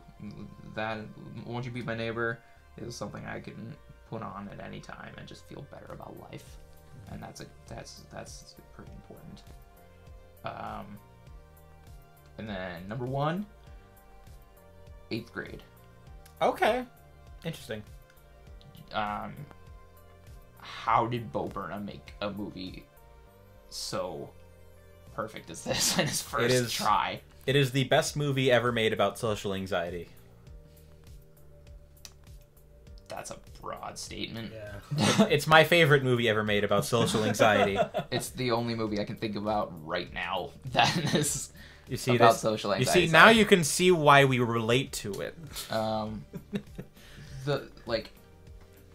Speaker 3: that Won't You Be My Neighbor is something I can put on at any time and just feel better about life, and that's pretty important. And then number 1, 8th Grade.
Speaker 1: Okay. Interesting.
Speaker 3: How did Bo Burnham make a movie so perfect as this in his first
Speaker 1: It is.
Speaker 3: try.
Speaker 1: It is the best movie ever made about social anxiety.
Speaker 3: That's a broad statement.
Speaker 2: Yeah.
Speaker 1: It's my favorite movie ever made about social anxiety.
Speaker 3: It's the only movie I can think about right now that is
Speaker 1: You see
Speaker 3: about
Speaker 1: this?
Speaker 3: social
Speaker 1: You
Speaker 3: anxiety.
Speaker 1: see, now you can see why we relate to it.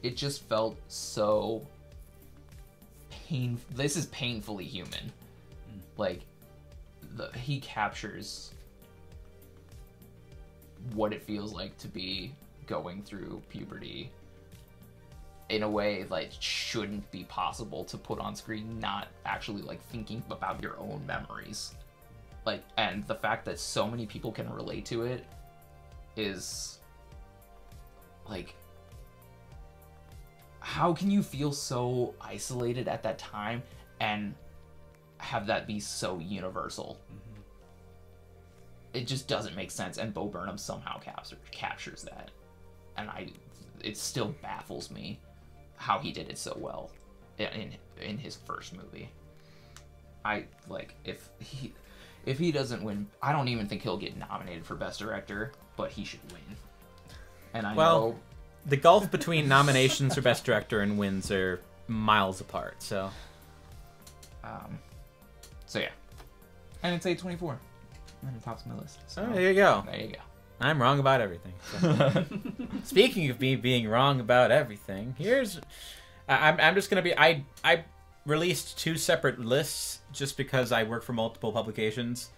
Speaker 3: It just felt so this is painfully human. Like, he captures what it feels like to be going through puberty in a way like shouldn't be possible to put on screen, not actually like thinking about your own memories. Like, and the fact that so many people can relate to it is like, how can you feel so isolated at that time and have that be so universal? It just doesn't make sense, and Bo Burnham somehow captures that, and it still baffles me how he did it so well in his first movie. If he doesn't win, I don't even think he'll get nominated for Best Director, but he should win. And I know
Speaker 1: the gulf between nominations for Best Director and wins are miles apart. So
Speaker 3: yeah, and it's A24. And it tops my list. So
Speaker 1: there you go.
Speaker 3: There you go.
Speaker 1: I'm wrong about everything. So. Speaking of me being wrong about everything, I'm just gonna be. I released 2 separate lists just because I work for multiple publications.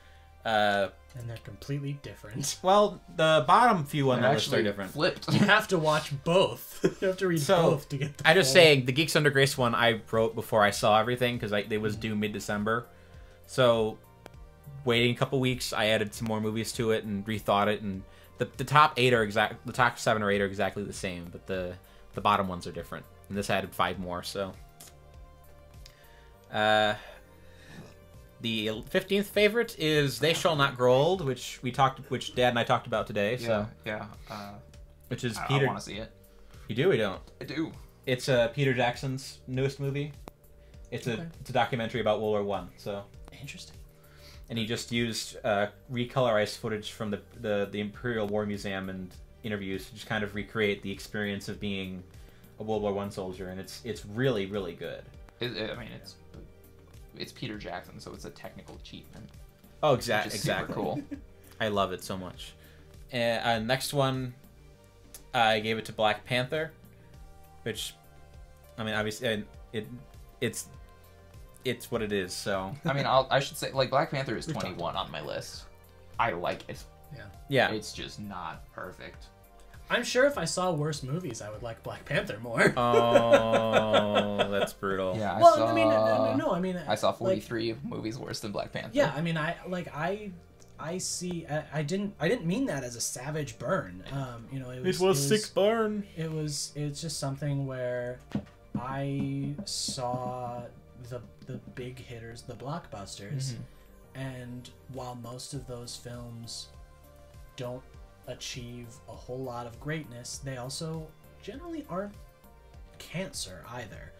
Speaker 2: And they're completely different.
Speaker 1: Well, the bottom few on the list are
Speaker 3: Actually
Speaker 1: different.
Speaker 3: flipped.
Speaker 2: You have to watch both. You have to read both to get the
Speaker 1: I'm just
Speaker 2: full-
Speaker 1: saying, the Geeks Under Grace one I wrote before I saw everything because they was due mid-December. So, waiting a couple weeks, I added some more movies to it and rethought it. And the top 8 are the top 7 or 8 are exactly the same, but the bottom ones are different. And this added 5 more. So, the 15th favorite is They Shall Not Grow Old, which Dad and I talked about today. So,
Speaker 3: yeah.
Speaker 1: which is
Speaker 3: I
Speaker 1: Peter.
Speaker 3: want to see it.
Speaker 1: You do? We don't.
Speaker 3: I do.
Speaker 1: It's Peter Jackson's newest movie. It's a documentary about World War One. So
Speaker 2: Interesting.
Speaker 1: and he just used recolorized footage from the Imperial War Museum and interviews to just kind of recreate the experience of being a World War One soldier, and it's really, really good.
Speaker 3: It's Peter Jackson, so it's a technical achievement.
Speaker 1: Oh,
Speaker 3: Which is
Speaker 1: exactly.
Speaker 3: super cool.
Speaker 1: I love it so much. And next one, I gave it to Black Panther, which, I mean, obviously, it's what it is. So
Speaker 3: I mean, I should say, like, Black Panther is 21 on my list. I like it.
Speaker 1: yeah,
Speaker 3: It's just not perfect.
Speaker 2: I'm sure if I saw worse movies, I would like Black Panther more.
Speaker 1: oh, that's brutal.
Speaker 3: Yeah,
Speaker 2: well, I mean, no, I mean,
Speaker 3: I saw
Speaker 2: like,
Speaker 3: 43 movies worse than Black Panther.
Speaker 2: yeah, I mean, I see. I didn't mean that as a savage burn. You know, it was
Speaker 1: sick burn.
Speaker 2: It's just something where I saw the big hitters, the blockbusters, and while most of those films don't achieve a whole lot of greatness, they also generally aren't cancer either.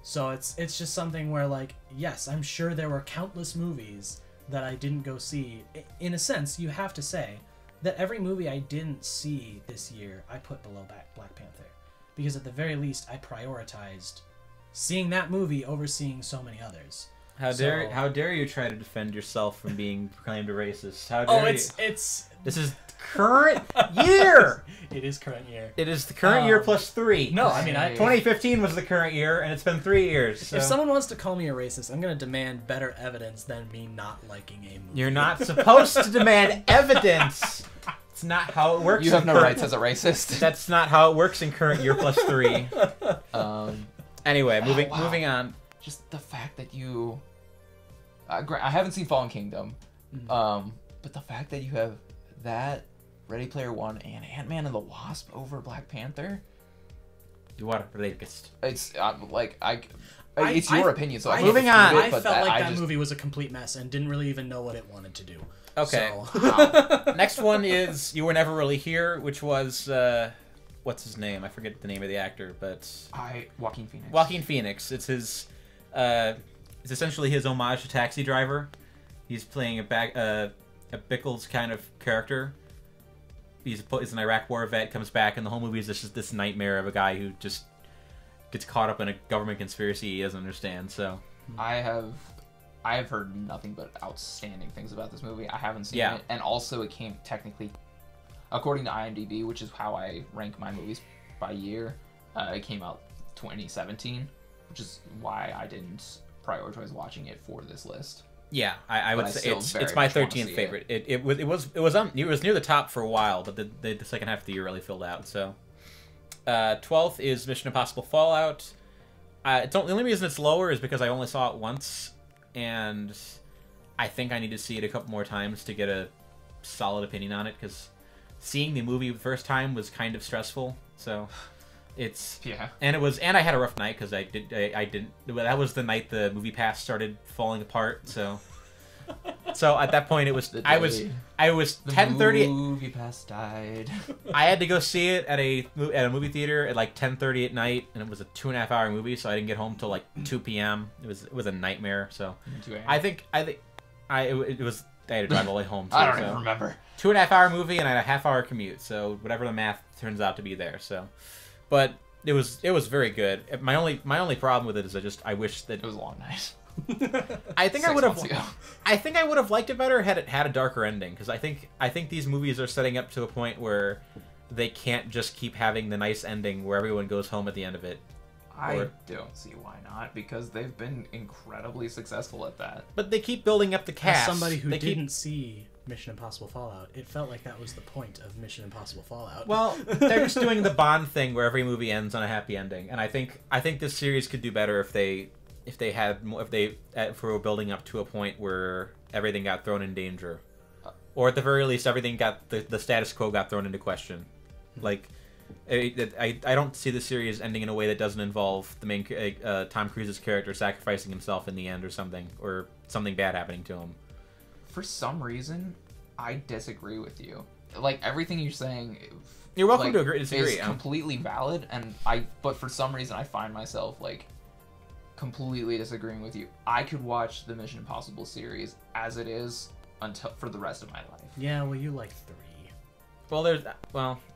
Speaker 2: So it's just something where, like, yes, I'm sure there were countless movies that I didn't go see. In a sense, you have to say that every movie I didn't see this year, I put below Black Panther. Because at the very least, I prioritized seeing that movie over seeing so many others.
Speaker 1: How dare you try to defend yourself from being proclaimed a racist? How
Speaker 2: Oh,
Speaker 1: dare you?
Speaker 2: it's
Speaker 1: This is current year.
Speaker 2: it is current year.
Speaker 1: It is the current year plus 3.
Speaker 2: No, I mean,
Speaker 1: 2015 was the current year, and it's been 3 years. So.
Speaker 2: If someone wants to call me a racist, I'm going to demand better evidence than me not liking a movie.
Speaker 1: You're not supposed to demand evidence. It's not how it works.
Speaker 3: You have
Speaker 1: in
Speaker 3: no
Speaker 1: current-
Speaker 3: rights as a racist.
Speaker 1: That's not how it works in current year plus 3. Anyway,
Speaker 3: wow.
Speaker 1: moving on.
Speaker 3: Just the fact that you... I haven't seen Fallen Kingdom, but the fact that you have that, Ready Player One, and Ant-Man and the Wasp over Black Panther...
Speaker 1: You are racist.
Speaker 3: It's it's your opinion, so I
Speaker 1: Moving
Speaker 3: can't
Speaker 1: on.
Speaker 3: dispute it,
Speaker 2: I
Speaker 3: but
Speaker 2: felt like that
Speaker 3: just...
Speaker 2: movie was a complete mess and didn't really even know what it wanted to do.
Speaker 1: Okay.
Speaker 2: So.
Speaker 1: Next one is You Were Never Really Here, which was what's his name? I forget the name of the actor, but
Speaker 3: Joaquin Phoenix.
Speaker 1: Joaquin Phoenix. It's his it's essentially his homage to Taxi Driver. He's playing a Bickles kind of character. He's an Iraq War vet, comes back, and the whole movie is just this nightmare of a guy who just gets caught up in a government conspiracy he doesn't understand. So
Speaker 3: I have heard nothing but outstanding things about this movie. I haven't seen
Speaker 1: Yeah.
Speaker 3: it, and also it came technically, according to IMDb, which is how I rank my movies by year. It came out 2017, which is why I didn't prioritize watching it for this list.
Speaker 1: yeah, I would
Speaker 3: But I
Speaker 1: say
Speaker 3: still
Speaker 1: it's
Speaker 3: very
Speaker 1: my
Speaker 3: much wanna
Speaker 1: 13th
Speaker 3: see
Speaker 1: favorite. It was near the top for a while, but the second half of the year really filled out. So 12th is Mission Impossible Fallout. The only reason it's lower is because I only saw it once, and I think I need to see it a couple more times to get a solid opinion on it, because seeing the movie the first time was kind of stressful. So it's
Speaker 3: Yeah.
Speaker 1: and I had a rough night because I didn't. That was the night the Movie Pass started falling apart. So at that point it was
Speaker 3: The
Speaker 1: I was
Speaker 3: day
Speaker 1: 10:30.
Speaker 3: Movie Pass died.
Speaker 1: I had to go see it at a movie theater at like 10:30 at night, and it was a 2.5-hour movie, so I didn't get home till like 2 p.m. It was a nightmare. So I think it was. I had to drive all the way home. Too,
Speaker 3: I don't
Speaker 1: so.
Speaker 3: even remember.
Speaker 1: 2.5-hour movie, and I had a half-hour commute. So whatever the math turns out to be there. So, but it was very good. My only problem with it is I wish that
Speaker 3: It was a long night.
Speaker 1: I think I
Speaker 3: 6
Speaker 1: would
Speaker 3: months ago.
Speaker 1: have. I think I would have liked it better had it had a darker ending, because I think these movies are setting up to a point where they can't just keep having the nice ending where everyone goes home at the end of it.
Speaker 3: I don't see why not, because they've been incredibly successful at that.
Speaker 1: But they keep building up the
Speaker 2: As
Speaker 1: cast.
Speaker 2: somebody who
Speaker 1: They keep-
Speaker 2: didn't see Mission Impossible Fallout, it felt like that was the point of Mission Impossible Fallout.
Speaker 1: Well, they're just doing the Bond thing where every movie ends on a happy ending, and I think this series could do better if they were building up to a point where everything got thrown in danger, or at the very least everything got the status quo got thrown into question. Like, I don't see the series ending in a way that doesn't involve the main Tom Cruise's character sacrificing himself in the end or something bad happening to him.
Speaker 3: For some reason, I disagree with you. Like, everything you're saying,
Speaker 1: You're welcome
Speaker 3: like,
Speaker 1: to agree disagree.
Speaker 3: is completely valid, but for some reason I find myself like completely disagreeing with you. I could watch the Mission Impossible series as it is for the rest of my life.
Speaker 2: yeah, well, you like 3.
Speaker 1: Well,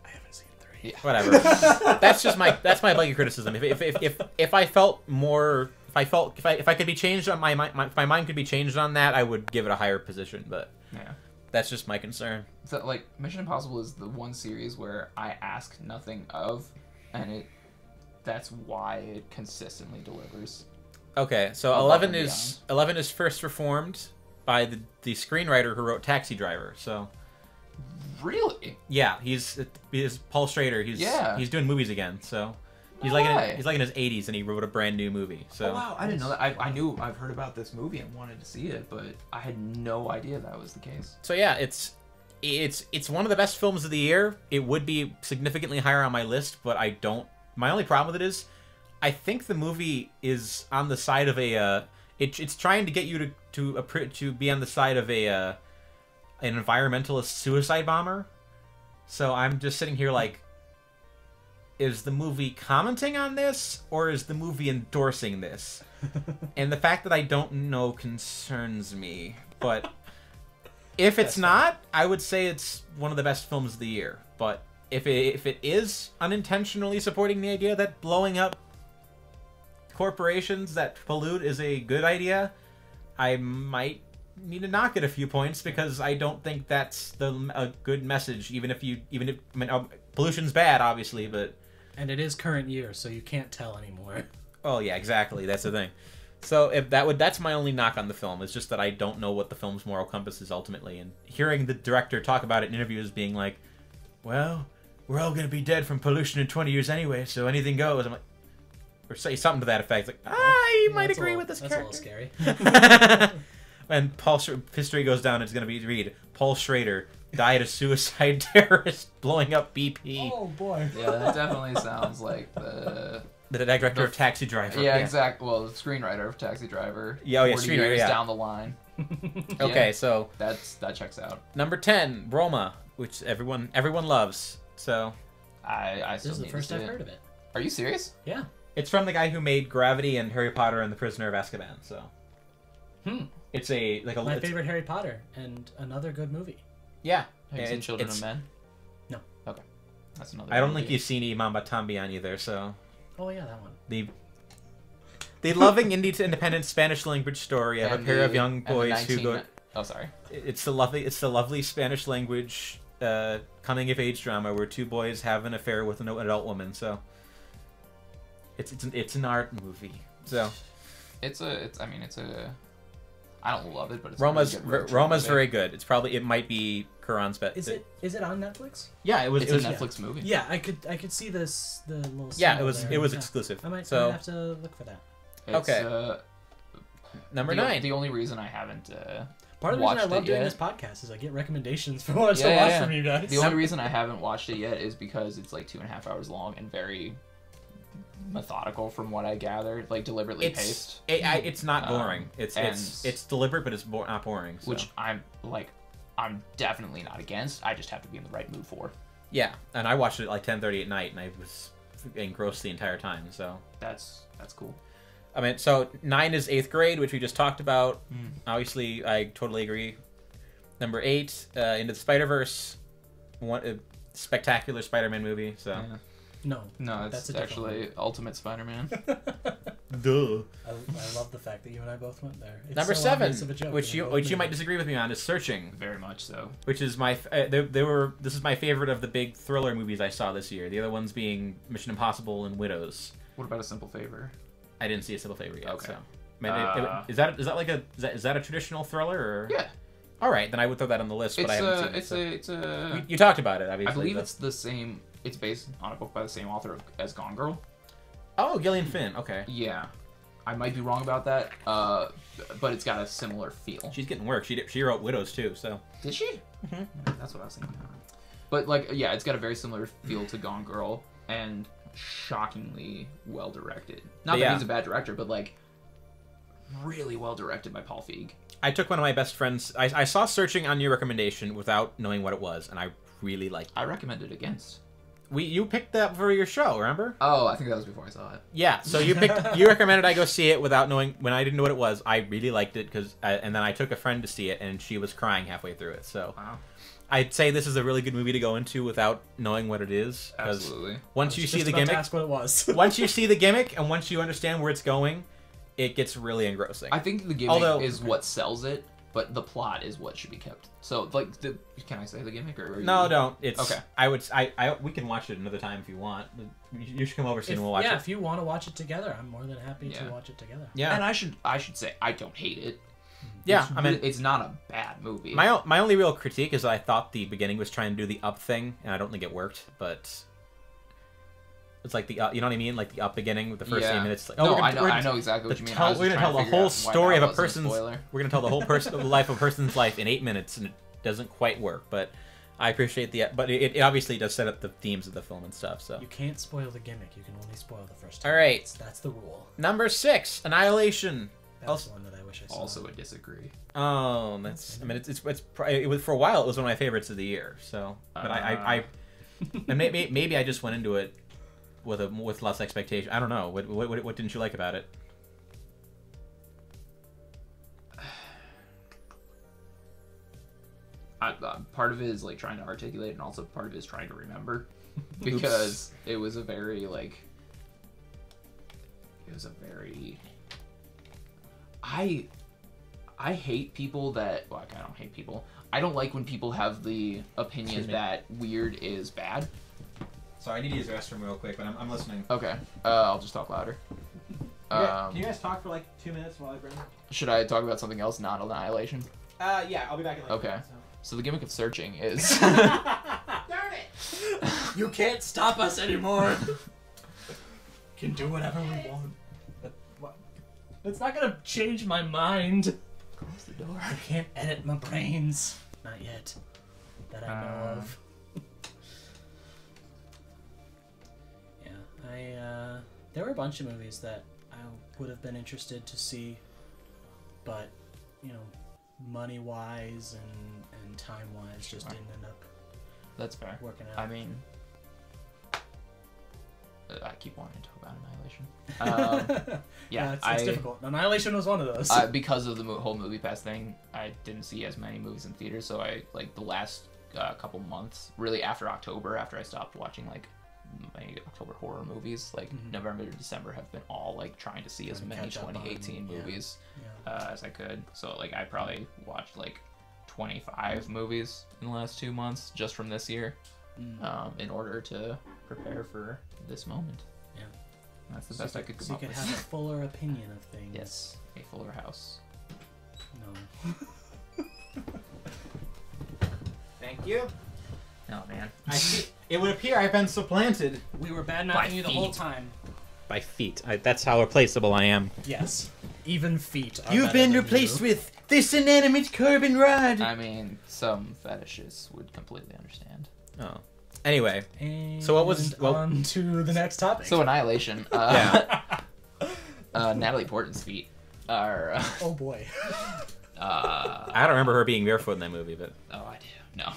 Speaker 1: I
Speaker 2: haven't seen 3.
Speaker 3: Yeah.
Speaker 1: whatever. That's my blanket criticism. If I felt more, if I could be changed on if my mind could be changed on that, I would give it a higher position. But
Speaker 3: Yeah.
Speaker 1: that's just my concern.
Speaker 3: So, like, Mission Impossible is the one series where I ask nothing of, and that's why it consistently delivers.
Speaker 1: Okay, so
Speaker 3: Above
Speaker 1: 11
Speaker 3: and
Speaker 1: is first reformed by the screenwriter who wrote Taxi Driver. So
Speaker 3: Really?
Speaker 1: yeah, he's Paul Schrader. He's doing movies again. So he's
Speaker 3: No way.
Speaker 1: he's like in his 80s, and he wrote a brand new movie. So
Speaker 3: Oh, wow, I didn't know that. I've heard about this movie and wanted to see it, but I had no idea that was the case.
Speaker 1: So yeah, it's one of the best films of the year. It would be significantly higher on my list, but I don't. My only problem with it is, I think the movie is on the side of it's trying to get you to be on the side of an environmentalist suicide bomber. So I'm just sitting here like, is the movie commenting on this, or is the movie endorsing this? And the fact that I don't know concerns me. But if it's not, I would say it's one of the best films of the year. But if it is unintentionally supporting the idea that blowing up corporations that pollute is a good idea, I might need to knock it a few points, because I don't think that's a good message. Even if pollution's bad, obviously, but
Speaker 2: And it is current year, so you can't tell anymore.
Speaker 1: oh yeah, exactly. That's the thing. So that's my only knock on the film. It's just that I don't know what the film's moral compass is ultimately. And hearing the director talk about it in interviews, being like, "Well, we're all gonna be dead from pollution in 20 years anyway, so anything goes." I'm like, or say something to that effect. Like, I might
Speaker 2: That's
Speaker 1: agree with this
Speaker 2: that's
Speaker 1: character.
Speaker 2: a little scary.
Speaker 1: And history goes down. It's gonna read Paul Schrader died a suicide terrorist blowing up BP.
Speaker 2: Oh boy.
Speaker 3: Yeah, that definitely sounds like
Speaker 1: The director of Taxi Driver.
Speaker 3: Yeah, exactly. Well, the screenwriter of Taxi Driver.
Speaker 1: Yeah, oh yeah,
Speaker 3: 40
Speaker 1: screenwriter,
Speaker 3: years
Speaker 1: yeah.
Speaker 3: down the line.
Speaker 1: Okay,
Speaker 3: Yeah.
Speaker 1: so
Speaker 3: That checks out.
Speaker 1: number 10, Roma, which everyone loves. So
Speaker 3: I
Speaker 2: This
Speaker 3: still
Speaker 2: is the
Speaker 3: need
Speaker 2: first
Speaker 3: to see
Speaker 2: I've
Speaker 3: it.
Speaker 2: heard of it.
Speaker 3: Are you serious?
Speaker 2: Yeah.
Speaker 1: it's from the guy who made Gravity and Harry Potter and the Prisoner of Azkaban. So It's a like a
Speaker 2: My favorite Harry Potter and another good movie.
Speaker 1: Yeah,
Speaker 3: Have you seen Children
Speaker 1: it's-
Speaker 3: of Men?
Speaker 2: No.
Speaker 3: Okay. That's another
Speaker 1: I don't
Speaker 3: movie.
Speaker 1: think you've seen Imam Batambian either. So
Speaker 2: Oh yeah, that one.
Speaker 1: the loving independent Spanish language story of
Speaker 3: And
Speaker 1: a pair of
Speaker 3: the-
Speaker 1: young
Speaker 3: and the
Speaker 1: boys who
Speaker 3: 19
Speaker 1: go.
Speaker 3: Oh, sorry.
Speaker 1: It's the lovely Spanish language coming of age drama where two boys have an affair with an adult woman. So it's an art movie. So
Speaker 3: I don't love it, but it's
Speaker 1: Roma's
Speaker 3: a really good road trip
Speaker 1: Roma's
Speaker 3: movie.
Speaker 1: very good. It might be Karan's best.
Speaker 2: Is it on Netflix?
Speaker 1: Yeah, it was.
Speaker 3: It's
Speaker 1: It was
Speaker 3: a Netflix movie.
Speaker 2: Yeah, I could see the little.
Speaker 1: yeah,
Speaker 2: symbol
Speaker 1: it was.
Speaker 2: there.
Speaker 1: It was
Speaker 2: Yeah.
Speaker 1: exclusive.
Speaker 2: I might
Speaker 1: So
Speaker 2: have to look for that.
Speaker 3: It's,
Speaker 1: Okay. Number
Speaker 3: the,
Speaker 1: 9.
Speaker 3: The only reason I haven't
Speaker 2: Part of the reason I
Speaker 3: watched
Speaker 2: love
Speaker 3: it
Speaker 2: doing
Speaker 3: yet.
Speaker 2: this podcast is I get recommendations for what to
Speaker 3: Yeah,
Speaker 2: watch
Speaker 3: yeah.
Speaker 2: from you guys.
Speaker 3: The only reason I haven't watched it yet is because it's like 2.5 hours long and very methodical from what I gathered, like deliberately paced.
Speaker 1: It's not boring. It's
Speaker 3: and-
Speaker 1: it's deliberate, but it's not boring. So.
Speaker 3: Which I'm definitely not against. I just have to be in the right mood for.
Speaker 1: Yeah, and I watched it at like 10:30 at night, and I was engrossed the entire time. So
Speaker 3: That's cool.
Speaker 1: I mean, so 9 is 8th grade, which we just talked about.
Speaker 3: Mm.
Speaker 1: Obviously, I totally agree. Number 8, Into the Spider-Verse, one spectacular Spider-Man movie. So
Speaker 3: Yeah.
Speaker 2: No,
Speaker 3: No,
Speaker 2: that's
Speaker 3: it's
Speaker 2: a different
Speaker 3: actually Ultimate Spider-Man.
Speaker 1: duh.
Speaker 2: I love the fact that you and I both went there. It's
Speaker 1: Number
Speaker 2: so
Speaker 1: 7,
Speaker 2: obvious of a joke,
Speaker 1: which
Speaker 2: and we
Speaker 1: you
Speaker 2: both
Speaker 1: which you
Speaker 2: knew
Speaker 1: might
Speaker 2: it.
Speaker 1: disagree with me on, is Searching,
Speaker 3: Very much so.
Speaker 1: which is my this is my favorite of the big thriller movies I saw this year. The other ones being Mission Impossible and Widows.
Speaker 3: What about A Simple Favor?
Speaker 1: I didn't see A Simple Favor yet.
Speaker 3: Okay.
Speaker 1: So. I mean, is that like is that a traditional thriller or?
Speaker 3: Yeah.
Speaker 1: All right, then I would throw that on the list, but I haven't seen it. So.
Speaker 3: It's a.
Speaker 1: You talked about it, obviously.
Speaker 3: I believe
Speaker 1: but-
Speaker 3: it's the same. It's based on a book by the same author as Gone Girl.
Speaker 1: Oh, Gillian Flynn. Okay.
Speaker 3: Yeah, I might be wrong about that. But it's got a similar feel.
Speaker 1: She's getting work. She wrote Widows too. So.
Speaker 3: Did she?
Speaker 1: Mhm.
Speaker 3: That's what I was thinking. But like, yeah, it's got a very similar feel to Gone Girl and shockingly well directed. Not
Speaker 1: Yeah.
Speaker 3: that he's a bad director, but like really well directed by Paul Feig.
Speaker 1: I took one of my best friends. I saw Searching on your recommendation without knowing what it was, and I really liked it.
Speaker 3: I recommend it against.
Speaker 1: You picked that for your show, remember?
Speaker 3: Oh, I think that was before I saw it.
Speaker 1: Yeah. So you recommended I go see it without knowing. When I didn't know what it was, I really liked it and then I took a friend to see it, and she was crying halfway through it. So
Speaker 3: Wow.
Speaker 1: I'd say this is a really good movie to go into without knowing what it is. 'Cause
Speaker 3: Absolutely.
Speaker 1: Once
Speaker 2: I
Speaker 1: you
Speaker 2: was
Speaker 1: see
Speaker 2: just
Speaker 1: the
Speaker 2: about to
Speaker 1: gimmick,
Speaker 2: ask what it was.
Speaker 1: once you see the gimmick, and once you understand where it's going, it gets really engrossing.
Speaker 3: I think the gimmick
Speaker 1: Although-
Speaker 3: is what sells it, but the plot is what should be kept. So, like, can I say the gimmick or?
Speaker 1: No, don't. It's
Speaker 3: Okay.
Speaker 1: we can watch it another time if you want. You should come over soon and we'll watch
Speaker 2: yeah,
Speaker 1: it.
Speaker 2: if you want to watch it together, I'm more than happy
Speaker 3: Yeah.
Speaker 2: to watch it together.
Speaker 1: Yeah.
Speaker 3: And I should say I don't hate it.
Speaker 1: Yeah,
Speaker 3: It's
Speaker 1: I mean,
Speaker 3: it's not a bad movie.
Speaker 1: my only real critique is that I thought the beginning was trying to do the up thing, and I don't think it worked. But it's like the you know what I mean, like the up beginning with the first 8 minutes. Like,
Speaker 3: no,
Speaker 1: we're gonna-
Speaker 3: I know exactly what you mean.
Speaker 1: tell-
Speaker 3: I was
Speaker 1: we're
Speaker 3: just
Speaker 1: gonna tell
Speaker 3: trying
Speaker 1: the
Speaker 3: to
Speaker 1: whole
Speaker 3: figure out why
Speaker 1: story
Speaker 3: that
Speaker 1: of a
Speaker 3: wasn't
Speaker 1: person's.
Speaker 3: spoiler.
Speaker 1: We're gonna tell the whole the life of a person's life in 8 minutes, and it doesn't quite work. But I appreciate but it obviously does set up the themes of the film and stuff. So
Speaker 2: You can't spoil the gimmick. You can only spoil the first time.
Speaker 1: all right,
Speaker 2: That's the rule.
Speaker 1: number 6, Annihilation.
Speaker 2: That's
Speaker 1: Also-
Speaker 2: one that I wish I saw.
Speaker 3: Also, I disagree.
Speaker 1: Oh, that's. I mean, it was for a while. It was one of my favorites of the year. So, but I and maybe I just went into it with less expectation. I don't know. What didn't you like about it?
Speaker 3: Part of it is like trying to articulate, and also part of it is trying to remember, because it was a very like. It was a very. I hate people that. Well, I don't hate people. I don't like when people have the opinion
Speaker 1: Excuse me.
Speaker 3: that weird is bad.
Speaker 1: Sorry, I need to use the restroom real quick, but I'm listening.
Speaker 3: Okay, I'll just talk louder.
Speaker 1: Can you guys talk for like 2 minutes while I bring?
Speaker 3: Should I talk about something else, not Annihilation?
Speaker 1: Yeah, I'll be back in like
Speaker 3: Okay.
Speaker 1: 2 minutes,
Speaker 3: So the gimmick of searching is.
Speaker 1: Darn it!
Speaker 2: You can't stop us anymore. Can do whatever we want. It's not gonna change my mind.
Speaker 3: Close the door.
Speaker 2: I can't edit my brains. Not yet. That I know of. Yeah, there were a bunch of movies that I would have been interested to see, but money wise and time wise just didn't end up
Speaker 3: That's fair.
Speaker 2: working out.
Speaker 3: I mean, I keep wanting to talk about Annihilation. Yeah,
Speaker 2: it's difficult. Annihilation was one of those.
Speaker 3: Because of the whole Movie Pass thing, I didn't see as many movies in theaters, so I like the last couple months, really after October, after I stopped watching like my October horror movies, like November to December have been all like trying to see as many 2018 movies as I could. So like I probably watched like 25 movies in the last 2 months just from this year, in order to prepare for this moment.
Speaker 2: Yeah,
Speaker 3: that's the best I could come up with.
Speaker 2: So you could have a fuller opinion of things.
Speaker 3: Yes, a fuller house.
Speaker 2: No.
Speaker 1: Thank you.
Speaker 3: No, man.
Speaker 1: I see. It would appear I've been supplanted.
Speaker 2: We were bad
Speaker 3: By
Speaker 2: mouthing you the whole
Speaker 3: feet.
Speaker 2: time.
Speaker 1: By feet. That's how replaceable I am.
Speaker 2: Yes. Even feet.
Speaker 1: You've been replaced with this inanimate Corbin rod.
Speaker 3: I mean, some fetishes would completely understand.
Speaker 1: Oh. Anyway.
Speaker 2: And
Speaker 1: So what was- well-
Speaker 2: on to the next topic.
Speaker 3: So Annihilation.
Speaker 1: Yeah.
Speaker 3: Natalie Portman's feet are.
Speaker 2: Oh boy.
Speaker 1: I don't remember her being barefoot in that movie, but
Speaker 3: Oh, I do. No.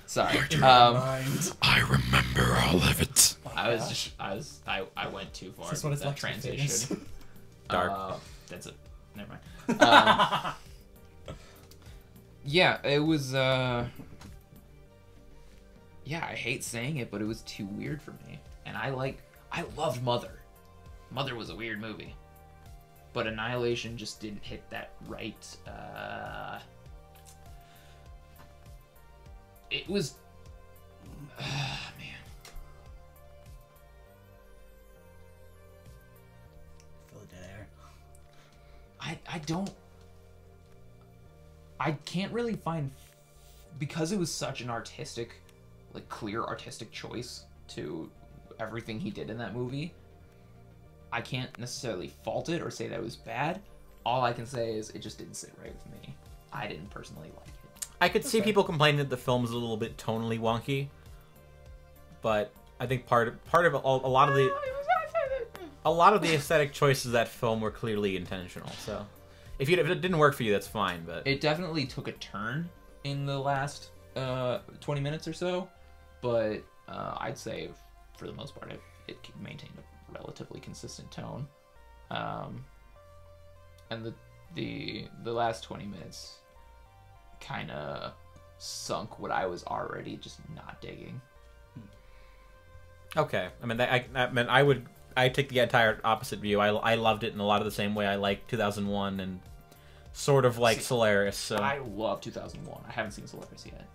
Speaker 3: Sorry.
Speaker 2: Mind.
Speaker 1: I remember all of it.
Speaker 3: I went too far.
Speaker 2: Is this what
Speaker 3: with
Speaker 2: it's
Speaker 3: that
Speaker 2: like to be
Speaker 3: transition.
Speaker 2: famous?
Speaker 1: Dark.
Speaker 3: That's it. Never mind. Yeah, it was. Yeah, I hate saying it, but it was too weird for me. And I loved Mother. Mother was a weird movie, but Annihilation just didn't hit that right. It was. Man.
Speaker 2: Fill the dead air.
Speaker 3: I don't. I can't really find, because it was such an artistic, like clear artistic choice to everything he did in that movie. I can't necessarily fault it or say that it was bad. All I can say is it just didn't sit right with me. I didn't personally like it.
Speaker 1: I could see people complaining that the film's a little bit tonally wonky, but I think part of a lot of the aesthetic choices of that film were clearly intentional. So if it didn't work for you, that's fine. But
Speaker 3: It definitely took a turn in the last 20 minutes or so, but I'd say for the most part it maintained a relatively consistent tone. And the last 20 minutes kind of sunk what I was already just not digging.
Speaker 1: okay, I mean, I take the entire opposite view. I loved it in a lot of the same way I like 2001 and sort of like Solaris. So
Speaker 3: I love 2001. I haven't seen Solaris yet.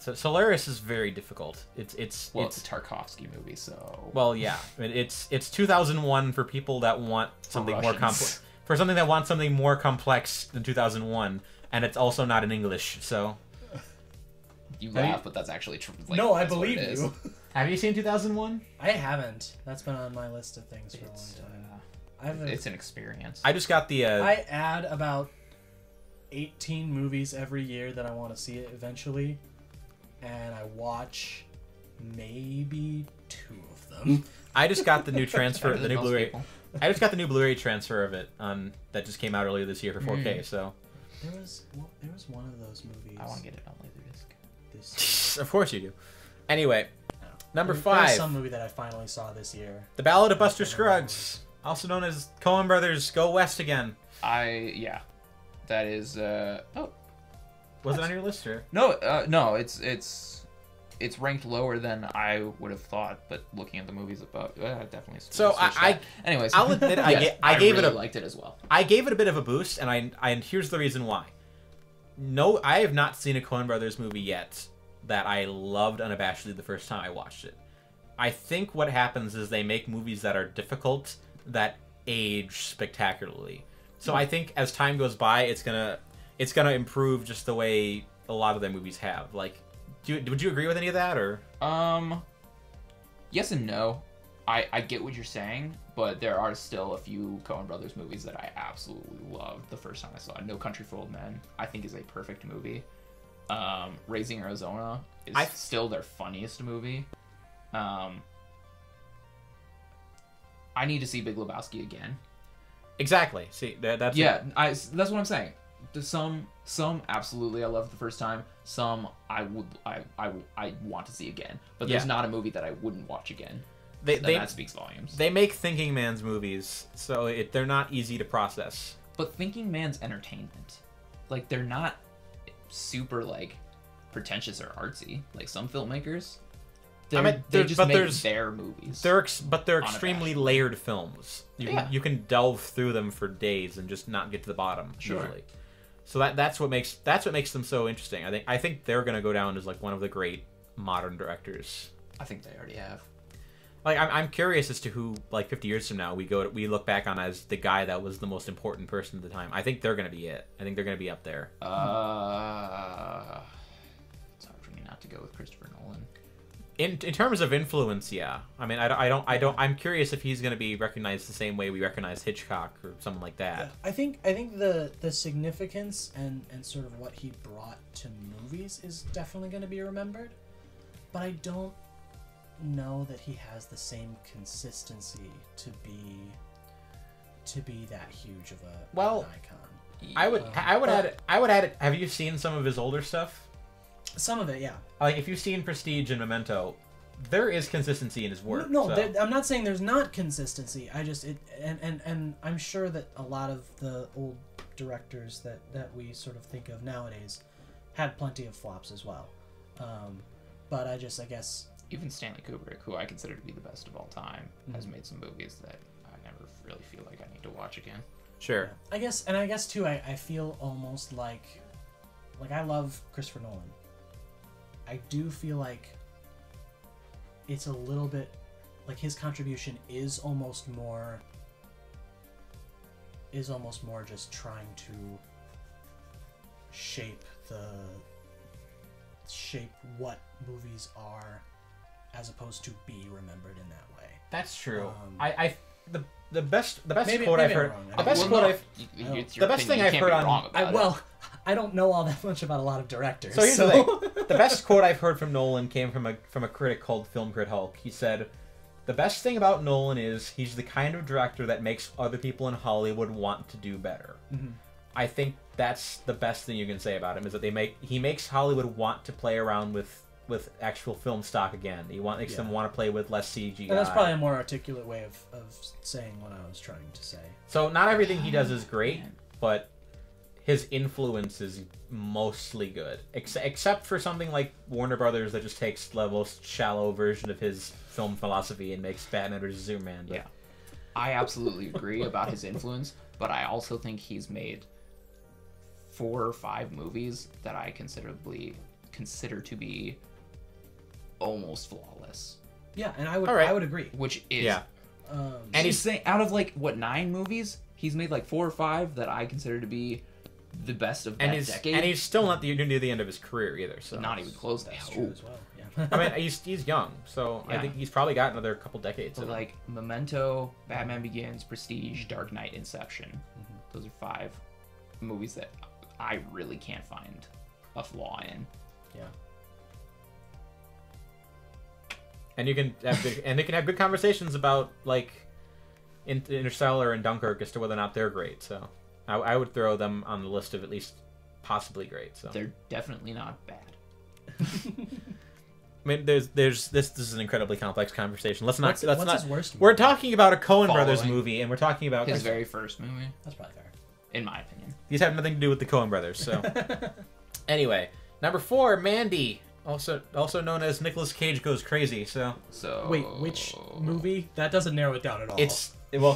Speaker 1: So Solaris is very difficult. It's
Speaker 3: a Tarkovsky movie, so
Speaker 1: well, yeah. I mean, it's 2001 for people that want something more complex. For something that wants something more complex than 2001, and it's also not in English. So
Speaker 3: you laugh, but that's actually true. Like,
Speaker 2: no, I
Speaker 3: that's what
Speaker 2: believe
Speaker 3: it is.
Speaker 2: you.
Speaker 1: have you seen 2001?
Speaker 2: I haven't. That's been on my list of things for a long time.
Speaker 3: It's an experience.
Speaker 1: I just got the.
Speaker 2: I add about 18 movies every year that I want to see it eventually, and I watch maybe 2 of them.
Speaker 1: I just got the new transfer, the new
Speaker 3: Most
Speaker 1: Blu-ray.
Speaker 3: people.
Speaker 1: I just got the new Blu-ray transfer of it that just came out earlier this year for 4K. So
Speaker 2: There was one of those movies.
Speaker 3: I want to get it on Laserdisc.
Speaker 2: This
Speaker 1: of course you do. Anyway, number
Speaker 2: There's
Speaker 1: 5,
Speaker 2: some movie that I finally saw this year.
Speaker 1: The Ballad of Buster Scruggs, also known as Coen Brothers Go West Again.
Speaker 3: That is
Speaker 1: Was it on your list or?
Speaker 3: no, it's ranked lower than I would have thought, but looking at the movies above, definitely.
Speaker 1: So
Speaker 3: anyways,
Speaker 1: I'll admit
Speaker 3: yes,
Speaker 1: I gave
Speaker 3: really
Speaker 1: it
Speaker 3: liked it as well.
Speaker 1: I gave it a bit of a boost, and here's the reason why. No, I have not seen a Coen Brothers movie yet that I loved unabashedly the first time I watched it. I think what happens is they make movies that are difficult that age spectacularly. So I think as time goes by, it's gonna improve just the way a lot of their movies have. Like, would you agree with any of that or?
Speaker 3: Yes and no. I get what you're saying, but there are still a few Coen Brothers movies that I absolutely loved the first time I saw it. No Country for Old Men, I think, is a perfect movie. Raising Arizona is still their funniest movie. I need to see Big Lebowski again.
Speaker 1: Exactly. See, that's
Speaker 3: that's what I'm saying. Some absolutely I loved the first time. Some I want to see again. But there's not a movie that I wouldn't watch again. that speaks volumes.
Speaker 1: They make thinking man's movies, so they're not easy to process.
Speaker 3: But thinking man's entertainment, like they're not super like pretentious or artsy like some filmmakers. They just make their movies.
Speaker 1: They're extremely
Speaker 3: unabashed.
Speaker 1: layered films.
Speaker 3: Yeah.
Speaker 1: You can delve through them for days and just not get to the bottom
Speaker 3: Sure.
Speaker 1: usually. So that's what makes them so interesting. I think they're gonna go down as like one of the great modern directors.
Speaker 3: I think they already have.
Speaker 1: Like I'm curious as to who, like 50 years from now, we look back on as the guy that was the most important person at the time. I think they're gonna be it. I think they're gonna be up there.
Speaker 3: It's hard for me not to go with Christopher Nolan.
Speaker 1: In terms of influence, yeah. I mean, I don't. I'm curious if he's gonna be recognized the same way we recognize Hitchcock or something like that.
Speaker 2: Yeah, I think the significance and sort of what he brought to movies is definitely going to be remembered, but I don't know that he has the same consistency to be that huge of an icon.
Speaker 1: I would add it. Have you seen some of his older stuff?
Speaker 2: Some of it, yeah.
Speaker 1: Like if you've seen Prestige and Memento, there is consistency in his work.
Speaker 2: No,
Speaker 1: so.
Speaker 2: I'm not saying there's not consistency. I just and I'm sure that a lot of the old directors that we sort of think of nowadays had plenty of flops as well. But I guess
Speaker 3: Even Stanley Kubrick, who I consider to be the best of all time, has made some movies that I never really feel like I need to watch again.
Speaker 1: Sure.
Speaker 2: I guess too. I feel almost like I love Christopher Nolan. I do feel like it's a little bit like his contribution is almost more just trying to shape what movies are as opposed to be remembered in that way.
Speaker 1: That's true.
Speaker 2: Um,
Speaker 1: The best
Speaker 2: maybe
Speaker 1: quote I've
Speaker 2: I'm
Speaker 1: heard.
Speaker 2: wrong.
Speaker 1: The best
Speaker 3: Well,
Speaker 1: quote
Speaker 3: no,
Speaker 1: I've.
Speaker 3: it's
Speaker 1: The
Speaker 3: your
Speaker 1: best
Speaker 3: opinion.
Speaker 1: thing
Speaker 3: You
Speaker 1: I've
Speaker 3: can't
Speaker 1: heard
Speaker 3: be
Speaker 1: on-
Speaker 3: wrong about it.
Speaker 2: I don't know all that much about a lot of directors.
Speaker 1: So here's the thing. The best quote I've heard from Nolan came from a critic called Film Crit Hulk. He said, "The best thing about Nolan is he's the kind of director that makes other people in Hollywood want to do better."
Speaker 2: Mm-hmm.
Speaker 1: I think that's the best thing you can say about him is that he makes Hollywood want to play around with actual film stock again. Makes them want to play with less CGI.
Speaker 2: And that's probably a more articulate way of saying what I was trying to say.
Speaker 1: So not everything he does is great, but his influence is mostly good. Except for something like Warner Brothers that just takes the most shallow version of his film philosophy and makes Batman vs Superman. But...
Speaker 3: Yeah, I absolutely agree about his influence, but I also think he's made 4 or 5 movies that I consider to be almost flawless.
Speaker 2: Yeah, and I would
Speaker 1: All right.
Speaker 2: I would agree.
Speaker 3: Which is
Speaker 1: Yeah.
Speaker 3: and he's saying out of like 9 movies, he's made like 4 or 5 that I consider to be the best of that decade.
Speaker 1: And he's still not near the end of his career either. So
Speaker 3: not even close.
Speaker 2: That's
Speaker 3: I
Speaker 2: true
Speaker 3: hope.
Speaker 2: as well. Yeah.
Speaker 1: I mean, he's young, so I
Speaker 3: Yeah.
Speaker 1: think he's probably got another couple decades.
Speaker 3: So
Speaker 1: in him.
Speaker 3: like Memento, Batman Begins, Prestige, Dark Knight, Inception.
Speaker 2: Mm-hmm.
Speaker 3: Those are 5 movies that I really can't find a flaw in.
Speaker 2: Yeah.
Speaker 1: And you can have they can have good conversations about like Interstellar and Dunkirk as to whether or not they're great. So I would throw them on the list of at least possibly great. So
Speaker 3: They're definitely not bad.
Speaker 1: I mean, this is an incredibly complex conversation. Let's not.
Speaker 2: What's his worst
Speaker 1: We're
Speaker 2: movie?
Speaker 1: talking about a Coen Brothers
Speaker 3: Following.
Speaker 1: movie, and we're talking about
Speaker 3: His very first movie,
Speaker 2: That's probably fair.
Speaker 3: in my opinion.
Speaker 1: these have nothing to do with the Coen Brothers. So anyway, number 4, Mandy, also known as Nicolas Cage Goes Crazy. So
Speaker 3: So
Speaker 2: Wait, which movie? That doesn't narrow it down at all.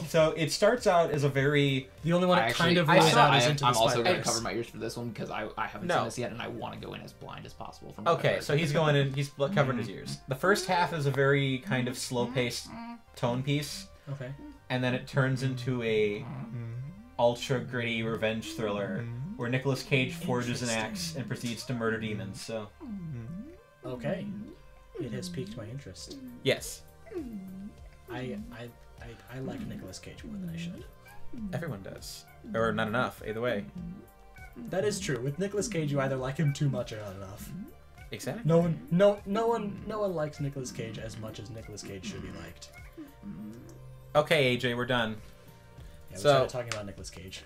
Speaker 1: so it starts out as a very
Speaker 2: the only one
Speaker 3: I
Speaker 2: that kind
Speaker 3: actually,
Speaker 2: of
Speaker 3: I
Speaker 2: rolls
Speaker 3: saw-
Speaker 2: out
Speaker 3: I
Speaker 2: is
Speaker 3: am,
Speaker 2: Into
Speaker 3: I'm
Speaker 2: the
Speaker 3: also going to
Speaker 2: Spider-Verse.
Speaker 3: cover my ears for this one because I haven't
Speaker 1: No.
Speaker 3: seen this yet and I want to go in as blind as possible. From what I've
Speaker 1: okay.
Speaker 3: heard.
Speaker 1: So he's going in. He's covering his ears. The first half is a very kind of slow-paced tone piece,
Speaker 2: Okay.
Speaker 1: and then it turns into a ultra gritty revenge thriller where Nicolas Cage forges an axe and proceeds to murder demons. So
Speaker 2: Okay. It has piqued my interest.
Speaker 1: yes,
Speaker 2: I like Nicolas Cage more than I should.
Speaker 1: everyone does, or not enough. Either way,
Speaker 2: That is true. With Nicolas Cage, you either like him too much or not enough.
Speaker 1: exactly.
Speaker 2: No one likes Nicolas Cage as much as Nicolas Cage should be liked.
Speaker 1: Okay, AJ, we're done.
Speaker 2: Yeah, we
Speaker 1: So-
Speaker 2: started talking about Nicolas Cage.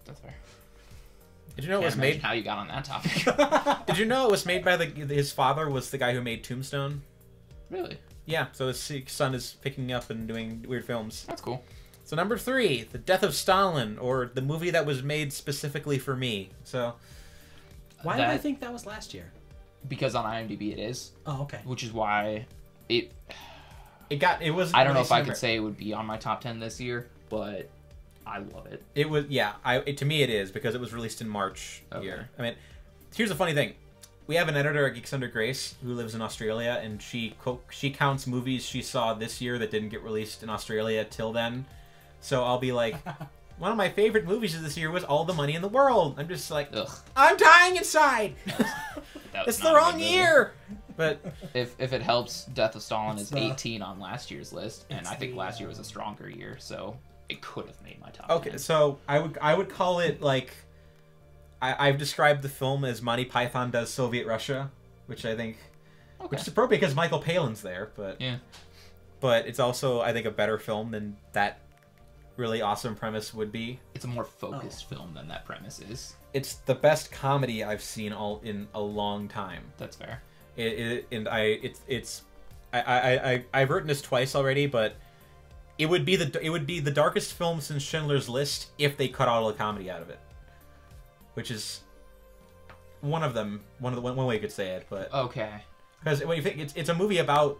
Speaker 3: That's fair.
Speaker 1: Did you know it
Speaker 3: Can't
Speaker 1: was
Speaker 3: imagine
Speaker 1: made?
Speaker 3: how you got on that topic.
Speaker 1: Did you know it was made by his father was the guy who made Tombstone?
Speaker 3: Really?
Speaker 1: Yeah, so his son is picking up and doing weird films.
Speaker 3: That's cool.
Speaker 1: So number 3, The Death of Stalin, or the movie that was made specifically for me. So
Speaker 2: Why did I think that was last year?
Speaker 3: Because on IMDb it is,
Speaker 2: Oh, okay.
Speaker 3: which is why it.
Speaker 1: it was.
Speaker 3: I don't know if I could say it would be on my top 10 this year, but I love it.
Speaker 1: It was, yeah. To me, it is because it was released in March here. I mean, here's the funny thing: we have an editor at Geeks Under Grace who lives in Australia, and she counts movies she saw this year that didn't get released in Australia till then. So I'll be like, one of my favorite movies of this year was All the Money in the World. I'm just like,
Speaker 3: Ugh.
Speaker 1: I'm dying inside.
Speaker 3: That was
Speaker 1: It's
Speaker 3: not
Speaker 1: the
Speaker 3: a
Speaker 1: wrong
Speaker 3: good movie.
Speaker 1: year. But
Speaker 3: If it helps, Death of Stalin
Speaker 2: It's
Speaker 3: is
Speaker 2: the-
Speaker 3: 18 on last year's list, and
Speaker 2: It's
Speaker 3: I think
Speaker 2: the,
Speaker 3: last year was a stronger year, so it could have made my top.
Speaker 1: okay,
Speaker 3: 10.
Speaker 1: so I would call it like I've described the film as Monty Python does Soviet Russia, which I think which is appropriate because Michael Palin's there, but
Speaker 3: Yeah.
Speaker 1: but it's also I think a better film than that really awesome premise would be.
Speaker 3: It's a more focused film than that premise is.
Speaker 1: It's the best comedy I've seen in a long time.
Speaker 3: That's fair.
Speaker 1: I've written this twice already, but it would be the darkest film since Schindler's List if they cut all the comedy out of it, which is one way you could say it, but
Speaker 3: Okay.
Speaker 1: because when you think it's a movie about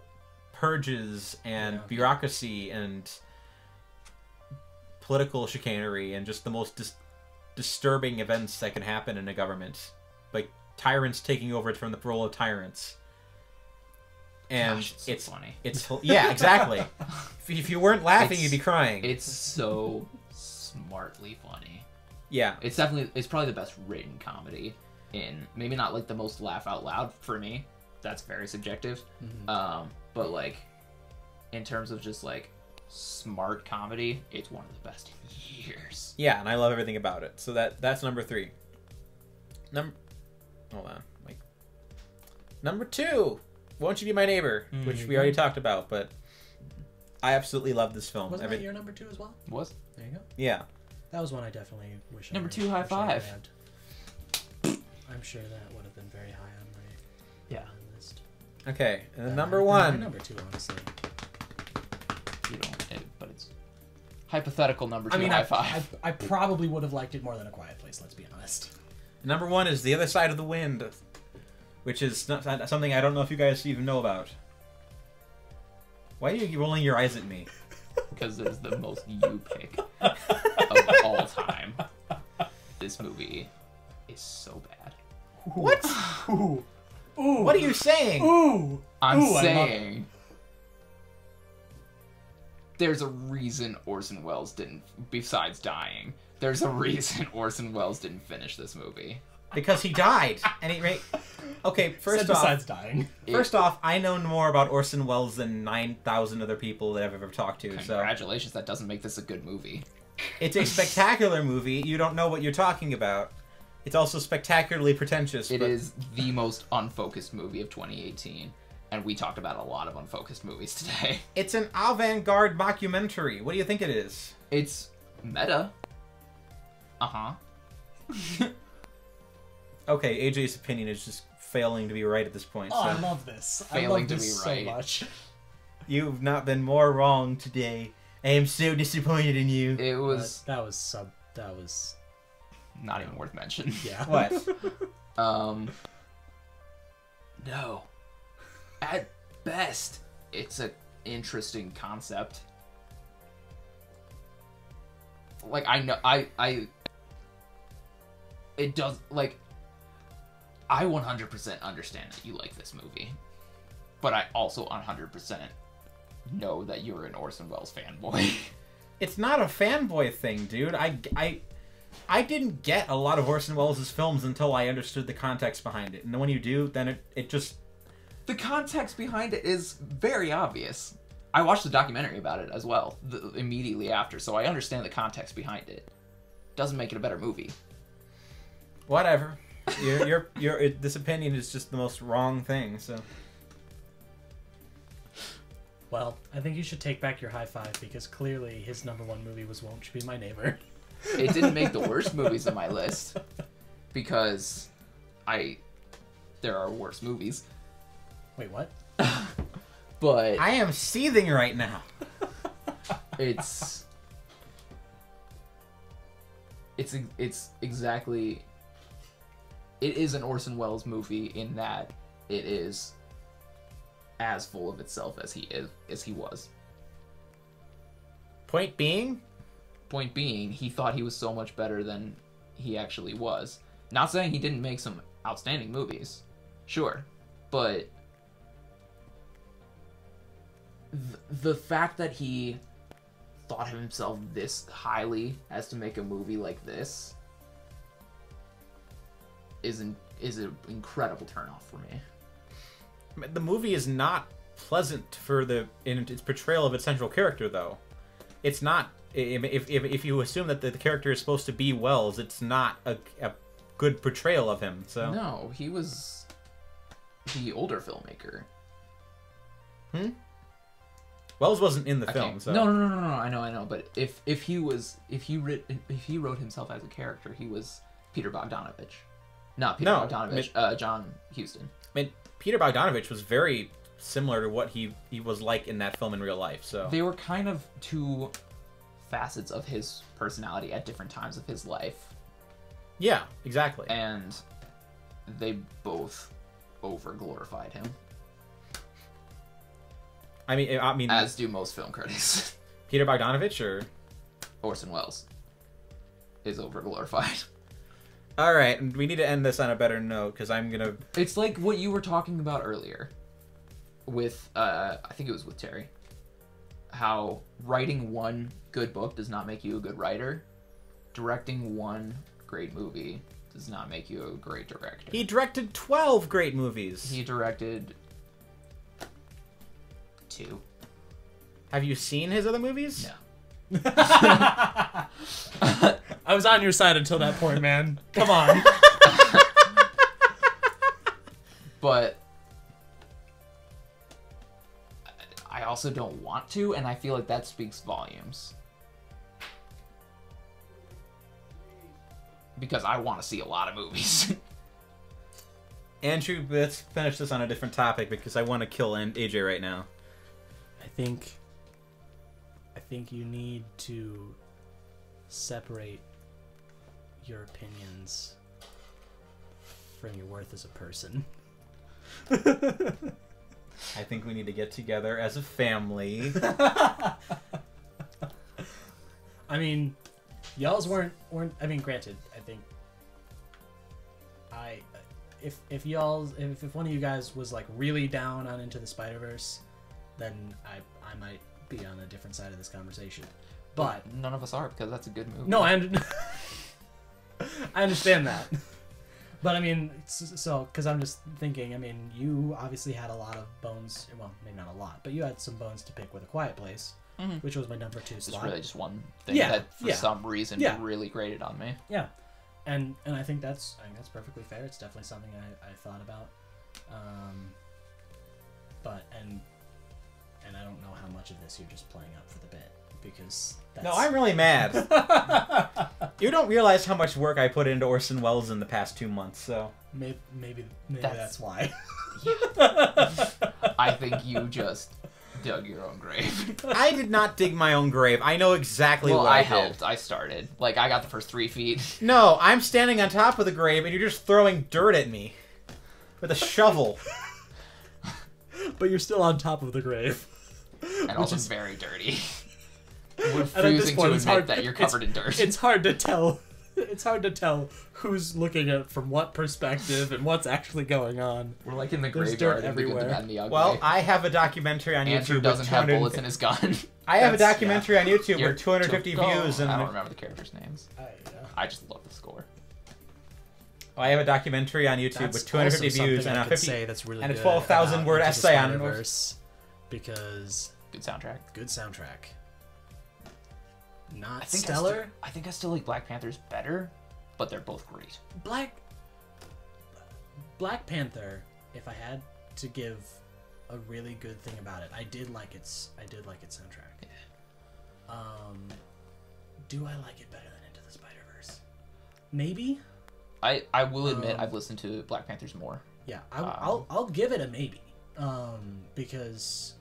Speaker 1: purges and
Speaker 2: Yeah.
Speaker 1: bureaucracy and political chicanery and just the most disturbing events that can happen in a government, like tyrants taking over from the role of tyrants. And
Speaker 3: Gosh, it's so funny.
Speaker 1: It's yeah, exactly. If you weren't laughing, you'd be crying.
Speaker 3: It's so smartly funny.
Speaker 1: Yeah,
Speaker 3: It's probably the best written comedy in, maybe not like the most laugh out loud for me. That's very subjective. But like in terms of just like smart comedy, it's one of the best in years.
Speaker 1: yeah, and I love everything about it. So that's number 3. Hold on, like number 2. Won't You Be My Neighbor, which we already talked about, but I absolutely love this film.
Speaker 2: Wasn't that your number 2 as well?
Speaker 3: Was
Speaker 2: There you go.
Speaker 1: Yeah.
Speaker 2: That was one I definitely wish.
Speaker 3: Number
Speaker 2: I
Speaker 3: 2, high
Speaker 2: wish I
Speaker 3: five.
Speaker 2: grabbed. I'm sure that would have been very high on my
Speaker 3: Yeah.
Speaker 2: list.
Speaker 1: Okay, and then
Speaker 2: That
Speaker 1: number
Speaker 2: might have been
Speaker 1: 1.
Speaker 2: my number 2, honestly.
Speaker 3: You don't, but it's hypothetical number 2
Speaker 2: I mean,
Speaker 3: high five.
Speaker 2: I probably would have liked it more than A Quiet Place. Let's be honest.
Speaker 1: Number 1 is The Other Side of the Wind, which is not, something I don't know if you guys even know about. Why are you rolling your eyes at me?
Speaker 3: Because it is the most you pick of all time. This movie is so bad.
Speaker 1: What?
Speaker 2: Ooh. Ooh.
Speaker 1: What are you saying?
Speaker 2: Ooh.
Speaker 3: I'm
Speaker 2: Ooh, I love
Speaker 3: saying there's a reason Orson Welles didn't, besides dying, there's a reason Orson Welles didn't finish this movie.
Speaker 1: Because he died. And okay,
Speaker 2: Said besides dying.
Speaker 1: First off, I know more about Orson Welles than 9,000 other people that I've ever talked to. So
Speaker 3: Congratulations, that doesn't make this a good movie.
Speaker 1: it's a spectacular movie. You don't know what you're talking about. It's also spectacularly pretentious.
Speaker 3: It is the most unfocused movie of 2018, and we talked about a lot of unfocused movies today.
Speaker 1: It's an avant-garde mockumentary. What do you think it is?
Speaker 3: It's meta. Uh-huh.
Speaker 1: Okay, AJ's opinion is just failing to be right at this point.
Speaker 2: Oh,
Speaker 1: So
Speaker 2: I love this. I
Speaker 3: Failing
Speaker 2: love
Speaker 3: to
Speaker 2: this
Speaker 3: be right.
Speaker 2: so much.
Speaker 1: you've not been more wrong today. I am so disappointed in you.
Speaker 3: It was
Speaker 2: That was
Speaker 3: not even worth mention.
Speaker 2: yeah.
Speaker 1: What?
Speaker 3: No. At best, it's an interesting concept. Like, I know, it does, like, I 100% understand that you like this movie, but I also 100% know that you're an Orson Welles fanboy.
Speaker 1: It's not a fanboy thing, dude. I didn't get a lot of Orson Welles' films until I understood the context behind it. And then when you do, then it just...
Speaker 3: The context behind it is very obvious. I watched the documentary about it as well, immediately after, so I understand the context behind it. Doesn't make it a better movie.
Speaker 1: Whatever. This opinion is just the most wrong thing, so...
Speaker 2: Well, I think you should take back your high five because clearly his number 1 movie was Won't You Be My Neighbor.
Speaker 3: It didn't make the worst movies on my list, because there are worse movies.
Speaker 2: Wait, what?
Speaker 3: But
Speaker 1: I am seething right now.
Speaker 3: it's exactly. It is an Orson Welles movie in that it is as full of itself as he was.
Speaker 1: Point being,
Speaker 3: He thought he was so much better than he actually was. Not saying he didn't make some outstanding movies, sure, but the fact that he thought of himself this highly as to make a movie like this is an incredible turnoff for me.
Speaker 1: the movie is not pleasant in its portrayal of its central character, though. It's not. If you assume that the character is supposed to be Wells, it's not a good portrayal of him. So
Speaker 3: No, he was the older filmmaker.
Speaker 1: Wells wasn't in the film. So.
Speaker 3: No. I know. But if he wrote himself as a character, he was Peter Bogdanovich, not Peter Bogdanovich. John Huston.
Speaker 1: I mean, Peter Bogdanovich was very similar to what he was like in that film in real life. So
Speaker 3: they were kind of two facets of his personality at different times of his life.
Speaker 1: Yeah, exactly.
Speaker 3: And they both over-glorified him.
Speaker 1: I mean,
Speaker 3: as do most film critics.
Speaker 1: Peter Bogdanovich or
Speaker 3: Orson Welles is over-glorified.
Speaker 1: All right, we need to end this on a better note because I'm gonna.
Speaker 3: It's like what you were talking about earlier, with I think it was with Terry. How writing one good book does not make you a good writer. Directing one great movie does not make you a great director.
Speaker 1: He directed 12 great movies.
Speaker 3: He directed 2.
Speaker 1: Have you seen his other movies?
Speaker 3: No.
Speaker 2: I was on your side until that point, man. Come on.
Speaker 3: But I also don't want to, and I feel like that speaks volumes. Because I want to see a lot of movies.
Speaker 1: Andrew, let's finish this on a different topic because I want to kill AJ right now.
Speaker 2: I think you need to separate your opinions from your worth as a person.
Speaker 1: I think we need to get together as a family.
Speaker 2: I mean, y'all's weren't. I mean, granted, I think if one of you guys was like really down on Into the Spider-Verse, then I might be on a different side of this conversation. But
Speaker 3: none of us are, because that's a good movie.
Speaker 2: no, I understand that. But I mean, so because I'm just thinking. I mean, you obviously had a lot of bones. Well, maybe not a lot, but you had some bones to pick with A Quiet Place, which was my number 2
Speaker 3: It's
Speaker 2: slot.
Speaker 3: really just one thing that for some reason really grated on me.
Speaker 2: Yeah, and I think that's perfectly fair. It's definitely something I thought about, but I don't know how much of this you're just playing up for the bit because that's...
Speaker 1: No, I'm really mad. You don't realize how much work I put into Orson Welles in the past 2 months, so
Speaker 2: maybe that's why.
Speaker 3: I think you just dug your own grave.
Speaker 1: I did not dig my own grave. I know exactly what I did.
Speaker 3: helped. I started. Like, I got the first 3 feet.
Speaker 1: No, I'm standing on top of the grave and you're just throwing dirt at me with a shovel.
Speaker 2: But you're still on top of the grave.
Speaker 3: And also very dirty.
Speaker 2: Refusing
Speaker 3: at this point, to admit that you're covered in dirt.
Speaker 2: It's hard to tell. It's hard to tell who's looking at it from what perspective and what's actually going on.
Speaker 3: We're like in the
Speaker 2: There's
Speaker 3: graveyard
Speaker 2: dirt
Speaker 3: of the good, the
Speaker 2: everywhere.
Speaker 3: bad, and the ugly.
Speaker 1: Well, I have a documentary on
Speaker 3: Andrew
Speaker 1: YouTube.
Speaker 3: doesn't have bullets in his gun.
Speaker 1: I have a
Speaker 2: That's-
Speaker 1: documentary on YouTube
Speaker 3: You're
Speaker 1: with 250 views, and
Speaker 3: I don't remember the characters' names. I just love the score.
Speaker 1: I have a documentary on YouTube
Speaker 2: That's
Speaker 1: with 250
Speaker 2: also
Speaker 1: views
Speaker 2: something
Speaker 1: and
Speaker 2: I
Speaker 1: a
Speaker 2: could
Speaker 1: 50
Speaker 2: say that's really
Speaker 1: and a
Speaker 2: good
Speaker 1: 12,000
Speaker 2: about
Speaker 1: word
Speaker 2: Into the
Speaker 1: essay on
Speaker 2: Spider-Verse, because
Speaker 3: Good soundtrack.
Speaker 2: good soundtrack. Not
Speaker 3: I think
Speaker 2: stellar.
Speaker 3: I think I still like Black Panther's better, but they're both great.
Speaker 2: Black Panther, if I had to give a really good thing about it, I did like its soundtrack.
Speaker 3: Yeah.
Speaker 2: Do I like it better than Into the Spider-Verse? Maybe.
Speaker 3: I will admit I've listened to Black Panther's more.
Speaker 2: Yeah, I'll give it a maybe. Because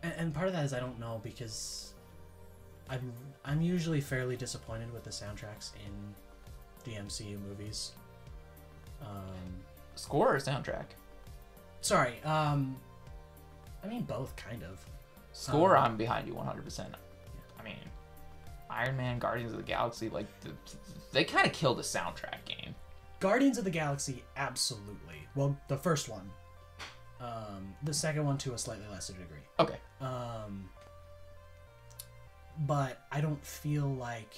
Speaker 2: And part of that is I don't know, because I'm usually fairly disappointed with the soundtracks in the MCU movies.
Speaker 3: Score or soundtrack?
Speaker 2: Sorry, I mean both, kind of.
Speaker 3: Score, I'm behind you 100%. I mean, Iron Man, Guardians of the Galaxy, like, they kind of killed the soundtrack game.
Speaker 2: Guardians of the Galaxy, absolutely. Well, the first one. The second one to a slightly lesser degree.
Speaker 3: Okay.
Speaker 2: But I don't feel like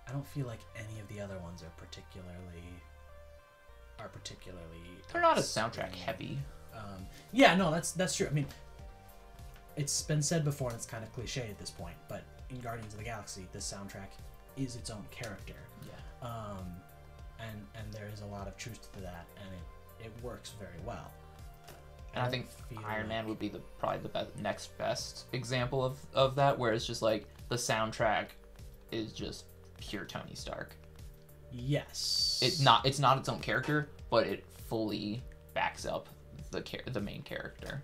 Speaker 2: any of the other ones are particularly.
Speaker 3: They're not as soundtrack heavy.
Speaker 2: Yeah, no, that's true. I mean, it's been said before, and it's kind of cliche at this point, but in Guardians of the Galaxy, the soundtrack is its own character.
Speaker 3: Yeah.
Speaker 2: And there is a lot of truth to that, and it works very well.
Speaker 3: And I think Iron Man would be probably the next best example of that, where it's just like the soundtrack is just pure Tony Stark.
Speaker 2: Yes.
Speaker 3: It's not its own character, but it fully backs up the main character,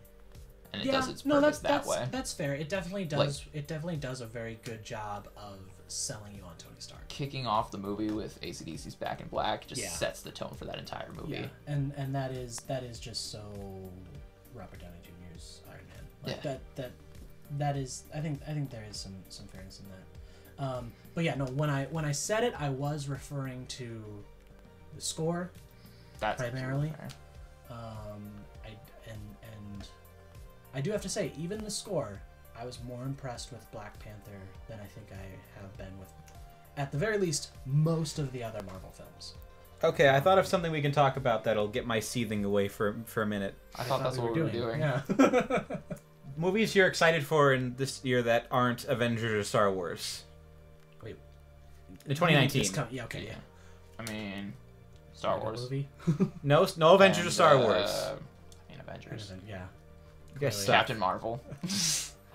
Speaker 3: and it does its purpose that way.
Speaker 2: That's fair. It definitely does. Like, it definitely does a very good job of selling you on Tony Stark.
Speaker 3: Kicking off the movie with AC/DC's Back in Black just sets the tone for that entire movie.
Speaker 2: Yeah, and that is just so Robert Downey Jr.'s Iron Man. Like that is. I think there is some fairness in that. But yeah, no. When I said it, I was referring to the score.
Speaker 3: That's
Speaker 2: primarily. I do have to say, even the score, I was more impressed with Black Panther than I think I have been with, at the very least, most of the other Marvel films.
Speaker 1: Okay, I thought of something we can talk about that'll get my seething away for a minute.
Speaker 3: I thought that's what we were doing.
Speaker 2: Yeah.
Speaker 1: Movies you're excited for in this year that aren't Avengers or Star Wars.
Speaker 2: Wait.
Speaker 1: In 2019.
Speaker 2: Yeah, okay, yeah.
Speaker 3: I mean, Star Wars.
Speaker 2: Movie?
Speaker 1: No Avengers or Star Wars.
Speaker 3: I mean, Avengers.
Speaker 2: Yeah.
Speaker 1: You guys
Speaker 2: Really?
Speaker 1: suck.
Speaker 3: Captain Marvel.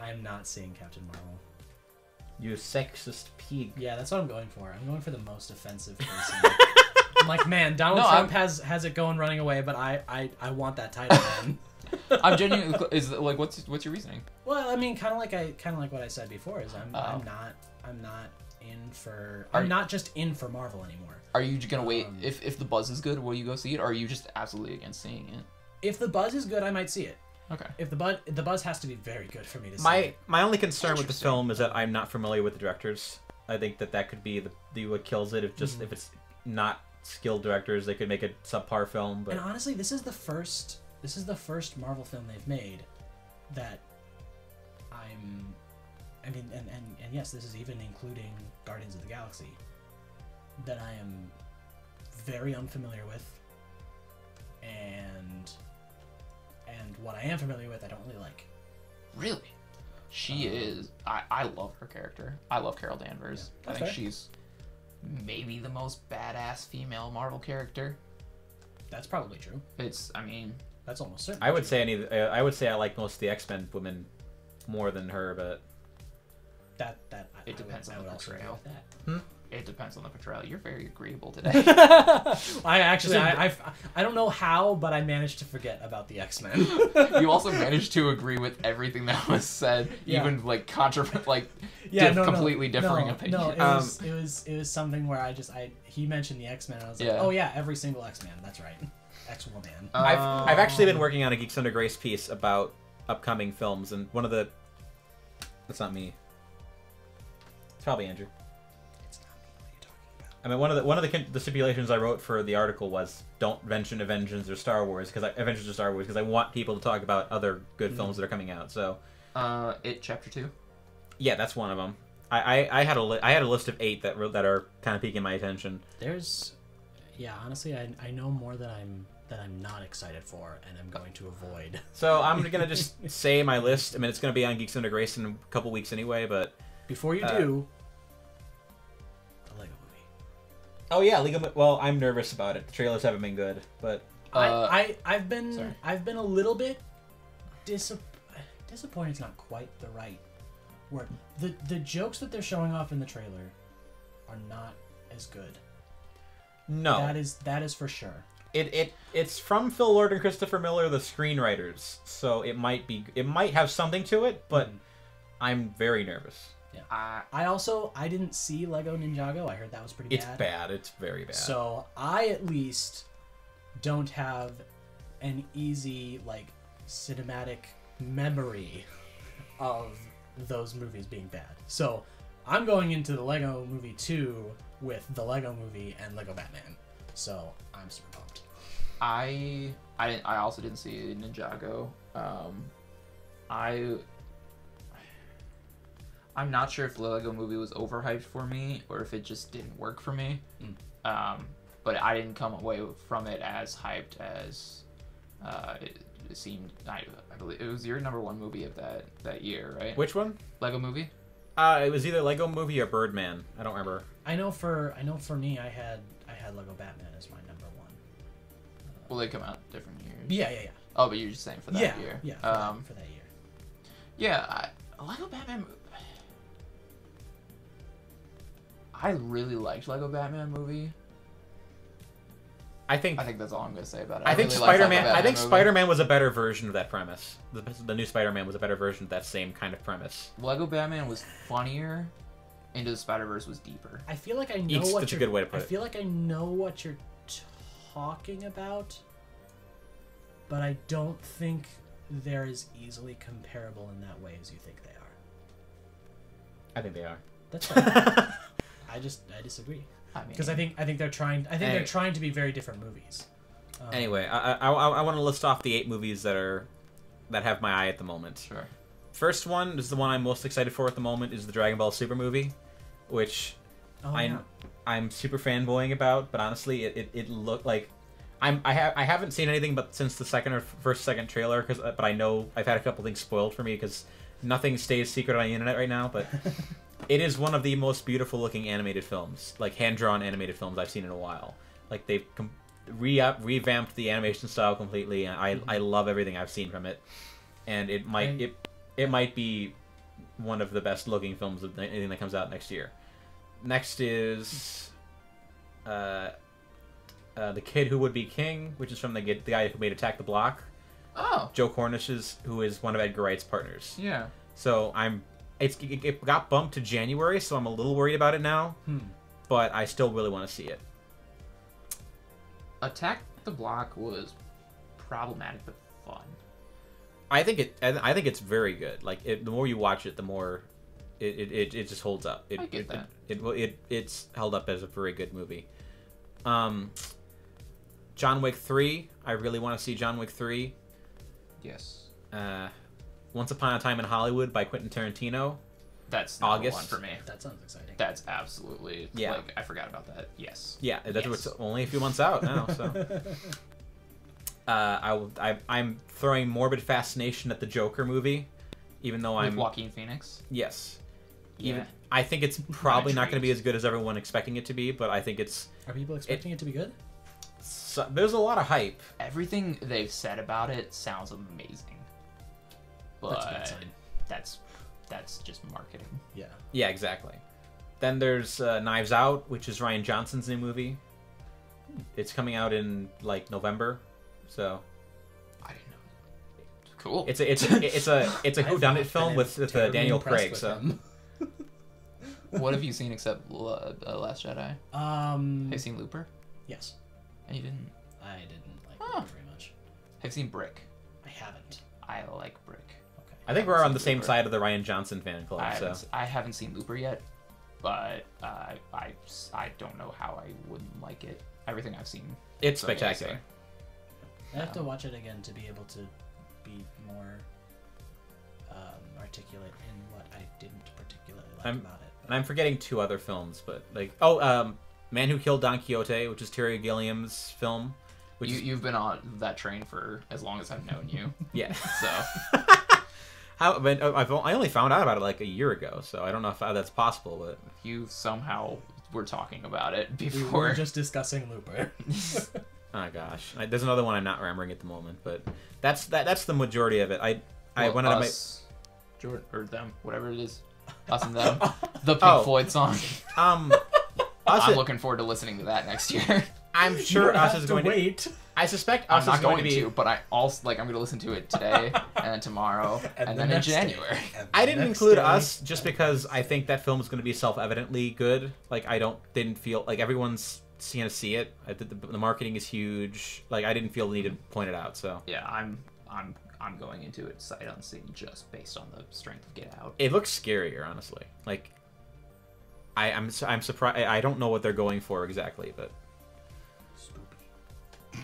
Speaker 2: I'm not seeing Captain Marvel.
Speaker 1: You sexist pig.
Speaker 2: Yeah, that's what I'm going for. I'm going for the most offensive person. I'm like, man, Donald Trump has it going running away, but I want that title, man.
Speaker 3: I'm genuinely like, what's your reasoning?
Speaker 2: Well, I mean, kind of like what I said before is I'm not just in for Marvel anymore.
Speaker 3: Are you gonna wait if the buzz is good? Will you go see it, or are you just absolutely against seeing it?
Speaker 2: If the buzz is good, I might see it.
Speaker 3: Okay.
Speaker 2: If the buzz has to be very good for me to see it.
Speaker 1: My only concern with the film is that I'm not familiar with the directors. I think that could be what kills it. If it's not skilled directors, they could make a subpar film. But
Speaker 2: and honestly, this is the first Marvel film they've made that and yes, this is even including Guardians of the Galaxy, that I am very unfamiliar with, and what I am familiar with, I don't really like.
Speaker 3: Really? She is. I love her character. I love Carol Danvers.
Speaker 2: Yeah,
Speaker 3: I think she's maybe the most badass female Marvel character.
Speaker 2: That's probably true.
Speaker 3: I mean,
Speaker 2: that's almost certainly
Speaker 1: I would
Speaker 2: true.
Speaker 1: say I would say I like most of the X-Men women more than her, but
Speaker 3: it depends on the portrayal.
Speaker 2: That.
Speaker 3: It depends on the portrayal. You're very agreeable today.
Speaker 2: I don't know how, but I managed to forget about the X-Men.
Speaker 3: You also managed to agree with everything that was said, even like completely differing opinions.
Speaker 2: No, it was something where he mentioned the X-Men, and I was like, oh yeah, every single X-Man. That's right, X-Woman.
Speaker 1: I've actually been working on a Geeks Under Grace piece about upcoming films, and that's not me. It's probably Andrew. I mean, one of the stipulations I wrote for the article was don't mention Avengers or Star Wars because I want people to talk about other good films that are coming out. So,
Speaker 3: It Chapter 2.
Speaker 1: Yeah, that's one of them. I had a list of 8 that are kind of piquing my attention.
Speaker 2: Honestly, I know more that I'm not excited for, and I'm going to avoid.
Speaker 1: So I'm gonna just say my list. I mean, it's gonna be on Geeks Under Grace in a couple weeks anyway. But
Speaker 2: before you do.
Speaker 1: Oh yeah, well, I'm nervous about it. The trailers haven't been good, but
Speaker 2: I've been a little bit disappointed. Is not quite the right word. The jokes that they're showing off in the trailer are not as good.
Speaker 1: No,
Speaker 2: that is for sure.
Speaker 1: It's from Phil Lord and Christopher Miller, the screenwriters. So it might have something to it, but I'm very nervous.
Speaker 2: Yeah. I didn't see Lego Ninjago. I heard that was pretty bad.
Speaker 1: It's bad. It's very bad.
Speaker 2: So I at least don't have an easy like cinematic memory of those movies being bad. So I'm going into the Lego Movie 2 with the Lego Movie and Lego Batman. So I'm super pumped.
Speaker 3: I also didn't see Ninjago. I'm not sure if the Lego Movie was overhyped for me or if it just didn't work for me. But I didn't come away from it as hyped as it seemed. I believe it was your number one movie of that year, right?
Speaker 1: Which one?
Speaker 3: Lego Movie?
Speaker 1: It was either Lego Movie or Birdman. I don't remember.
Speaker 2: I know for me, I had Lego Batman as my number one.
Speaker 3: Well, they come out different years.
Speaker 2: Yeah.
Speaker 3: Oh, but you're just saying for that year.
Speaker 2: Yeah, for that year.
Speaker 3: Yeah, Lego Batman. I really liked Lego Batman movie.
Speaker 1: I think
Speaker 3: that's all I'm gonna say about it.
Speaker 1: I think
Speaker 3: really liked
Speaker 1: Spider-Man.
Speaker 3: Lego Batman
Speaker 1: I think
Speaker 3: movie.
Speaker 1: Spider-Man was a better version of that premise. The new Spider-Man was a better version of that same kind of premise.
Speaker 3: Lego Batman was funnier. Into the Spider-Verse was deeper.
Speaker 2: I feel like I know
Speaker 1: It's
Speaker 2: what
Speaker 1: such a
Speaker 2: you're,
Speaker 1: good way to put
Speaker 2: I
Speaker 1: it.
Speaker 2: feel like I know what you're talking about, but I don't think they're as easily comparable in that way as you think they are.
Speaker 1: I think they are.
Speaker 2: That's fine. I disagree.
Speaker 3: I mean,
Speaker 2: Because I think they're trying. I think they're trying to be very different movies.
Speaker 1: Anyway, I want to list off the 8 movies that have my eye at the moment.
Speaker 3: sure.
Speaker 1: First one is the one I'm most excited for at the moment is the Dragon Ball Super movie, which I'm super fanboying about. But honestly, it looked like I haven't seen anything but since the second trailer but I know I've had a couple things spoiled for me because nothing stays secret on the internet right now. But it is one of the most beautiful looking animated films, like hand drawn animated films I've seen in a while. Like they've revamped the animation style completely, and I love everything I've seen from it. And it might be one of the best looking films of anything that comes out next year. Next is The Kid Who Would Be King, which is from the guy who made Attack the Block.
Speaker 3: Oh.
Speaker 1: Joe Cornish who is one of Edgar Wright's partners.
Speaker 3: Yeah.
Speaker 1: So it got bumped to January, so I'm a little worried about it now. But I still really want to see it.
Speaker 3: Attack the Block was problematic but fun.
Speaker 1: I think it's very good. Like the more you watch it, the more it just holds up.
Speaker 3: I get that.
Speaker 1: It's held up as a very good movie. John Wick 3. I really want to see John Wick 3.
Speaker 3: Yes.
Speaker 1: Once Upon a Time in Hollywood by Quentin Tarantino.
Speaker 3: That's number
Speaker 1: August.
Speaker 3: one for me.
Speaker 2: That sounds exciting.
Speaker 3: That's absolutely like I forgot about that. Yes.
Speaker 1: Yeah, that's
Speaker 3: Yes.
Speaker 1: only a few months out now. So. I'm throwing morbid fascination at the Joker movie, even though
Speaker 3: With Joaquin Phoenix.
Speaker 1: Yes.
Speaker 3: Yeah.
Speaker 1: I think it's probably not going to be
Speaker 3: intrigued.
Speaker 1: as good as everyone expecting it to be, but I think it's.
Speaker 2: Are people expecting it to be good?
Speaker 1: There's a lot of hype.
Speaker 3: Everything they've said about it sounds amazing. But
Speaker 2: That's a good sign.
Speaker 3: that's just marketing.
Speaker 2: Yeah.
Speaker 1: Yeah, exactly. Then there's Knives Out, which is Ryan Johnson's new movie. It's coming out in like November, so
Speaker 3: I didn't know. Cool.
Speaker 1: it's a whodunit film with
Speaker 2: terribly
Speaker 1: Daniel
Speaker 2: impressed
Speaker 1: Craig.
Speaker 2: with
Speaker 1: So
Speaker 2: him.
Speaker 3: What have you seen except Last Jedi? Have you seen Looper?
Speaker 2: Yes.
Speaker 3: And you didn't.
Speaker 2: I didn't like
Speaker 3: Huh.
Speaker 2: it very much.
Speaker 3: Have you seen Brick?
Speaker 2: I haven't.
Speaker 3: I like Brick.
Speaker 2: Okay.
Speaker 1: I think we're on the same
Speaker 3: Looper.
Speaker 1: side of the Ryan Johnson fan club.
Speaker 3: I haven't seen Looper yet, but I don't know how I wouldn't like it. Everything I've seen.
Speaker 1: It's
Speaker 3: so
Speaker 1: spectacular.
Speaker 3: amazing.
Speaker 2: I have to watch it again to be able to be more articulate in what I didn't particularly like about it.
Speaker 1: And I'm forgetting 2 other films, but Man Who Killed Don Quixote, which is Terry Gilliam's film. Which
Speaker 3: You've been on that train for as long as I've known you.
Speaker 1: yeah.
Speaker 3: So
Speaker 1: I only found out about it like a year ago, so I don't know if that's possible. But
Speaker 3: you somehow were talking about it
Speaker 2: We
Speaker 3: before.
Speaker 2: were just discussing Looper.
Speaker 1: oh gosh, there's another one I'm not remembering at the moment, but that's the majority of it. I
Speaker 3: Well,
Speaker 1: went out of my
Speaker 3: us, Jordan, or them, whatever it is, us and them, the Pink
Speaker 1: Oh.
Speaker 3: Floyd song.
Speaker 1: us
Speaker 3: I'm
Speaker 1: at,
Speaker 3: looking forward to listening to that next year.
Speaker 1: I'm
Speaker 2: You
Speaker 1: sure
Speaker 2: don't
Speaker 1: Us
Speaker 2: have
Speaker 1: is
Speaker 2: to
Speaker 1: going to.
Speaker 2: wait.
Speaker 1: I suspect
Speaker 3: I'm
Speaker 1: Us
Speaker 3: not
Speaker 1: is going
Speaker 3: going
Speaker 1: to be.
Speaker 3: to, but I also I'm going to listen to it today and then tomorrow and
Speaker 2: the
Speaker 3: then in
Speaker 2: next day,
Speaker 3: January.
Speaker 2: and
Speaker 1: I
Speaker 2: the
Speaker 1: didn't
Speaker 2: next
Speaker 1: include
Speaker 2: day,
Speaker 1: Us just
Speaker 2: and the
Speaker 1: because
Speaker 2: next
Speaker 1: I
Speaker 2: day.
Speaker 1: think that film is going to be self-evidently good. Like didn't feel like everyone's going to see it. I think the marketing is huge. Like I didn't feel the need to point it out. So
Speaker 3: Yeah, I'm going into it sight unseen just based on the strength of Get Out.
Speaker 1: it looks scarier, honestly. Like I'm surprised. I don't know what they're going for exactly, but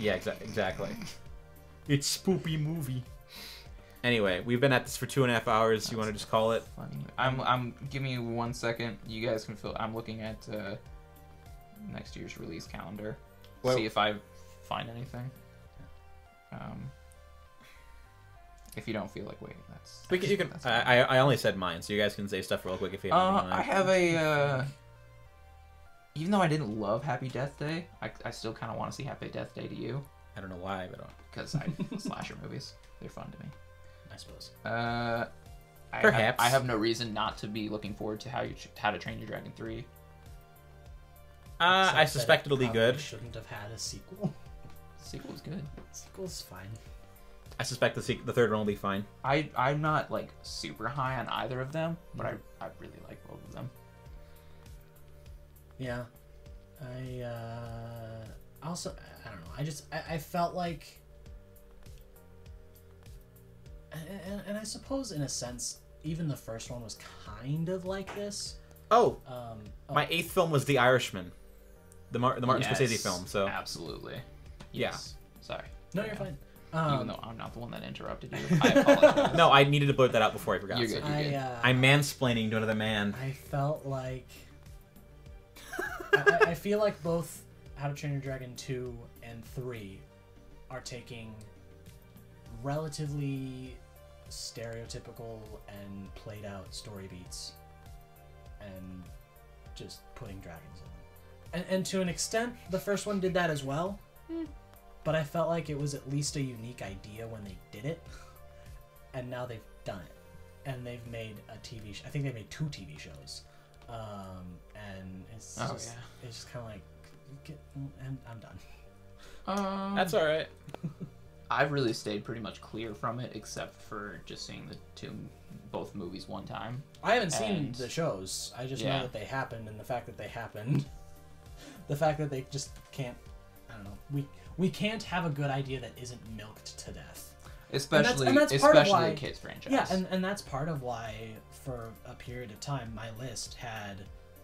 Speaker 1: yeah, exactly. It's spoopy movie. Anyway, we've been at this for 2.5 hours. You want to just call it?
Speaker 3: Funny. I'm give me 1 second. You guys can feel. I'm looking at next year's release calendar.
Speaker 1: Well-
Speaker 3: See if I find anything. If you don't feel like waiting, that's.
Speaker 1: You can.
Speaker 3: that's fine.
Speaker 1: I only said mine, so you guys can say stuff real quick if you have anything on
Speaker 3: I
Speaker 1: it.
Speaker 3: have a. Even though I didn't love Happy Death Day, I still kind of want to see Happy Death Day to you
Speaker 1: I don't know why, but
Speaker 3: because slasher movies, they're fun to me.
Speaker 2: I suppose.
Speaker 1: Perhaps.
Speaker 3: I have no reason not to be looking forward to How to Train Your Dragon 3.
Speaker 1: I
Speaker 2: Except that
Speaker 1: suspect it'll be
Speaker 2: probably
Speaker 1: good.
Speaker 2: Shouldn't have had a sequel.
Speaker 3: Sequel's good.
Speaker 2: Sequel's fine.
Speaker 1: I suspect the third one will be fine.
Speaker 3: I'm not like super high on either of them, but I really like both of them.
Speaker 2: Yeah. Also, I don't know. I felt like, and I suppose in a sense, even the first one was kind of like this.
Speaker 1: Oh,
Speaker 2: Oh,
Speaker 1: my 8th film was The Irishman, the Martin
Speaker 3: Yes,
Speaker 1: Scorsese film. So
Speaker 3: absolutely.
Speaker 1: Yeah.
Speaker 3: Yes. Sorry.
Speaker 2: no, you're fine.
Speaker 3: Even though I'm not the one that interrupted you, I apologize.
Speaker 1: no, I needed to blurt that out before I forgot.
Speaker 3: You're
Speaker 1: so-
Speaker 3: good.
Speaker 1: I'm mansplaining to another man.
Speaker 2: I felt like I feel like both How to Train Your Dragon 2 and 3 are taking relatively stereotypical and played out story beats and just putting dragons in them. And to an extent, the first one did that as well. But I felt like it was at least a unique idea when they did it. And now they've done it. And they've made a TV show. I think they made 2 TV shows. And it's
Speaker 3: Oh,
Speaker 2: just,
Speaker 3: yeah.
Speaker 2: it's just kind of like, I'm done.
Speaker 1: That's all right.
Speaker 3: I've really stayed pretty much clear from it, except for just seeing both movies one time.
Speaker 2: I haven't seen
Speaker 3: And-
Speaker 2: the shows. I just
Speaker 3: Yeah.
Speaker 2: know that they happened, and the fact that they happened, the fact that they just can't. I don't know. We can't have a good idea that isn't milked to death.
Speaker 3: Especially,
Speaker 2: and that's part of
Speaker 3: especially
Speaker 2: why-
Speaker 3: the kids franchise.
Speaker 2: Yeah, and that's part of why, for a period of time, my list had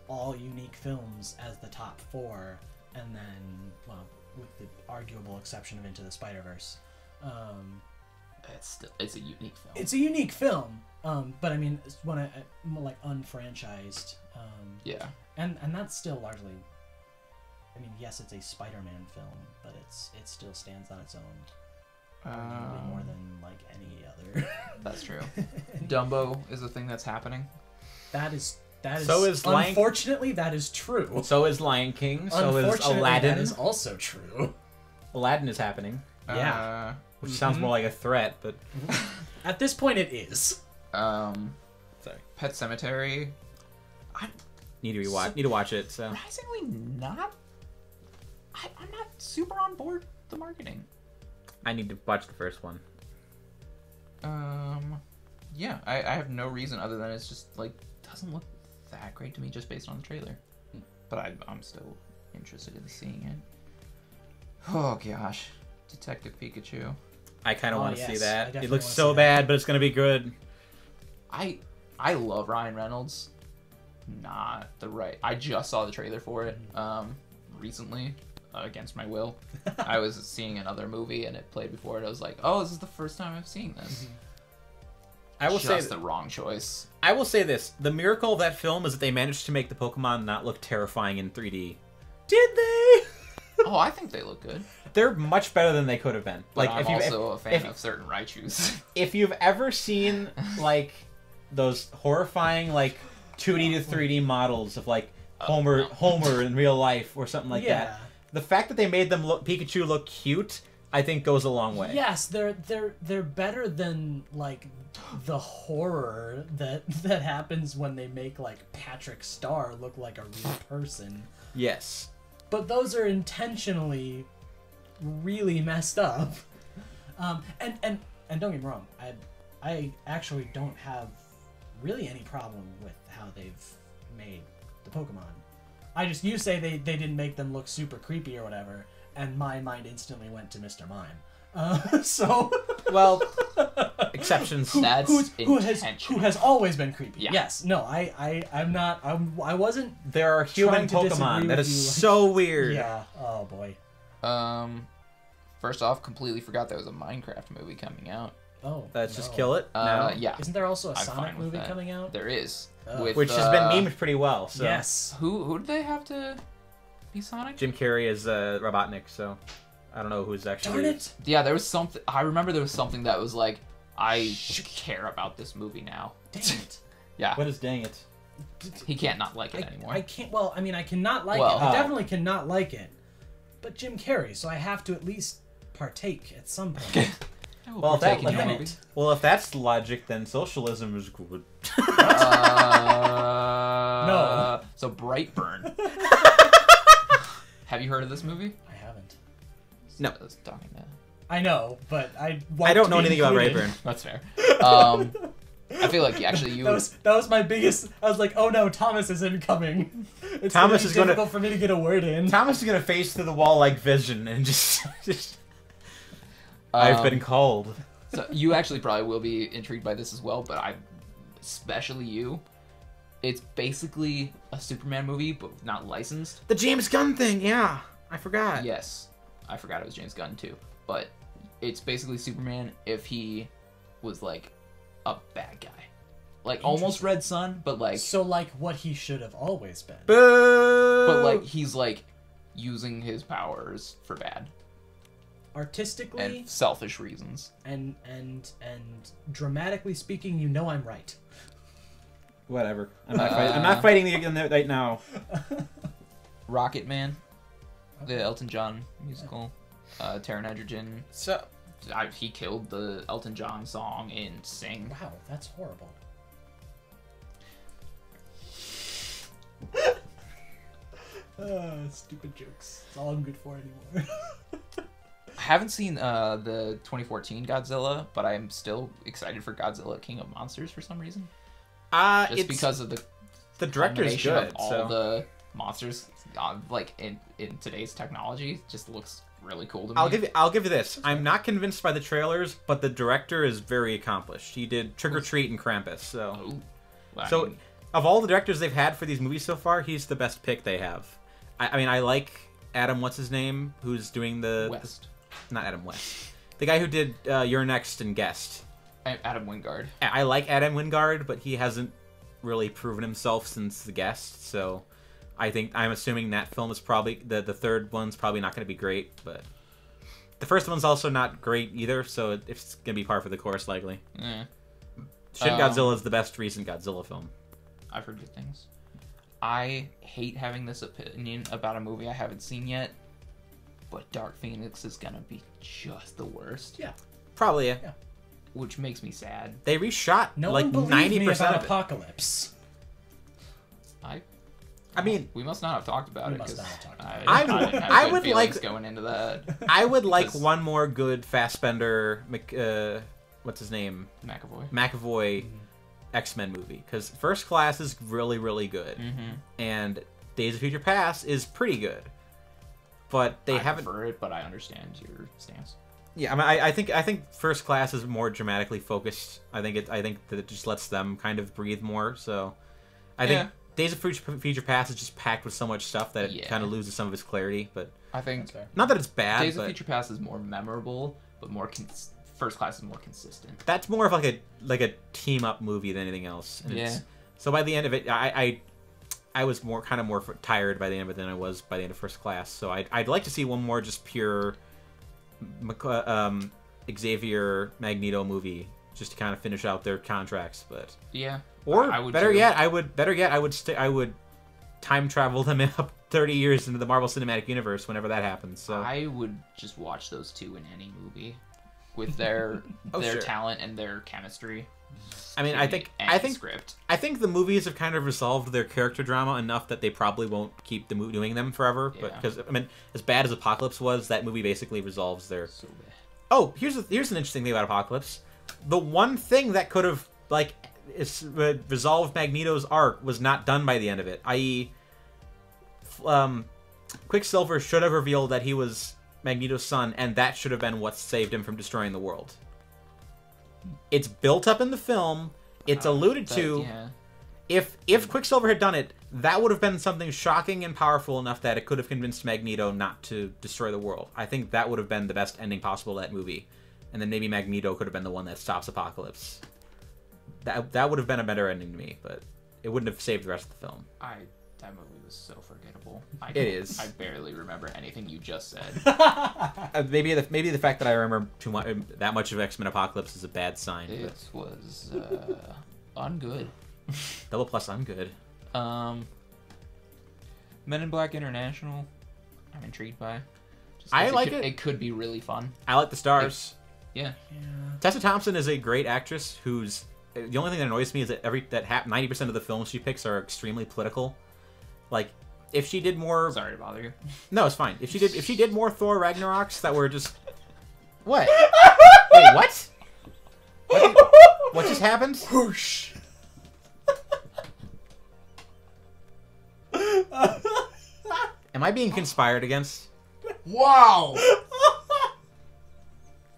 Speaker 2: all unique films as the top 4, and then, well, with the arguable exception of Into the Spider-Verse.
Speaker 3: it's a unique film.
Speaker 2: It's a unique film, but I mean, it's when I like unfranchised,
Speaker 3: yeah.
Speaker 2: and that's still largely. I mean, yes, it's a Spider-Man film, but it still stands on its own, arguably more than like any other.
Speaker 3: That's true. Dumbo is a thing that's happening.
Speaker 2: That is
Speaker 1: So is Lion-
Speaker 2: unfortunately that is true.
Speaker 1: So is Lion King. So is
Speaker 2: Unfortunately,
Speaker 1: Aladdin.
Speaker 2: that is also true.
Speaker 1: Aladdin is happening,
Speaker 2: Yeah.
Speaker 1: which sounds more like a threat, but
Speaker 2: At this point, it is.
Speaker 1: sorry.
Speaker 3: Pet Cemetery.
Speaker 1: Need to watch it. So
Speaker 3: Surprisingly, not. I'm not super on board with the marketing.
Speaker 1: I need to watch the first one.
Speaker 3: Yeah, I have no reason other than it's just like doesn't look that great to me just based on the trailer. But I'm still interested in seeing it. Oh gosh, Detective Pikachu.
Speaker 1: I kind of
Speaker 2: Oh,
Speaker 1: want to
Speaker 2: yes.
Speaker 1: see
Speaker 2: I
Speaker 1: that.
Speaker 2: definitely
Speaker 1: It looks
Speaker 2: wanna
Speaker 1: so
Speaker 2: see that.
Speaker 1: bad, but it's gonna be good.
Speaker 3: I love Ryan Reynolds. Not the right. I just saw the trailer for it recently, against my will. I was seeing another movie and it played before it. I was like, oh, this is the first time I've seen this.
Speaker 1: I will say
Speaker 3: Just the wrong choice.
Speaker 1: I will say this: the miracle of that film is that they managed to make the Pokemon not look terrifying in 3D. Did they?
Speaker 3: Oh, I think they look good.
Speaker 1: They're much better than they could have been.
Speaker 3: But
Speaker 1: Like
Speaker 3: I'm
Speaker 1: if you
Speaker 3: also a fan
Speaker 1: if-
Speaker 3: of certain Raichus.
Speaker 1: if you've ever seen like those horrifying like 2D to 3D models of like Homer in real life or something like
Speaker 2: Yeah.
Speaker 1: that, the fact that they made them Pikachu look cute, I think goes a long way.
Speaker 2: Yes, they're better than like the horror that happens when they make like Patrick Star look like a real person.
Speaker 1: Yes.
Speaker 2: but those are intentionally really messed up. And don't get me wrong, I actually don't have really any problem with how they've made the Pokemon. You say they didn't make them look super creepy or whatever, and my mind instantly went to Mr. Mime.
Speaker 1: Well, exceptions.
Speaker 2: Who has always been creepy.
Speaker 3: Yeah.
Speaker 2: Yes. No, I wasn't.
Speaker 1: There are human
Speaker 2: trying to disagree
Speaker 1: Pokemon. That
Speaker 2: with
Speaker 1: is
Speaker 2: you.
Speaker 1: so weird.
Speaker 2: Yeah. Oh boy.
Speaker 3: First off, completely forgot there was a Minecraft movie coming out.
Speaker 2: Oh.
Speaker 1: Let's just
Speaker 2: no.
Speaker 1: kill it. No.
Speaker 3: Yeah,
Speaker 2: Isn't there also a
Speaker 3: I'm
Speaker 2: Sonic
Speaker 3: fine with
Speaker 2: movie
Speaker 3: that.
Speaker 2: coming out?
Speaker 3: There is.
Speaker 2: Oh.
Speaker 3: With,
Speaker 1: Which has been memed pretty well. So.
Speaker 2: Yes.
Speaker 3: Who did they have to be Sonic?
Speaker 1: Jim Carrey is Robotnik, so I don't know who's actually.
Speaker 2: Darn it.
Speaker 3: Yeah, there was something. I remember there was something that was like, I care about this movie now.
Speaker 2: Dang it.
Speaker 3: Yeah,
Speaker 1: What is dang it?
Speaker 3: he can't not like it anymore.
Speaker 2: I can't. Well, I mean, I cannot like
Speaker 3: Well,
Speaker 2: it. I definitely cannot like it. But Jim Carrey, so I have to at least partake at some point.
Speaker 3: I will
Speaker 1: Well,
Speaker 3: partake in
Speaker 1: that-
Speaker 3: your
Speaker 2: Damn
Speaker 3: movie.
Speaker 2: it.
Speaker 1: Well, if that's logic, then socialism is good.
Speaker 3: No. So Brightburn. Have you heard of this movie?
Speaker 2: I haven't.
Speaker 1: No.
Speaker 3: I was talking to.
Speaker 2: I know, but I.
Speaker 1: I don't know
Speaker 2: want to
Speaker 1: anything
Speaker 2: be
Speaker 1: about
Speaker 2: included.
Speaker 1: Rayburn.
Speaker 3: That's fair. I feel like actually you.
Speaker 2: That was my biggest. I was like, oh no, Thomas is incoming. It's
Speaker 1: Thomas
Speaker 2: gonna be
Speaker 1: is gonna-
Speaker 2: difficult for me to get a word in.
Speaker 1: Thomas is gonna face through the wall like Vision and just. I've been called.
Speaker 3: So you actually probably will be intrigued by this as well, but especially you. It's basically a Superman movie, but not licensed.
Speaker 1: The James Gunn thing, yeah. I forgot.
Speaker 3: Yes, I forgot it was James Gunn too. But it's basically Superman if he was like a bad guy, like almost Red Sun, but like
Speaker 2: So like what he should have always been.
Speaker 1: Boo!
Speaker 3: but like he's like using his powers for bad
Speaker 2: Artistically
Speaker 3: and selfish reasons.
Speaker 2: and dramatically speaking, you know I'm right.
Speaker 1: Whatever. I'm not fighting the right now.
Speaker 3: Rocket Man, the Elton John musical, Terra Nitrogen.
Speaker 1: So
Speaker 3: He killed the Elton John song in Sing.
Speaker 2: Wow, that's horrible. Stupid jokes. It's all I'm good for anymore.
Speaker 3: I haven't seen the 2014 Godzilla, but I'm still excited for Godzilla King of Monsters for some reason. Just
Speaker 1: it's
Speaker 3: because of
Speaker 1: the director's
Speaker 3: combination
Speaker 1: good.
Speaker 3: of all
Speaker 1: So
Speaker 3: the monsters, like in today's technology, just looks really cool to me.
Speaker 1: I'll give you this. I'm not convinced by the trailers, but the director is very accomplished. He did Trick or Treat and Krampus. So
Speaker 3: Ooh. Well, I
Speaker 1: so
Speaker 3: mean,
Speaker 1: of all the directors they've had for these movies so far, he's the best pick they have. I mean, I like Adam. What's his name? Who's doing
Speaker 3: West.
Speaker 1: not Adam West. The guy who did You're Next and Guest.
Speaker 3: Adam Wingard.
Speaker 1: I like Adam Wingard, but he hasn't really proven himself since The Guest. So I'm assuming that film is probably the third one's probably not going to be great, but the first one's also not great either. So it's going to be par for the course likely.
Speaker 3: Eh,
Speaker 1: Shin Godzilla is the best recent Godzilla film.
Speaker 3: I've heard good things. I hate having this opinion about a movie I haven't seen yet, but Dark Phoenix is gonna be just the worst.
Speaker 2: Yeah.
Speaker 1: Probably, yeah.
Speaker 3: Which makes me sad.
Speaker 1: They reshot
Speaker 2: No
Speaker 1: like
Speaker 2: one believed me
Speaker 1: 90%
Speaker 2: about
Speaker 1: of it.
Speaker 2: Apocalypse.
Speaker 1: I mean,
Speaker 3: We must not have talked about
Speaker 2: We
Speaker 3: it
Speaker 2: must
Speaker 3: because
Speaker 2: not have talked
Speaker 3: I,
Speaker 2: about
Speaker 1: it.
Speaker 3: I didn't have
Speaker 1: I
Speaker 3: good
Speaker 1: would
Speaker 3: feelings
Speaker 1: like-
Speaker 3: going into that.
Speaker 1: I would like
Speaker 3: Because-
Speaker 1: one more good Fassbender, what's his name?
Speaker 3: McAvoy.
Speaker 1: McAvoy X-Men movie. Because First Class is really, really good.
Speaker 3: Mm-hmm.
Speaker 1: And Days of Future Past is pretty good. But they
Speaker 3: I
Speaker 1: haven't...
Speaker 3: prefer it, but I understand your stance.
Speaker 1: Yeah, I mean, I think First Class is more dramatically focused. I think that it just lets them kind of breathe more. So, I think Days of Future Past is just packed with so much stuff that it kind of loses some of its clarity. But
Speaker 3: I think
Speaker 2: That's fair.
Speaker 1: not that it's bad.
Speaker 3: Days
Speaker 1: but
Speaker 3: of Future Past is more memorable, but more First Class is more consistent.
Speaker 1: that's more of like a team up movie than anything else. And
Speaker 3: Yeah.
Speaker 1: So by the end of it, I was more tired by the end of it than I was by the end of First Class. So I'd like to see one more just pure Xavier Magneto movie just to kind of finish out their contracts. But
Speaker 3: Yeah.
Speaker 1: or
Speaker 3: I would
Speaker 1: better
Speaker 3: too.
Speaker 1: yet, I would time travel them up 30 years into the Marvel Cinematic Universe whenever that happens. So
Speaker 3: I would just watch those two in any movie. with their
Speaker 1: Sure.
Speaker 3: talent and their chemistry.
Speaker 1: I mean, I think
Speaker 3: script.
Speaker 1: I think the movies have kind of resolved their character drama enough that they probably won't keep doing them forever. But
Speaker 3: Yeah.
Speaker 1: because I mean, as bad as Apocalypse was, that movie basically resolves their.
Speaker 3: So bad.
Speaker 1: Oh, here's an interesting thing about Apocalypse. The one thing that could have resolved Magneto's arc was not done by the end of it. I.e., Quicksilver should have revealed that he was Magneto's son, and that should have been what saved him from destroying the world. It's built up in the film. It's alluded to.
Speaker 3: Yeah.
Speaker 1: If Quicksilver had done it, that would have been something shocking and powerful enough that it could have convinced Magneto not to destroy the world. I think that would have been the best ending possible to that movie. And then maybe Magneto could have been the one that stops Apocalypse. That would have been a better ending to me, but it wouldn't have saved the rest of the film.
Speaker 3: That movie was so forgettable.
Speaker 1: It is.
Speaker 3: I barely remember anything you just said.
Speaker 1: Maybe the fact that I remember that much of X-Men Apocalypse is a bad sign.
Speaker 3: It was ungood.
Speaker 1: Double plus, I'm good.
Speaker 3: Men in Black International, I'm intrigued by. Just 'cause
Speaker 1: I like it.
Speaker 3: It could be really fun.
Speaker 1: I like the stars.
Speaker 3: Yeah.
Speaker 1: Tessa Thompson is a great actress who's... The only thing that annoys me is that 90% of the films she picks are extremely political. Like, if she did more...
Speaker 3: Sorry to bother you.
Speaker 1: No, it's fine. If she did more Thor Ragnaroks that were just... What? Wait, what? What just happened?
Speaker 2: Whoosh.
Speaker 1: Am I being conspired against?
Speaker 3: Wow!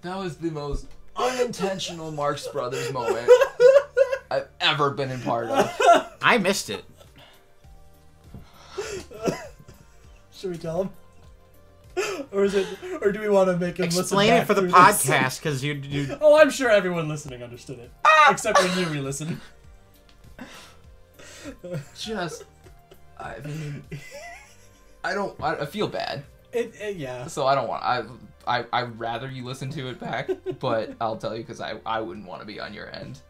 Speaker 3: That was the most unintentional Marx Brothers moment I've ever been a part of.
Speaker 1: I missed it.
Speaker 2: Should we tell him? Or do we want to make him
Speaker 1: Explain
Speaker 2: listen
Speaker 1: it
Speaker 2: back
Speaker 1: for the
Speaker 2: through this?
Speaker 1: podcast, because you...
Speaker 2: Oh, I'm sure everyone listening understood it. Except when you re-listen.
Speaker 3: I mean, I feel bad.
Speaker 2: Yeah.
Speaker 3: So I don't want. I'd rather you listen to it back, but I'll tell you because I wouldn't want to be on your end.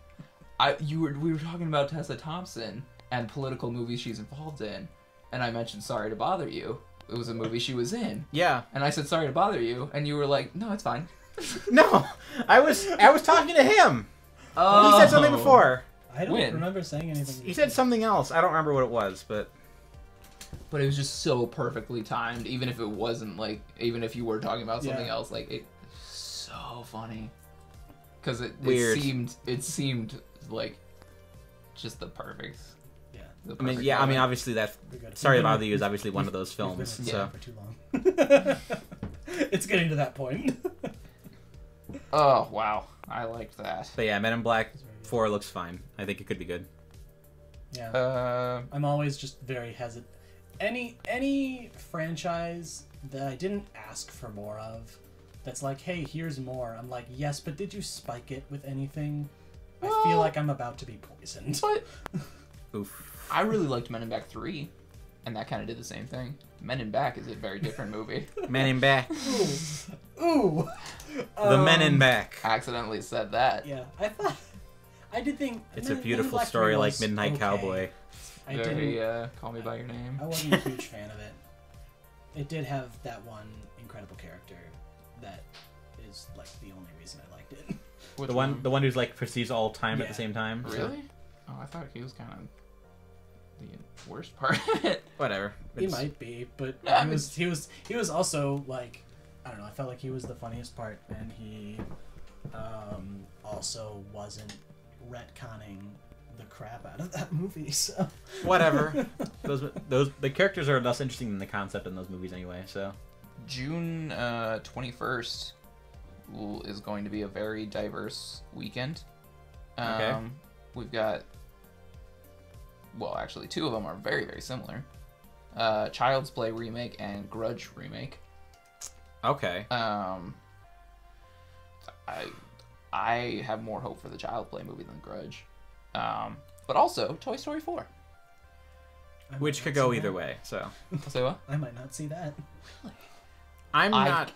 Speaker 3: We were talking about Tessa Thompson and political movies she's involved in, and I mentioned Sorry to Bother You. It was a movie she was in.
Speaker 1: Yeah.
Speaker 3: And I said Sorry to Bother You, and you were like, no, it's fine.
Speaker 1: No, I was talking to him.
Speaker 3: Oh.
Speaker 1: He said something before.
Speaker 2: I don't
Speaker 3: When?
Speaker 2: remember saying anything.
Speaker 1: He said something else. I don't remember what it was, but...
Speaker 3: But it was just so perfectly timed, even if it wasn't like, even if you were talking about something else, like it, so funny, because it seemed like just the perfect.
Speaker 2: Yeah.
Speaker 3: The
Speaker 1: I mean,
Speaker 3: perfect
Speaker 1: yeah. I mean,
Speaker 3: moment.
Speaker 1: obviously that.
Speaker 2: We're good.
Speaker 1: Sorry to Bother You is obviously one of those
Speaker 2: We've been
Speaker 1: films.
Speaker 2: in
Speaker 1: So
Speaker 2: for too long. It's getting to that point.
Speaker 3: Oh wow, I liked that.
Speaker 1: But yeah, Men in Black 4 looks fine. I think it could be good.
Speaker 2: Yeah. I'm always just very hesitant. Any franchise that I didn't ask for more of, that's like, hey, here's more. I'm like, yes, but did you spike it with anything? I feel like I'm about to be poisoned.
Speaker 3: But
Speaker 1: Oof.
Speaker 3: I really liked Men in Black 3, and that kind of did the same thing. Men in Back is a very different movie.
Speaker 1: Men in Back.
Speaker 2: Ooh.
Speaker 1: The Men in Back.
Speaker 3: Accidentally said that.
Speaker 2: Yeah, I did think
Speaker 1: It's
Speaker 2: Men-
Speaker 1: a
Speaker 2: Men in
Speaker 1: beautiful
Speaker 2: Black 3
Speaker 1: story like
Speaker 2: was
Speaker 1: Midnight
Speaker 2: okay.
Speaker 1: Cowboy.
Speaker 2: I
Speaker 3: Very
Speaker 2: didn't.
Speaker 3: Call Me by Your Name.
Speaker 2: I wasn't a huge fan of it. It did have that one incredible character that is like the only reason I liked it.
Speaker 3: Which
Speaker 1: The one who's like perceives all time at
Speaker 2: Yeah.
Speaker 1: the same time. so-
Speaker 3: Really? Oh, I thought he was kind of the worst part of it.
Speaker 1: Whatever.
Speaker 2: He
Speaker 1: It's-
Speaker 2: might be, but
Speaker 3: Yeah, I
Speaker 2: he was also like, I don't know. I felt like he was the funniest part, and he also wasn't retconning the crap out of that movie. So
Speaker 1: Whatever. The characters are less interesting than the concept in those movies anyway. So
Speaker 3: June 21st is going to be a very diverse weekend.
Speaker 1: Okay.
Speaker 3: We've got, well, actually, two of them are very, very similar. Child's Play remake and Grudge remake.
Speaker 1: okay.
Speaker 3: I have more hope for the Child's Play movie than Grudge. But also Toy Story 4.
Speaker 2: I
Speaker 1: Which
Speaker 2: might
Speaker 1: could
Speaker 2: not
Speaker 1: go
Speaker 2: see
Speaker 1: either
Speaker 2: that.
Speaker 1: way. So
Speaker 3: Say what?
Speaker 2: I might not see that.
Speaker 1: I'm not.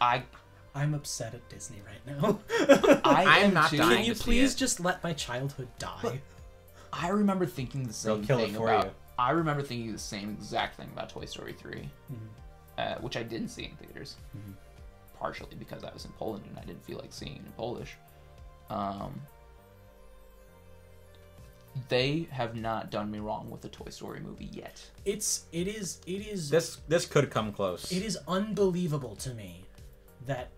Speaker 2: I'm upset at Disney right now.
Speaker 3: I
Speaker 1: I'm
Speaker 3: am
Speaker 1: not
Speaker 3: too.
Speaker 1: dying
Speaker 2: Can you
Speaker 1: to see
Speaker 2: please
Speaker 1: it.
Speaker 2: just let my childhood die?
Speaker 3: I remember thinking the same
Speaker 1: They'll kill it
Speaker 3: thing
Speaker 1: for
Speaker 3: about.
Speaker 1: you.
Speaker 3: I remember thinking the same exact thing about Toy Story 3, which I didn't see in theaters. partially because I was in Poland and I didn't feel like seeing it in Polish. They have not done me wrong with the Toy Story movie yet.
Speaker 2: It is
Speaker 1: This could come close.
Speaker 2: it is unbelievable to me that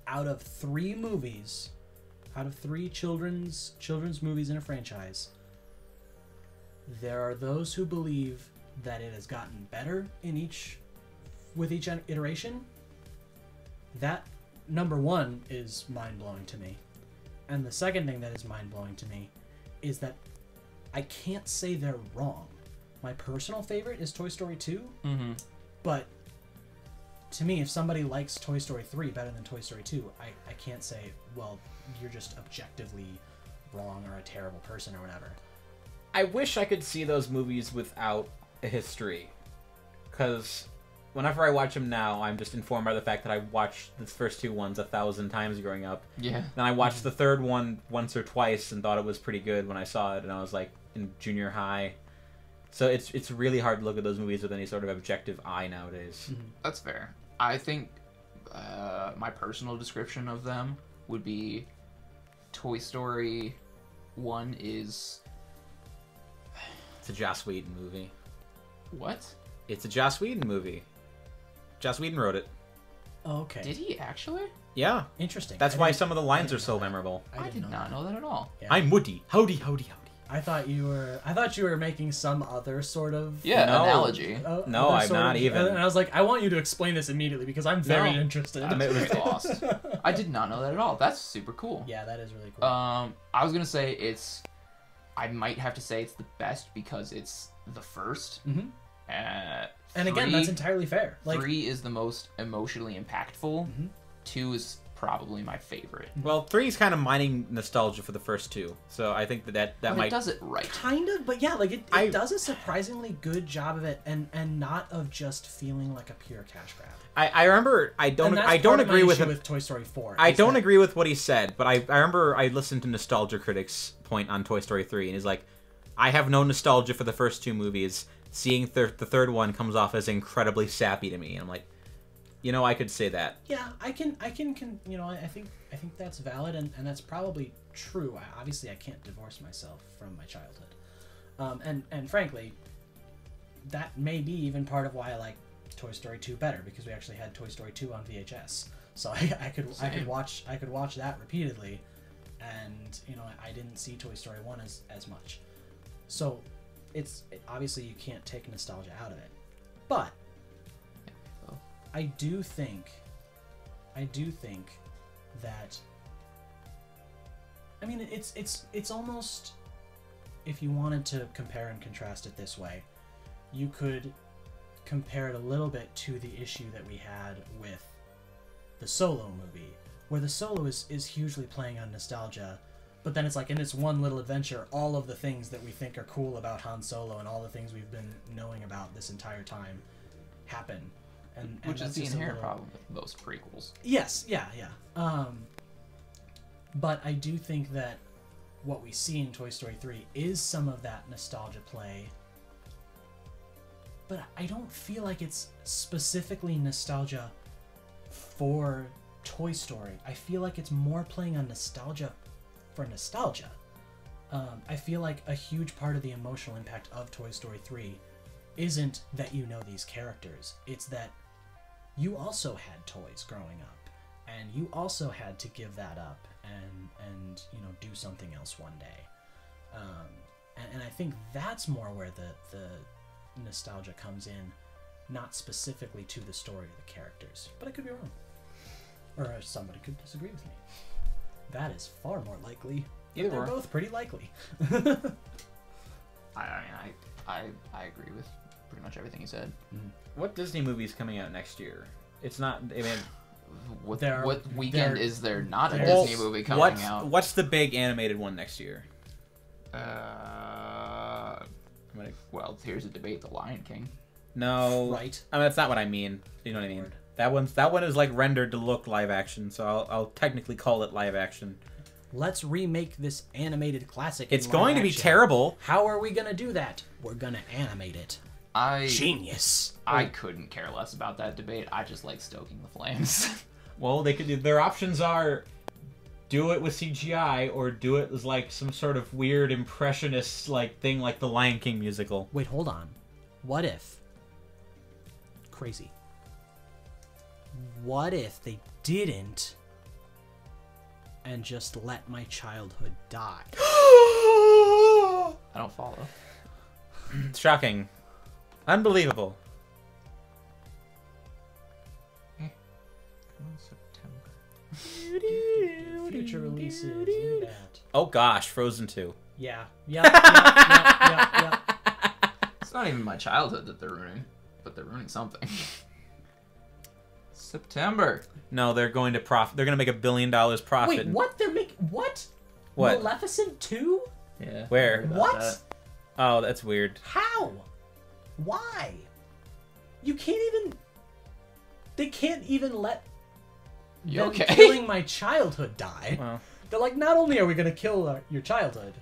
Speaker 2: out of three children's movies in a franchise, there are those who believe that it has gotten better with each iteration. That, number one, is mind-blowing to me. And the second thing that is mind-blowing to me is that I can't say they're wrong. My personal favorite is Toy Story 2, but to me, if somebody likes Toy Story 3 better than Toy Story 2, I can't say, well, you're just objectively wrong or a terrible person or whatever.
Speaker 1: I wish I could see those movies without a history, because whenever I watch them now, I'm just informed by the fact that I watched the first two ones 1,000 times growing up.
Speaker 3: Yeah.
Speaker 1: Then I watched the third one once or twice and thought it was pretty good when I saw it, and I was like in junior high. So it's really hard to look at those movies with any sort of objective eye nowadays.
Speaker 3: That's fair. I think my personal description of them would be Toy Story 1 is...
Speaker 1: It's a Joss Whedon movie.
Speaker 3: What?
Speaker 1: It's a Joss Whedon movie. Joss Whedon wrote it.
Speaker 2: Oh, okay.
Speaker 3: Did he actually?
Speaker 1: Yeah.
Speaker 2: Interesting.
Speaker 1: That's
Speaker 2: I
Speaker 1: why
Speaker 2: didn't-
Speaker 1: some of the
Speaker 2: I
Speaker 1: lines
Speaker 2: didn't
Speaker 1: are so
Speaker 2: know that.
Speaker 1: memorable.
Speaker 3: I did not know that at all.
Speaker 2: Yeah.
Speaker 1: I'm Woody. Howdy, howdy, howdy.
Speaker 2: I thought you were making some other sort of
Speaker 3: Yeah,
Speaker 1: No.
Speaker 3: analogy.
Speaker 1: No,
Speaker 2: other
Speaker 1: I'm
Speaker 2: sort
Speaker 1: not
Speaker 2: of-
Speaker 1: even.
Speaker 2: And I was like, I want you to explain this immediately because I'm very
Speaker 1: No.
Speaker 2: interested.
Speaker 1: I mean, it was
Speaker 3: Very lost. I did not know that at all. That's super cool.
Speaker 2: Yeah, that is really cool.
Speaker 3: I was gonna say I might have to say it's the best because it's the first.
Speaker 2: Mhm. And again,
Speaker 3: Three-
Speaker 2: that's entirely fair. Like,
Speaker 3: 3 is the most emotionally impactful.
Speaker 2: Mhm.
Speaker 3: 2 is probably my favorite.
Speaker 1: Well, 3's kind of mining nostalgia for the first two, so I think that
Speaker 3: But
Speaker 1: might...
Speaker 3: it does it right.
Speaker 2: kind of, but yeah, like it
Speaker 1: I-
Speaker 2: does a surprisingly good job of it, and not of just feeling like a pure cash grab.
Speaker 1: I remember... I
Speaker 2: And
Speaker 1: don't
Speaker 2: that's
Speaker 1: I don't
Speaker 2: part of my
Speaker 1: agree with
Speaker 2: issue
Speaker 1: him.
Speaker 2: with Toy Story 4.
Speaker 1: I
Speaker 2: is
Speaker 1: don't
Speaker 2: that-
Speaker 1: agree with what he said, but I remember I listened to Nostalgia Critic's point on Toy Story 3, and he's like, I have no nostalgia for the first two movies. Seeing the third one comes off as incredibly sappy to me. And I'm like, I could say that.
Speaker 2: Yeah, I can, I think that's valid, and that's probably true. Obviously, I can't divorce myself from my childhood, and frankly, that may be even part of why I like Toy Story 2 better, because we actually had Toy Story 2 on VHS, so I could watch that repeatedly, and I didn't see Toy Story 1 as much, so obviously you can't take nostalgia out of it, but I do think that, I mean, it's almost, if you wanted to compare and contrast it this way, you could compare it a little bit to the issue that we had with the Solo movie, where the Solo is hugely playing on nostalgia, but then it's like in its one little adventure, all of the things that we think are cool about Han Solo and all the things we've been knowing about this entire time happen. And
Speaker 3: Which is
Speaker 2: that's
Speaker 3: the
Speaker 2: just a
Speaker 3: inherent
Speaker 2: little-
Speaker 3: problem with most prequels.
Speaker 2: Yes, yeah. But I do think that what we see in Toy Story 3 is some of that nostalgia play. But I don't feel like it's specifically nostalgia for Toy Story. I feel like it's more playing on nostalgia for nostalgia. I feel like a huge part of the emotional impact of Toy Story 3 isn't that you know these characters. It's that you also had toys growing up, and you also had to give that up and do something else one day. And I think that's more where the nostalgia comes in, not specifically to the story or the characters. But I could be wrong, or somebody could disagree with me. That is far more likely.
Speaker 1: Either
Speaker 2: They're
Speaker 1: or.
Speaker 2: both pretty likely.
Speaker 3: I agree with pretty much everything he said.
Speaker 1: What Disney movie is coming out next year? It's not... I mean...
Speaker 3: What
Speaker 2: There-
Speaker 3: weekend
Speaker 2: there-
Speaker 3: is there not a
Speaker 2: there's-
Speaker 3: Disney movie coming out?
Speaker 1: What's the big animated one next year?
Speaker 3: Well, here's a debate: The Lion King.
Speaker 1: No.
Speaker 2: Right.
Speaker 1: I mean, that's not what I mean. You know what I mean?
Speaker 2: Lord.
Speaker 1: That one is like rendered to look live action, so I'll technically call it live action.
Speaker 2: Let's remake this animated classic.
Speaker 1: It's
Speaker 2: in
Speaker 1: going
Speaker 2: live
Speaker 1: to be
Speaker 2: action.
Speaker 1: terrible.
Speaker 2: How are we gonna do that? We're gonna animate it. Genius.
Speaker 3: I couldn't care less about that debate. I just like stoking the flames.
Speaker 1: Well, they could. Their options are do it with CGI or do it as like some sort of weird impressionist like thing, like the Lion King musical.
Speaker 2: Wait, hold on. What if? Crazy. What if they didn't and just let my childhood die?
Speaker 3: I don't follow.
Speaker 1: Shocking. Unbelievable.
Speaker 3: September.
Speaker 2: Future releases. Look at that.
Speaker 1: Oh gosh, Frozen 2.
Speaker 2: Yeah. Yeah.
Speaker 3: It's not even my childhood that they're ruining, but they're ruining something. September.
Speaker 1: No, they're going to profit. They're going to make $1 billion profit.
Speaker 2: Wait, what? They're making what?
Speaker 1: What?
Speaker 2: Maleficent 2?
Speaker 3: Yeah.
Speaker 1: Where?
Speaker 3: I heard about
Speaker 2: What?
Speaker 3: that.
Speaker 1: Oh, that's weird.
Speaker 2: How? Why? You can't even. They can't even let
Speaker 3: You
Speaker 2: them
Speaker 3: okay?
Speaker 2: killing my childhood die.
Speaker 1: Well,
Speaker 2: They're like, not only are we going to kill your childhood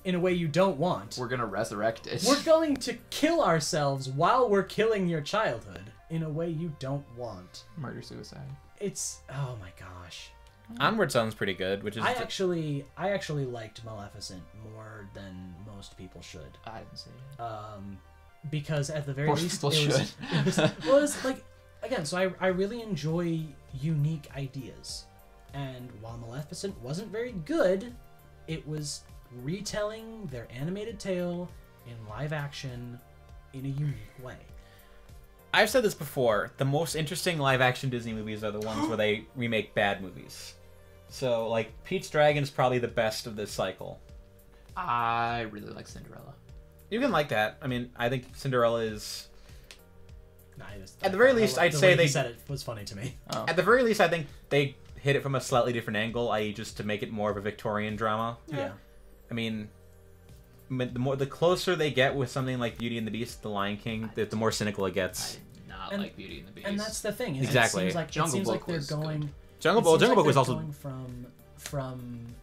Speaker 2: in a way you don't want,
Speaker 3: We're gonna resurrect it.
Speaker 2: we're going to kill ourselves while we're killing your childhood in a way you don't want.
Speaker 3: Murder suicide.
Speaker 2: It's oh my gosh.
Speaker 1: Onward sounds pretty good, which is
Speaker 2: I actually liked Maleficent more than most people should.
Speaker 3: I didn't see it.
Speaker 2: Because at the very
Speaker 3: Most
Speaker 2: least
Speaker 3: people
Speaker 2: it was,
Speaker 3: should.
Speaker 2: it was well, it was like again, so I really enjoy unique ideas. And while Maleficent wasn't very good, it was retelling their animated tale in live action in a unique way.
Speaker 1: I've said this before. The most interesting live-action Disney movies are the ones where they remake bad movies. So, like, Pete's Dragon is probably the best of this cycle.
Speaker 3: I really like Cinderella.
Speaker 1: You can like that. I mean, I think Cinderella is...
Speaker 2: Nah,
Speaker 1: At the very least, I'd say
Speaker 2: he
Speaker 1: they-
Speaker 2: said it was funny to me.
Speaker 3: Oh.
Speaker 1: At the very least, I think they hit it from a slightly different angle, i.e. just to make it more of a Victorian drama.
Speaker 2: Yeah.
Speaker 1: I mean, the closer they get with something like Beauty and the Beast, The Lion King, the more cynical it
Speaker 3: I
Speaker 1: gets.
Speaker 3: did not
Speaker 2: And-
Speaker 3: like Beauty and the Beast.
Speaker 2: And that's the thing. Is
Speaker 1: Exactly.
Speaker 2: It seems like,
Speaker 3: Jungle Book
Speaker 2: they're
Speaker 3: was
Speaker 2: going.
Speaker 3: good.
Speaker 1: Jungle
Speaker 2: It
Speaker 1: Book.
Speaker 2: seems
Speaker 1: Jungle
Speaker 2: like
Speaker 1: Book was
Speaker 2: they're
Speaker 1: also
Speaker 2: going from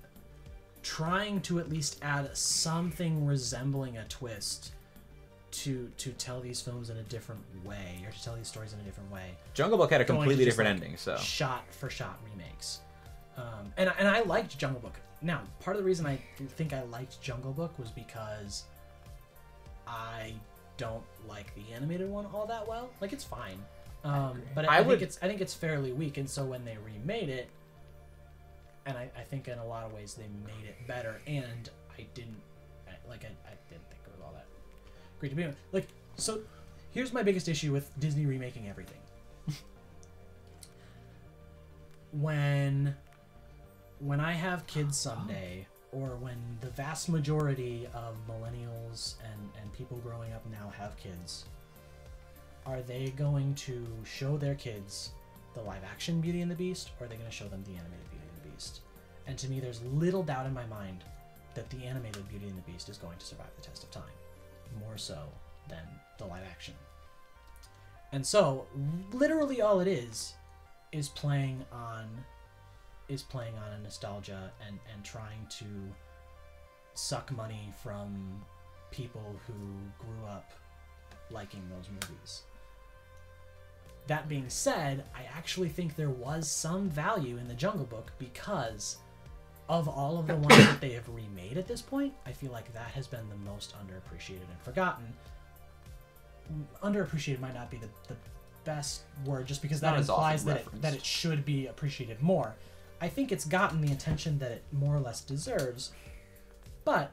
Speaker 2: trying to at least add something resembling a twist to tell these films in a different way, or to tell these stories in a different way.
Speaker 1: Jungle Book had a
Speaker 2: Going to
Speaker 1: completely
Speaker 2: just,
Speaker 1: different
Speaker 2: like,
Speaker 1: ending. So
Speaker 2: Shot for shot remakes. And I liked Jungle Book. Now, part of the reason I think I liked Jungle Book was because I don't like the animated one all that well. Like, it's fine. But I think it's fairly weak, and so when they remade it, and I think in a lot of ways they made it better, and I didn't think it was all that great to be with. Like, so here's my biggest issue with Disney remaking everything. When I have kids someday, or when the vast majority of millennials and people growing up now have kids, are they going to show their kids the live action Beauty and the Beast, or are they going to show them the animated Beauty and the Beast? And to me, there's little doubt in my mind that the animated Beauty and the Beast is going to survive the test of time, more so than the live action. And so, literally all it is playing on a nostalgia and trying to suck money from people who grew up liking those movies. That being said, I actually think there was some value in the Jungle Book because of all of the ones that they have remade at this point. I feel like that has been the most underappreciated and forgotten. Underappreciated might not be the best word, just because that
Speaker 3: Not as
Speaker 2: implies
Speaker 3: often
Speaker 2: that
Speaker 3: referenced.
Speaker 2: that it should be appreciated more. I think it's gotten the attention that it more or less deserves, but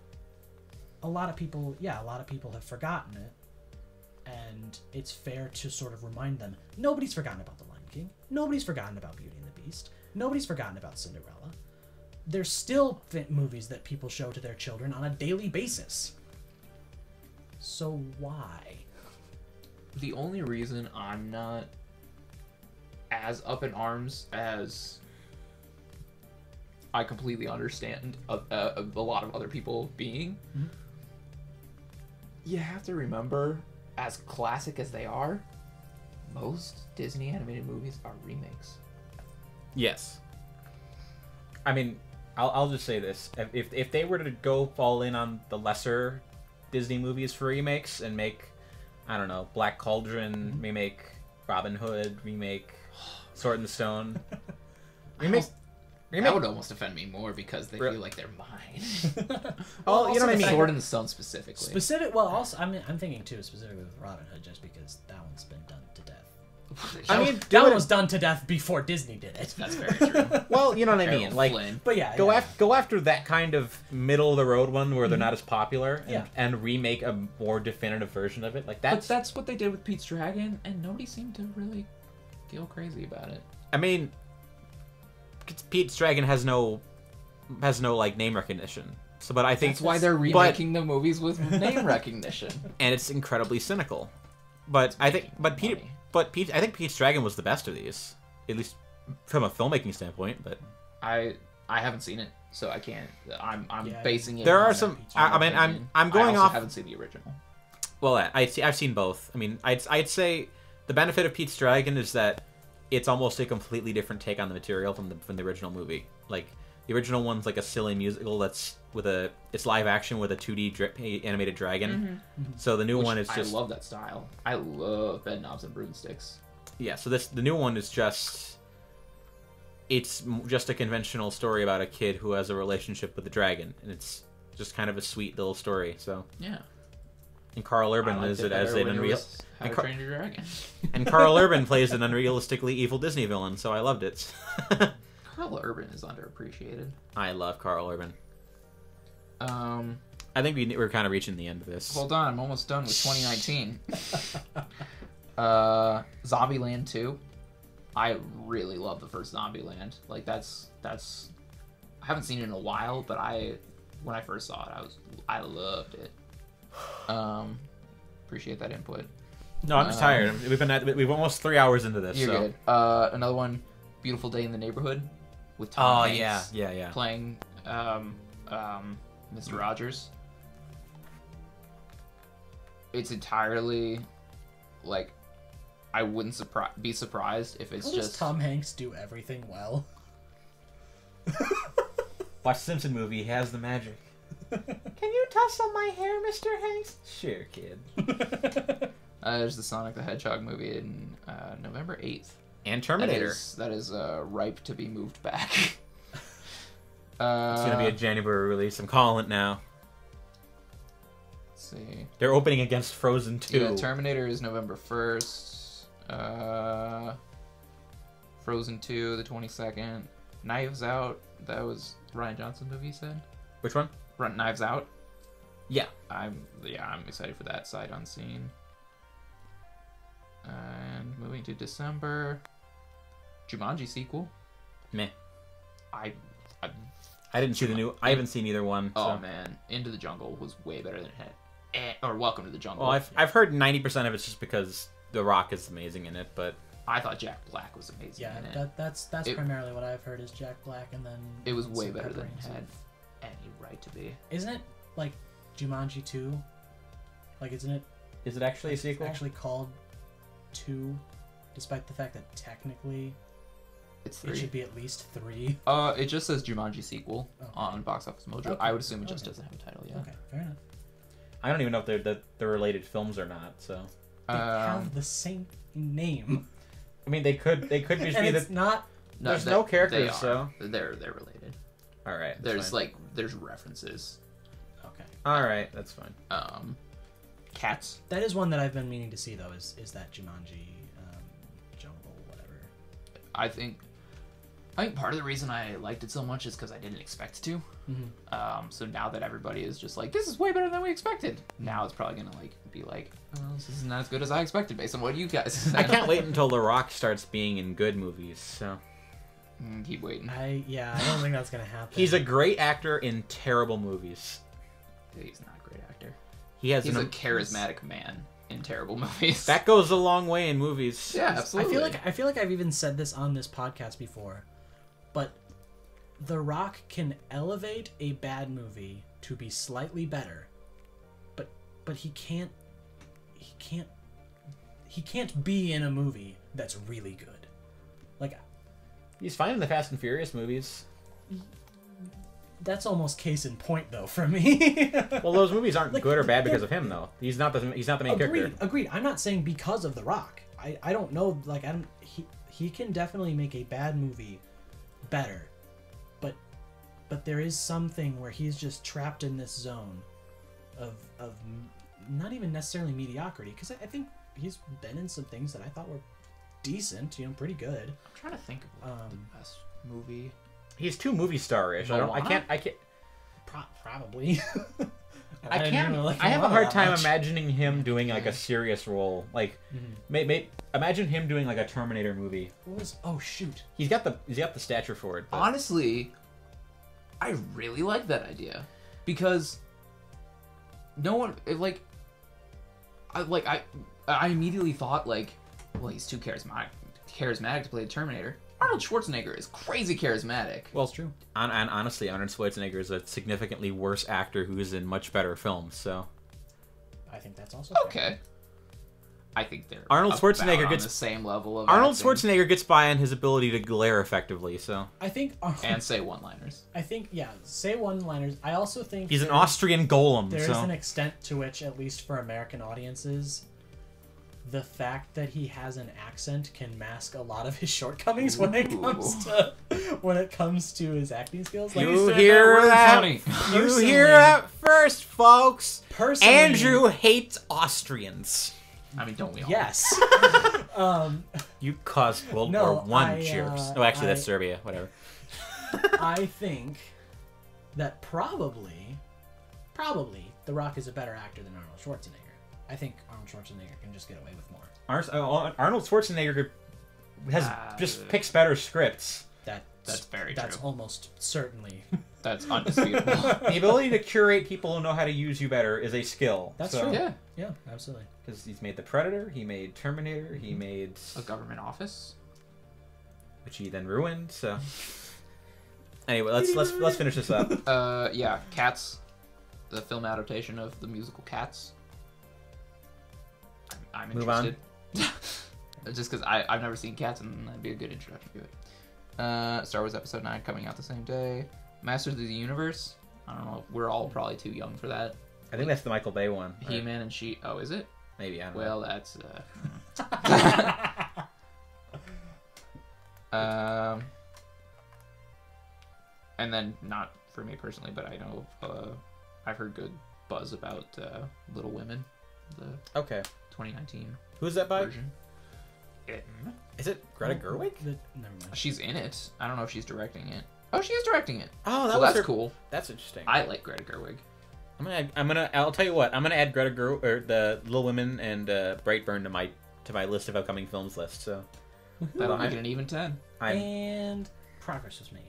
Speaker 2: a lot of people have forgotten it, and it's fair to sort of remind them. Nobody's forgotten about The Lion King. Nobody's forgotten about Beauty and the Beast. Nobody's forgotten about Cinderella. There's still movies that people show to their children on a daily basis. So why?
Speaker 3: The only reason I'm not as up in arms as I completely understand a lot of other people being, you have to remember, as classic as they are, most Disney animated movies are remakes.
Speaker 1: yes. I mean, I'll just say this: if they were to go fall in on the lesser Disney movies for remakes and make I don't know, Black Cauldron remake, Robin Hood remake, Sword in the Stone remake.
Speaker 3: That would almost offend me more because they feel like they're mine.
Speaker 1: Oh, you know what I mean.
Speaker 3: Sword in the Stone specifically.
Speaker 2: Well, also I'm thinking too specifically with Robin Hood, just because that one's been done to death.
Speaker 1: I mean,
Speaker 2: that one was done to death before Disney did it.
Speaker 3: That's very true.
Speaker 1: Well, you know what I mean.
Speaker 3: Errol
Speaker 1: Like,
Speaker 3: Flynn.
Speaker 2: But yeah,
Speaker 1: go after that kind of middle of the road one where they're not as popular,
Speaker 2: Yeah.
Speaker 1: and remake a more definitive version of it. Like
Speaker 3: But that's what they did with Pete's Dragon, and nobody seemed to really feel crazy about it.
Speaker 1: I mean, Pete's Dragon has no like name recognition. So, but I think
Speaker 3: That's why they're remaking the movies with name recognition.
Speaker 1: and it's incredibly cynical. But I think, I think Pete's Dragon was the best of these, at least from a filmmaking standpoint. But
Speaker 3: I haven't seen it, so I can't. I'm
Speaker 2: Yeah,
Speaker 3: basing it.
Speaker 1: there
Speaker 3: on
Speaker 1: are some.
Speaker 3: my
Speaker 1: I mean,
Speaker 3: opinion.
Speaker 1: I'm going
Speaker 3: I also
Speaker 1: off.
Speaker 3: haven't seen the original.
Speaker 1: Well, I've seen both. I mean, I'd say the benefit of Pete's Dragon is that it's almost a completely different take on the material from the original movie. Like the original one's like a silly musical that's it's live action with a 2D animated dragon. So the new one is just
Speaker 3: I love that style. I love Bedknobs and Broomsticks.
Speaker 1: yeah. So the new one is just it's just a conventional story about a kid who has a relationship with a dragon, and it's just kind of a sweet little story. So
Speaker 3: Yeah.
Speaker 1: and Carl Urban
Speaker 3: I liked
Speaker 1: is it
Speaker 3: better
Speaker 1: as
Speaker 3: when
Speaker 1: an
Speaker 3: it
Speaker 1: unreal.
Speaker 3: was How
Speaker 1: and
Speaker 3: to
Speaker 1: Car-
Speaker 3: Train Your Dragon.
Speaker 1: And Carl Urban plays an unrealistically evil Disney villain, so I loved it.
Speaker 3: Carl Urban is underappreciated.
Speaker 1: I love Carl Urban.
Speaker 3: Um,
Speaker 1: I think we're kind of reaching the end of this.
Speaker 3: hold on, I'm almost done with 2019. Zombieland 2. I really love the first Zombieland. Like that's I haven't seen it in a while, but when I first saw it, I loved it. Appreciate that input.
Speaker 1: No, I'm just tired. We've almost 3 hours into this.
Speaker 3: You're
Speaker 1: so.
Speaker 3: good. Another one, Beautiful Day in the Neighborhood, with Tom Hanks
Speaker 1: yeah.
Speaker 3: playing Mr. Rogers. It's entirely like I wouldn't be surprised if it's
Speaker 2: How does
Speaker 3: just
Speaker 2: Tom Hanks do everything well?
Speaker 1: Watch the Simpson movie. He has the magic. Can you tussle my hair, Mr. Hanks? Sure, kid.
Speaker 3: there's the Sonic the Hedgehog movie in November 8th.
Speaker 1: And Terminator.
Speaker 3: That is ripe to be moved back.
Speaker 1: It's gonna be a January release. I'm calling it now.
Speaker 3: Let's see.
Speaker 1: They're opening against Frozen 2.
Speaker 3: Yeah, Terminator is November 1st. Frozen 2, the 22nd. Knives Out, that was Ryan Johnson movie, you said?
Speaker 1: Which one?
Speaker 3: Knives Out.
Speaker 1: Yeah.
Speaker 3: I'm excited for that sight unseen. And moving to December, Jumanji sequel.
Speaker 1: Meh.
Speaker 3: I
Speaker 1: didn't see the new. I haven't seen either one.
Speaker 3: oh
Speaker 1: So.
Speaker 3: man, Into the Jungle was way better than it. Or Welcome to the Jungle.
Speaker 1: Well, I've heard 90% of it's just because The Rock is amazing in it, but
Speaker 3: I thought Jack Black was amazing
Speaker 2: Yeah,
Speaker 3: in it.
Speaker 2: that's primarily what I've heard is Jack Black, and then
Speaker 3: It was way
Speaker 2: some
Speaker 3: better than it
Speaker 2: pepperings.
Speaker 3: had any right to be.
Speaker 2: Isn't it like Jumanji 2? Like, isn't it
Speaker 1: is it actually a sequel?
Speaker 2: actually called 2, despite the fact that technically
Speaker 3: It's
Speaker 2: it
Speaker 3: 3.
Speaker 2: should be at least 3?
Speaker 3: It just says Jumanji sequel
Speaker 2: Okay.
Speaker 3: on Box Office Mojo.
Speaker 2: Okay.
Speaker 3: I would assume it just
Speaker 2: Okay.
Speaker 3: doesn't have a title yet.
Speaker 2: Okay, fair enough.
Speaker 1: I don't even know if they're related films or not. So
Speaker 2: They have the same name,
Speaker 1: I mean, they could just
Speaker 2: and
Speaker 1: be
Speaker 2: it's
Speaker 1: the.
Speaker 2: not.
Speaker 1: There's
Speaker 3: they-
Speaker 1: no characters,
Speaker 3: they are.
Speaker 1: so
Speaker 3: they're related.
Speaker 1: all right. that's
Speaker 3: There's
Speaker 1: fine.
Speaker 3: there's references.
Speaker 2: Okay,
Speaker 1: all right, that's fine.
Speaker 3: Cats.
Speaker 2: that is one that I've been meaning to see though. Is that Jumanji Jungle, whatever?
Speaker 3: I think part of the reason I liked it so much is because I didn't expect to.
Speaker 2: Mm-hmm.
Speaker 3: So now that everybody is just like, this is way better than we expected. Now it's probably gonna be like, oh, this isn't as good as I expected based on what you guys said.
Speaker 1: I can't wait until The Rock starts being in good movies. So
Speaker 3: Keep waiting.
Speaker 2: I don't think that's gonna happen.
Speaker 1: he's a great actor in terrible movies.
Speaker 3: He's not a great actor.
Speaker 1: He's
Speaker 3: a charismatic man in terrible movies.
Speaker 1: That goes a long way in movies.
Speaker 3: Yeah, absolutely.
Speaker 2: I feel like I've even said this on this podcast before, but The Rock can elevate a bad movie to be slightly better, but he can't be in a movie that's really good. Like,
Speaker 1: He's fine in the Fast and Furious movies.
Speaker 2: That's almost case in point, though, for me.
Speaker 1: Well, those movies aren't
Speaker 2: Like,
Speaker 1: good or bad because
Speaker 2: they're-
Speaker 1: of him, though. He's not the main character.
Speaker 2: Agreed. I'm not saying because of The Rock. I don't know. Like, he can definitely make a bad movie better, but there is something where he's just trapped in this zone of not even necessarily mediocrity. Because I think he's been in some things that I thought were decent, pretty good.
Speaker 3: I'm trying to think of the best movie.
Speaker 1: He's too movie star-ish. I
Speaker 3: Moana?
Speaker 1: can't.
Speaker 2: Probably.
Speaker 1: I can't. I have a hard time imagining him doing like a serious role. Like, imagine him doing like a Terminator movie.
Speaker 2: What was? Oh shoot!
Speaker 1: He's got the stature for it. But...
Speaker 3: Honestly, I really like that idea because no one I immediately thought like, well, he's too charismatic to play the Terminator. Arnold Schwarzenegger is crazy charismatic.
Speaker 1: Well, it's true. And honestly, Arnold Schwarzenegger is a significantly worse actor who is in much better films. So
Speaker 2: I think that's also fair.
Speaker 3: Okay. I think they're
Speaker 1: Arnold Schwarzenegger
Speaker 3: about on
Speaker 1: gets-
Speaker 3: the same level of
Speaker 1: Arnold
Speaker 3: acting
Speaker 1: Schwarzenegger gets by on his ability to glare effectively. So
Speaker 2: I think.
Speaker 3: and say one-liners.
Speaker 2: I think say one-liners. I also think
Speaker 1: he's an Austrian golem.
Speaker 2: There is
Speaker 1: So
Speaker 2: an extent to which, at least for American audiences, the fact that he has an accent can mask a lot of his shortcomings when it comes to his acting skills. Like,
Speaker 1: you
Speaker 3: said
Speaker 1: hear
Speaker 3: that word,
Speaker 1: that?
Speaker 3: Tony.
Speaker 1: You
Speaker 2: Personally-
Speaker 1: hear that first, folks.
Speaker 2: personally,
Speaker 1: Andrew hates Austrians.
Speaker 3: I mean, don't we all?
Speaker 2: Yes.
Speaker 1: You caused World
Speaker 2: No,
Speaker 1: War One.
Speaker 2: I,
Speaker 1: Cheers. Oh, actually, that's
Speaker 2: I-
Speaker 1: Serbia. Whatever.
Speaker 2: I think that probably The Rock is a better actor than Arnold Schwarzenegger. I think Arnold Schwarzenegger can just get away with more.
Speaker 1: Arnold Schwarzenegger has just picks better scripts.
Speaker 3: That's very
Speaker 2: That's
Speaker 3: true.
Speaker 2: almost certainly.
Speaker 3: That's undisputable.
Speaker 1: The ability to curate people who know how to use you better is a skill.
Speaker 2: That's
Speaker 1: so,
Speaker 2: true.
Speaker 3: Yeah.
Speaker 2: Yeah, absolutely.
Speaker 1: Because he's made The Predator, he made Terminator, he made
Speaker 3: A government office.
Speaker 1: which he then ruined. So anyway, let's finish this up.
Speaker 3: Yeah, Cats, the film adaptation of the musical Cats. I'm
Speaker 1: Move on.
Speaker 3: interested. Just because I've never seen Cats, and that'd be a good introduction to it. Star Wars Episode 9 coming out the same day. Masters of the Universe. I don't know. We're all probably too young for that.
Speaker 1: I think that's the Michael Bay one. right?
Speaker 3: He-Man and She. Oh, is it?
Speaker 1: Maybe I don't know.
Speaker 3: Well, that's. And then not for me personally, but I know I've heard good buzz about Little Women, the
Speaker 1: Okay,
Speaker 3: 2019
Speaker 1: who's that by?
Speaker 3: version.
Speaker 1: Is it Greta Gerwig?
Speaker 2: Never mind.
Speaker 3: She's in it. I don't know if she's directing it. Oh, she is directing it.
Speaker 1: Oh,
Speaker 3: Well, that's cool.
Speaker 1: That's interesting.
Speaker 3: I like Greta Gerwig.
Speaker 1: I'll tell you what. I'm gonna add Greta Gerwig or the Little Women and Brightburn to my list of upcoming films list. So
Speaker 3: That'll
Speaker 1: I-
Speaker 3: make it an even 10.
Speaker 2: And progress was made.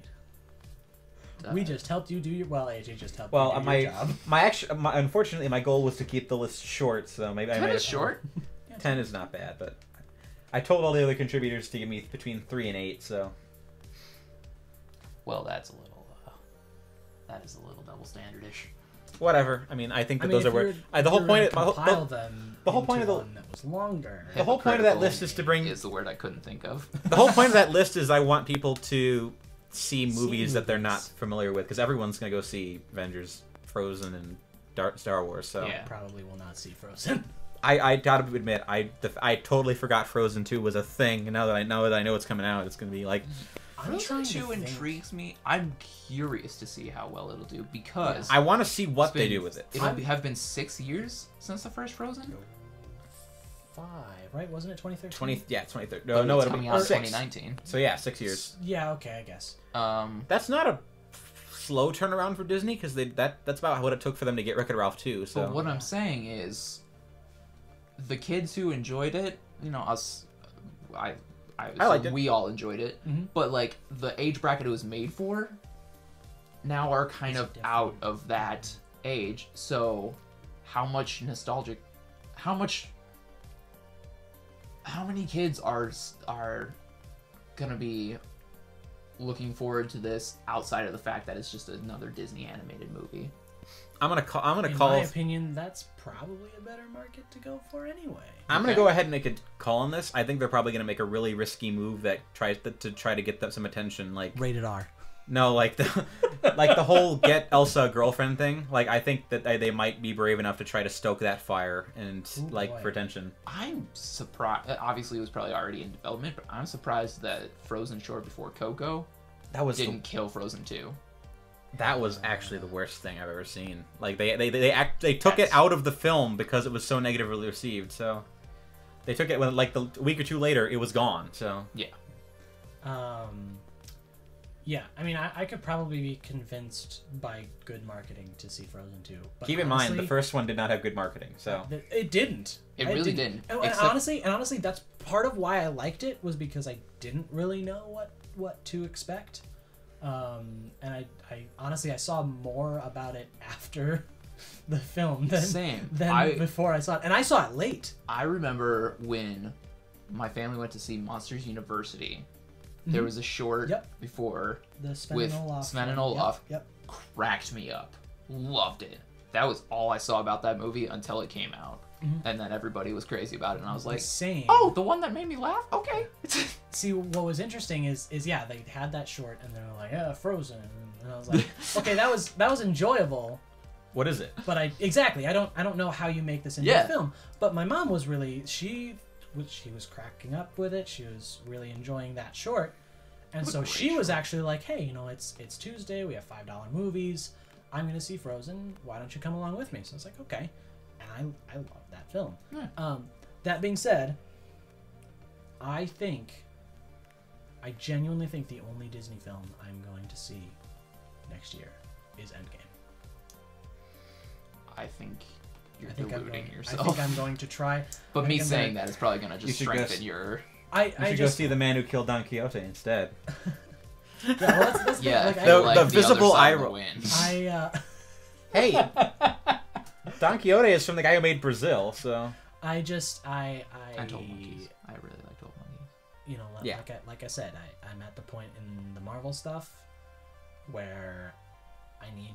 Speaker 2: We just helped you do your AJ just helped
Speaker 1: well,
Speaker 2: you do your job.
Speaker 1: unfortunately my goal was to keep the list short. So maybe I
Speaker 3: 10
Speaker 1: made
Speaker 3: is short.
Speaker 1: 10 is not bad, but I told all the other contributors to give me between 3 and 8. So
Speaker 3: Well, that's a little. That is a little double standardish.
Speaker 1: whatever. I mean, I think that those
Speaker 2: if
Speaker 1: are where
Speaker 2: you're-
Speaker 1: the whole
Speaker 2: you're
Speaker 1: point.
Speaker 2: gonna compile
Speaker 1: The
Speaker 2: them
Speaker 1: whole point
Speaker 2: into
Speaker 1: of the-
Speaker 2: one that was longer.
Speaker 1: The whole point of that
Speaker 3: Hypocritical
Speaker 1: list is to bring
Speaker 3: is the word I couldn't think of.
Speaker 1: the whole point of that list is I want people to see
Speaker 2: See
Speaker 1: movies that they're not
Speaker 2: movies.
Speaker 1: familiar with because everyone's gonna go see Avengers, Frozen, and Star Wars. So
Speaker 3: Yeah.
Speaker 2: Probably will not see Frozen.
Speaker 1: I gotta admit I totally forgot Frozen 2 was a thing. And now that I know it's coming out, it's gonna be like
Speaker 2: I'm trying
Speaker 3: Frozen
Speaker 2: to
Speaker 3: 2
Speaker 2: think.
Speaker 3: intrigues me. I'm curious to see how well it'll do because
Speaker 1: I want to see what
Speaker 3: it's
Speaker 1: they
Speaker 3: been-
Speaker 1: do with it.
Speaker 3: It'll have been 6 years since the first Frozen.
Speaker 2: 5, right? Wasn't it 2013?
Speaker 1: 2030.
Speaker 3: But
Speaker 1: No,
Speaker 3: it's
Speaker 1: it'll
Speaker 3: coming
Speaker 1: be
Speaker 3: out in
Speaker 1: 6.
Speaker 3: 2019.
Speaker 1: So yeah, 6 years.
Speaker 2: Yeah, okay, I guess.
Speaker 1: That's not a slow turnaround for Disney because that's about what it took for them to get Wreck-It Ralph 2. So
Speaker 3: But what I'm saying is, the kids who enjoyed it, us, I
Speaker 1: liked it.
Speaker 3: we all enjoyed it,
Speaker 2: Mhm.
Speaker 3: but like the age bracket it was made for, now are kind
Speaker 2: It's
Speaker 3: of
Speaker 2: different.
Speaker 3: out of that age. So, how many kids are gonna be looking forward to this outside of the fact that it's just another Disney animated movie?
Speaker 1: I'm gonna
Speaker 2: In
Speaker 1: call.
Speaker 2: my opinion, that's probably a better market to go for anyway.
Speaker 1: I'm gonna
Speaker 3: Okay.
Speaker 1: go ahead and make a call on this. I think they're probably gonna make a really risky move that tries to try to get them some attention. Like
Speaker 2: Rated R.
Speaker 1: No, like the like the whole get Elsa a girlfriend thing. Like I think that they might be brave enough to try to stoke that fire and
Speaker 2: Ooh,
Speaker 1: like
Speaker 2: boy.
Speaker 1: for attention.
Speaker 3: I'm surprised. Obviously, it was probably already in development, but I'm surprised that Frozen short before Coco
Speaker 1: That was
Speaker 3: didn't kill Frozen 2.
Speaker 1: that was actually the worst thing I've ever seen. Like they took it
Speaker 3: That's-
Speaker 1: out of the film because it was so negatively received. So they took it when like a week or two later it was gone. So
Speaker 3: Yeah.
Speaker 2: Yeah, I mean, I could probably be convinced by good marketing to see Frozen 2. But
Speaker 1: keep in mind the
Speaker 2: honestly,
Speaker 1: first one did not have good marketing. So
Speaker 2: it didn't.
Speaker 3: It really didn't.
Speaker 2: And
Speaker 3: Except-
Speaker 2: honestly, that's part of why I liked it was because I didn't really know what to expect. And I honestly I saw more about it after the film
Speaker 3: Same.
Speaker 2: than before I saw it, and I saw it late.
Speaker 3: I remember when my family went to see Monsters University. There was a short
Speaker 2: Yep.
Speaker 3: before
Speaker 2: The Sven
Speaker 3: with
Speaker 2: and Olaf.
Speaker 3: Sven and
Speaker 2: one.
Speaker 3: Olaf.
Speaker 2: Yep.
Speaker 3: Cracked me up. Loved it. That was all I saw about that movie until it came out. And then everybody was crazy about it, and I was like,
Speaker 2: Same.
Speaker 3: oh, the one that made me laugh? Okay.
Speaker 2: See, what was interesting is yeah, they had that short, and they were like, yeah, Frozen, and I was like, okay, that was enjoyable,
Speaker 1: what is it?
Speaker 2: but I don't know how you make this into
Speaker 3: Yeah.
Speaker 2: a film. But my mom was really she was cracking up with it. She was really enjoying that short, and
Speaker 3: What a
Speaker 2: so
Speaker 3: great
Speaker 2: she was
Speaker 3: short.
Speaker 2: actually like, hey, it's Tuesday, we have $5 movies. I'm gonna see Frozen. Why don't you come along with me? So I was like, okay, and I love that film.
Speaker 3: Yeah.
Speaker 2: That being said, I genuinely think the only Disney film I'm going to see next year is Endgame.
Speaker 3: I think you're
Speaker 2: I think
Speaker 3: deluding
Speaker 2: I
Speaker 3: yourself.
Speaker 2: think I'm going to try.
Speaker 3: But
Speaker 2: I
Speaker 3: me
Speaker 2: think I'm
Speaker 3: saying
Speaker 2: gonna-
Speaker 3: that is probably going to just
Speaker 1: You should
Speaker 3: strengthen
Speaker 1: go-
Speaker 3: your...
Speaker 2: I
Speaker 1: You should
Speaker 2: just
Speaker 1: go see The Man Who Killed Don Quixote instead.
Speaker 2: yeah, well, that's
Speaker 3: Yeah,
Speaker 2: like,
Speaker 3: I feel
Speaker 1: The-
Speaker 3: like
Speaker 1: the
Speaker 3: the
Speaker 1: visible
Speaker 3: other side
Speaker 1: eye
Speaker 3: will
Speaker 1: roll.
Speaker 3: win.
Speaker 1: Hey, Don Quixote is from the guy who made Brazil. So
Speaker 2: I just
Speaker 3: And 12 Monkeys. I really like 12 Monkeys.
Speaker 2: you know,
Speaker 1: Yeah.
Speaker 2: like I said, I'm at the point in the Marvel stuff where I need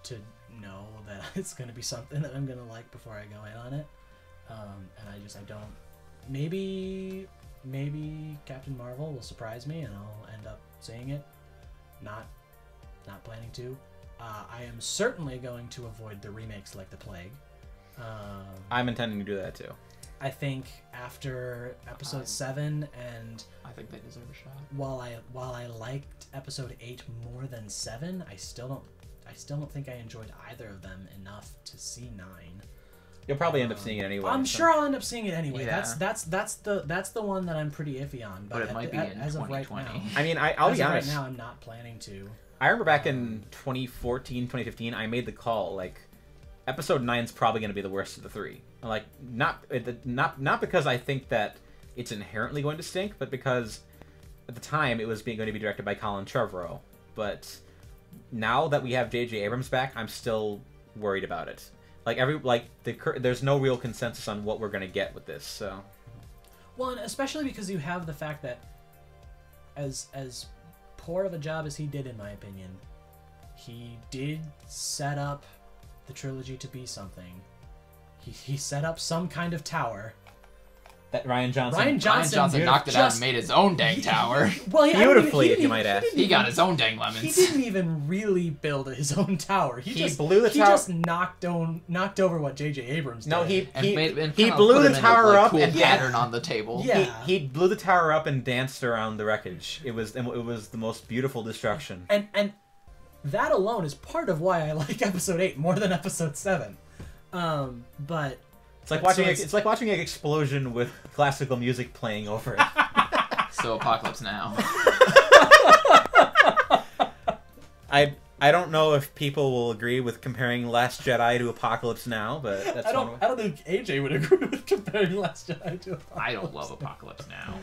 Speaker 2: to know that it's going to be something that I'm going to like before I go in on it. And I don't. Maybe Captain Marvel will surprise me and I'll end up seeing it. Not planning to. I am certainly going to avoid the remakes like the plague.
Speaker 1: I'm intending to do that too.
Speaker 2: I think after episode 7 and
Speaker 3: I think they deserve a shot.
Speaker 2: while I liked episode 8 more than 7, I still don't think I enjoyed either of them enough to see 9.
Speaker 1: You'll probably end up seeing it anyway.
Speaker 2: I'm
Speaker 1: so-
Speaker 2: sure I'll end up seeing it anyway.
Speaker 3: Yeah.
Speaker 2: That's the one that I'm pretty iffy on.
Speaker 3: But it might be in
Speaker 2: as of right
Speaker 3: 2020.
Speaker 2: now.
Speaker 1: I mean, I'll
Speaker 2: As
Speaker 1: be
Speaker 2: of
Speaker 1: honest.
Speaker 2: right now, I'm not planning to.
Speaker 1: I remember back in 2014, 2015, I made the call. Like, episode 9 is probably going to be the worst of the 3. Like, not because I think that it's inherently going to stink, but because at the time it was going to be directed by Colin Trevorrow. But now that we have J.J. Abrams back, I'm still worried about it. There's no real consensus on what we're going to get with this. So
Speaker 2: Well, and especially because you have the fact that, as poor of a job as he did, in my opinion, he did set up the trilogy to be something. He set up some kind of tower.
Speaker 1: that Ryan Johnson,
Speaker 2: Ryan
Speaker 3: Ryan
Speaker 2: Johnson
Speaker 3: Johnson knocked it out
Speaker 2: just-
Speaker 3: and made his own dang tower.
Speaker 2: Well, yeah,
Speaker 1: Beautifully,
Speaker 2: he
Speaker 1: if you
Speaker 2: didn't
Speaker 1: might ask.
Speaker 2: didn't
Speaker 3: He got
Speaker 2: even-
Speaker 3: his own dang
Speaker 2: He
Speaker 3: lemons.
Speaker 2: didn't even really build his own tower. He just
Speaker 1: blew the
Speaker 2: He
Speaker 1: tower-
Speaker 2: just knocked over what J.J. Abrams did.
Speaker 1: No, he
Speaker 3: And
Speaker 1: he
Speaker 3: kinda
Speaker 1: blew
Speaker 3: put
Speaker 1: the
Speaker 3: him in a,
Speaker 1: tower
Speaker 3: like,
Speaker 1: up
Speaker 3: cool
Speaker 1: and
Speaker 3: pattern on the table.
Speaker 2: Yeah.
Speaker 1: he blew the tower up and danced around the wreckage. It was the most beautiful destruction.
Speaker 2: And that alone is part of why I like episode 8 more than episode 7. But
Speaker 1: It's like
Speaker 2: But
Speaker 1: watching
Speaker 2: so
Speaker 1: it's like watching an explosion with classical music playing over it.
Speaker 3: So Apocalypse Now.
Speaker 1: I don't know if people will agree with comparing Last Jedi to Apocalypse Now, but that's
Speaker 2: I don't think AJ would agree with comparing Last Jedi to Apocalypse.
Speaker 3: I don't love Apocalypse Now.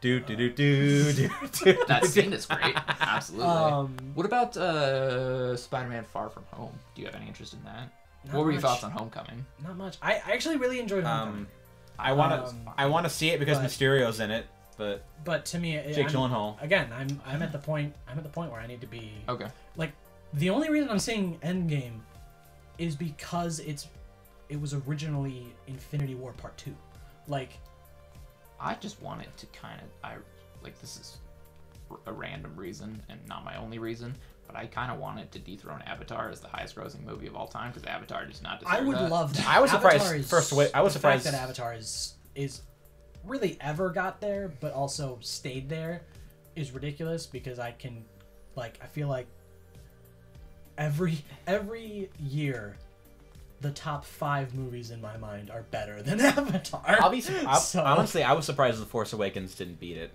Speaker 1: do do do do do do.
Speaker 3: That scene is great. Absolutely.
Speaker 2: Um,
Speaker 3: What about Spider-Man Far From Home? Do you have any interest in that?
Speaker 2: Not
Speaker 3: What were your
Speaker 2: much.
Speaker 3: thoughts on Homecoming?
Speaker 2: Not much. I actually really enjoyed Homecoming.
Speaker 1: I want to see it because
Speaker 2: but-
Speaker 1: Mysterio's in it, but
Speaker 2: But to me,
Speaker 1: Jake
Speaker 2: I'm,
Speaker 1: Gyllenhaal.
Speaker 2: again, I'm at the point where I need to be
Speaker 3: Okay.
Speaker 2: like, the only reason I'm saying Endgame is because it was originally Infinity War Part 2. Like,
Speaker 3: I just wanted to kind of, this is a random reason and not my only reason, but I kind of want it to dethrone Avatar as the highest grossing movie of all time, because Avatar does not deserve
Speaker 2: I would
Speaker 3: that.
Speaker 2: love that.
Speaker 1: I was surprised.
Speaker 2: Avatar
Speaker 1: I was
Speaker 2: the
Speaker 1: surprised
Speaker 2: fact that Avatar is really ever got there, but also stayed there, is ridiculous, because I feel like every year the top 5 movies in my mind are better than Avatar.
Speaker 1: Honestly, I was surprised The Force Awakens didn't beat it.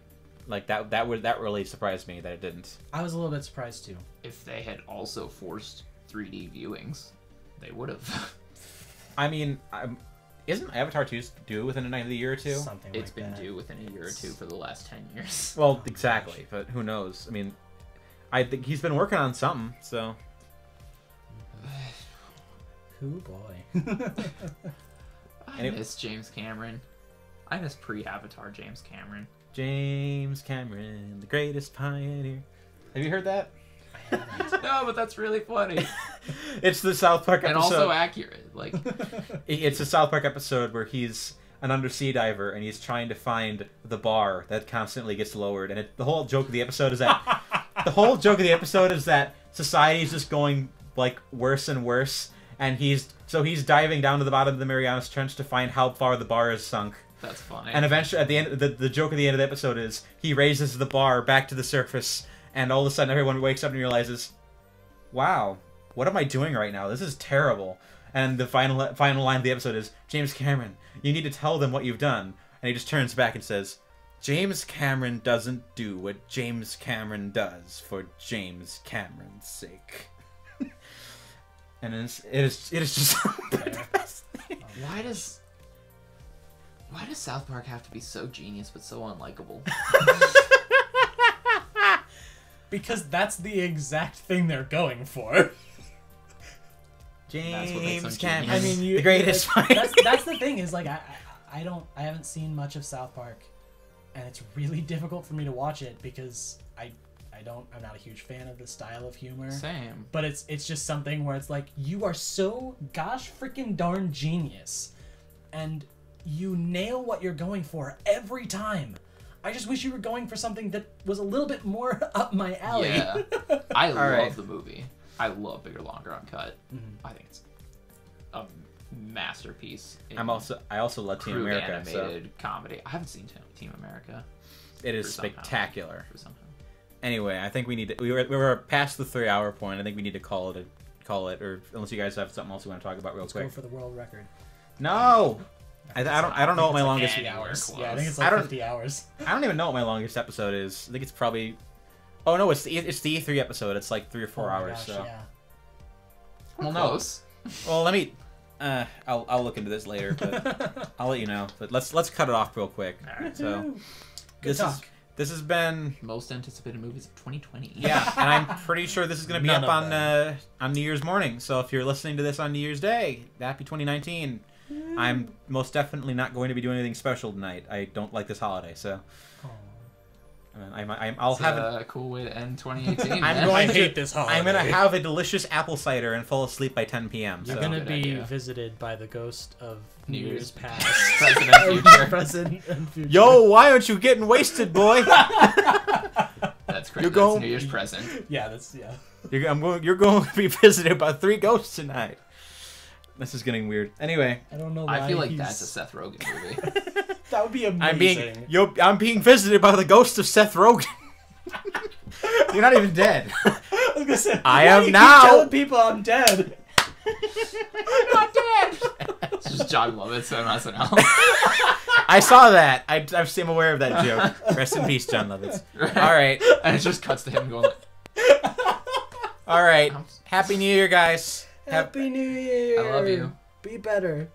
Speaker 1: Like that really surprised me that it didn't.
Speaker 2: I was a little bit surprised too.
Speaker 3: If they had also forced 3D viewings, they would have.
Speaker 1: I mean, isn't Avatar 2 due within a year or two?
Speaker 2: Something
Speaker 3: It's
Speaker 2: like
Speaker 3: been
Speaker 2: that.
Speaker 3: due within a year or two for the last 10 years.
Speaker 1: Well, exactly, but who knows? I mean, I think he's been working on something, so.
Speaker 2: Who boy.
Speaker 3: I miss James Cameron. I miss pre-Avatar James Cameron.
Speaker 1: James Cameron, the greatest pioneer. Have you heard that?
Speaker 2: I haven't.
Speaker 3: No, but that's really funny.
Speaker 1: It's the South Park episode.
Speaker 3: And also accurate. Like,
Speaker 1: It's a South Park episode where he's an undersea diver and he's trying to find the bar that constantly gets lowered. And the whole joke of the episode is that society's just going like worse and worse. And he's diving down to the bottom of the Marianas Trench to find how far the bar is sunk.
Speaker 3: that's funny.
Speaker 1: And eventually, at the end, the joke at the end of the episode is he raises the bar back to the surface, and all of a sudden everyone wakes up and realizes, "Wow, what am I doing right now? This is terrible." And the final line of the episode is, "James Cameron, you need to tell them what you've done." And he just turns back and says, "James Cameron doesn't do what James Cameron does for James Cameron's sake." And it is just the best thing.
Speaker 3: Why does South Park have to be so genius but so unlikable?
Speaker 2: Because that's the exact thing they're going for.
Speaker 3: That's what makes them
Speaker 1: James Cameron,
Speaker 2: I mean,
Speaker 1: the greatest.
Speaker 2: like, that's the thing is like I haven't seen much of South Park, and it's really difficult for me to watch it because I'm not a huge fan of the style of humor.
Speaker 3: Same.
Speaker 2: But it's just something where it's like, you are so gosh freaking darn genius, and you nail what you're going for every time. I just wish you were going for something that was a little bit more up my alley.
Speaker 3: Yeah. I love
Speaker 1: right.
Speaker 3: the movie. I love Bigger, Longer, Uncut.
Speaker 2: Mhm.
Speaker 3: I think it's a masterpiece. in
Speaker 1: I also love Team
Speaker 3: crude
Speaker 1: America,
Speaker 3: animated comedy. I haven't seen Team America
Speaker 1: so it is
Speaker 3: for some time.
Speaker 1: spectacular.
Speaker 3: for some time.
Speaker 1: Anyway, I think we need to. We were past the 3-hour point. I think we need to call it, or unless you guys have something else you want to talk about real
Speaker 2: Let's
Speaker 1: quick.
Speaker 2: go for the world record.
Speaker 1: No, I don't know what my
Speaker 2: It's like
Speaker 1: longest.
Speaker 2: 50 hours.
Speaker 3: close.
Speaker 2: Yeah, I think it's
Speaker 1: I
Speaker 2: like
Speaker 1: don't-
Speaker 2: 50 hours.
Speaker 1: I don't even know what my longest episode is. I think it's probably. Oh no, it's the E3 episode. It's like 3 or 4
Speaker 2: Oh my
Speaker 1: hours.
Speaker 2: gosh,
Speaker 1: So
Speaker 2: yeah.
Speaker 1: well, no.
Speaker 3: Close.
Speaker 1: Well, let me. I'll look into this later, but I'll let you know. But let's cut it off real quick.
Speaker 3: Alright.
Speaker 1: So
Speaker 2: Good talk.
Speaker 1: this has been.
Speaker 3: Most anticipated movies of 2020.
Speaker 1: Yeah, and I'm pretty sure this is going to be
Speaker 2: None
Speaker 1: up
Speaker 2: of
Speaker 1: on New Year's morning. So if you're listening to this on New Year's Day, happy 2019. I'm most definitely not going to be doing anything special tonight. I don't like this holiday, so I'll
Speaker 3: It's
Speaker 1: have
Speaker 3: a cool way to end 2018.
Speaker 1: I'm
Speaker 3: man.
Speaker 1: going
Speaker 2: I
Speaker 1: to.
Speaker 2: hate this holiday.
Speaker 1: I'm gonna have a delicious apple cider and fall asleep by 10 p.m.
Speaker 2: You're
Speaker 1: So
Speaker 2: gonna
Speaker 3: Good
Speaker 2: be
Speaker 3: idea.
Speaker 2: visited by the ghost of
Speaker 3: New
Speaker 2: New
Speaker 3: Year's
Speaker 2: Year's past.
Speaker 3: Present and future.
Speaker 2: Present and future.
Speaker 1: yo, why aren't you getting wasted, boy?
Speaker 3: That's crazy.
Speaker 1: You're
Speaker 3: That's
Speaker 1: going-
Speaker 3: New Year's present.
Speaker 2: Yeah, yeah.
Speaker 1: You're going to be visited by 3 ghosts tonight. This is getting weird. Anyway,
Speaker 2: I don't know why
Speaker 3: I feel like
Speaker 2: he's...
Speaker 3: that's a Seth Rogen movie.
Speaker 2: That would be amazing.
Speaker 1: I'm being visited by the ghost of Seth Rogen. You're not even dead.
Speaker 2: I was gonna say,
Speaker 1: I
Speaker 2: why
Speaker 1: am
Speaker 2: do you
Speaker 1: now.
Speaker 2: keep telling people I'm dead.
Speaker 3: I'm not dead. It's just John Lovitz on SNL.
Speaker 1: I saw that. I'm aware of that joke. Rest in peace, John Lovitz.
Speaker 3: Right.
Speaker 1: All right.
Speaker 3: And it just cuts to him going like,
Speaker 1: All right. Happy New Year, guys.
Speaker 2: Happy New Year.
Speaker 3: I love you.
Speaker 2: Be better.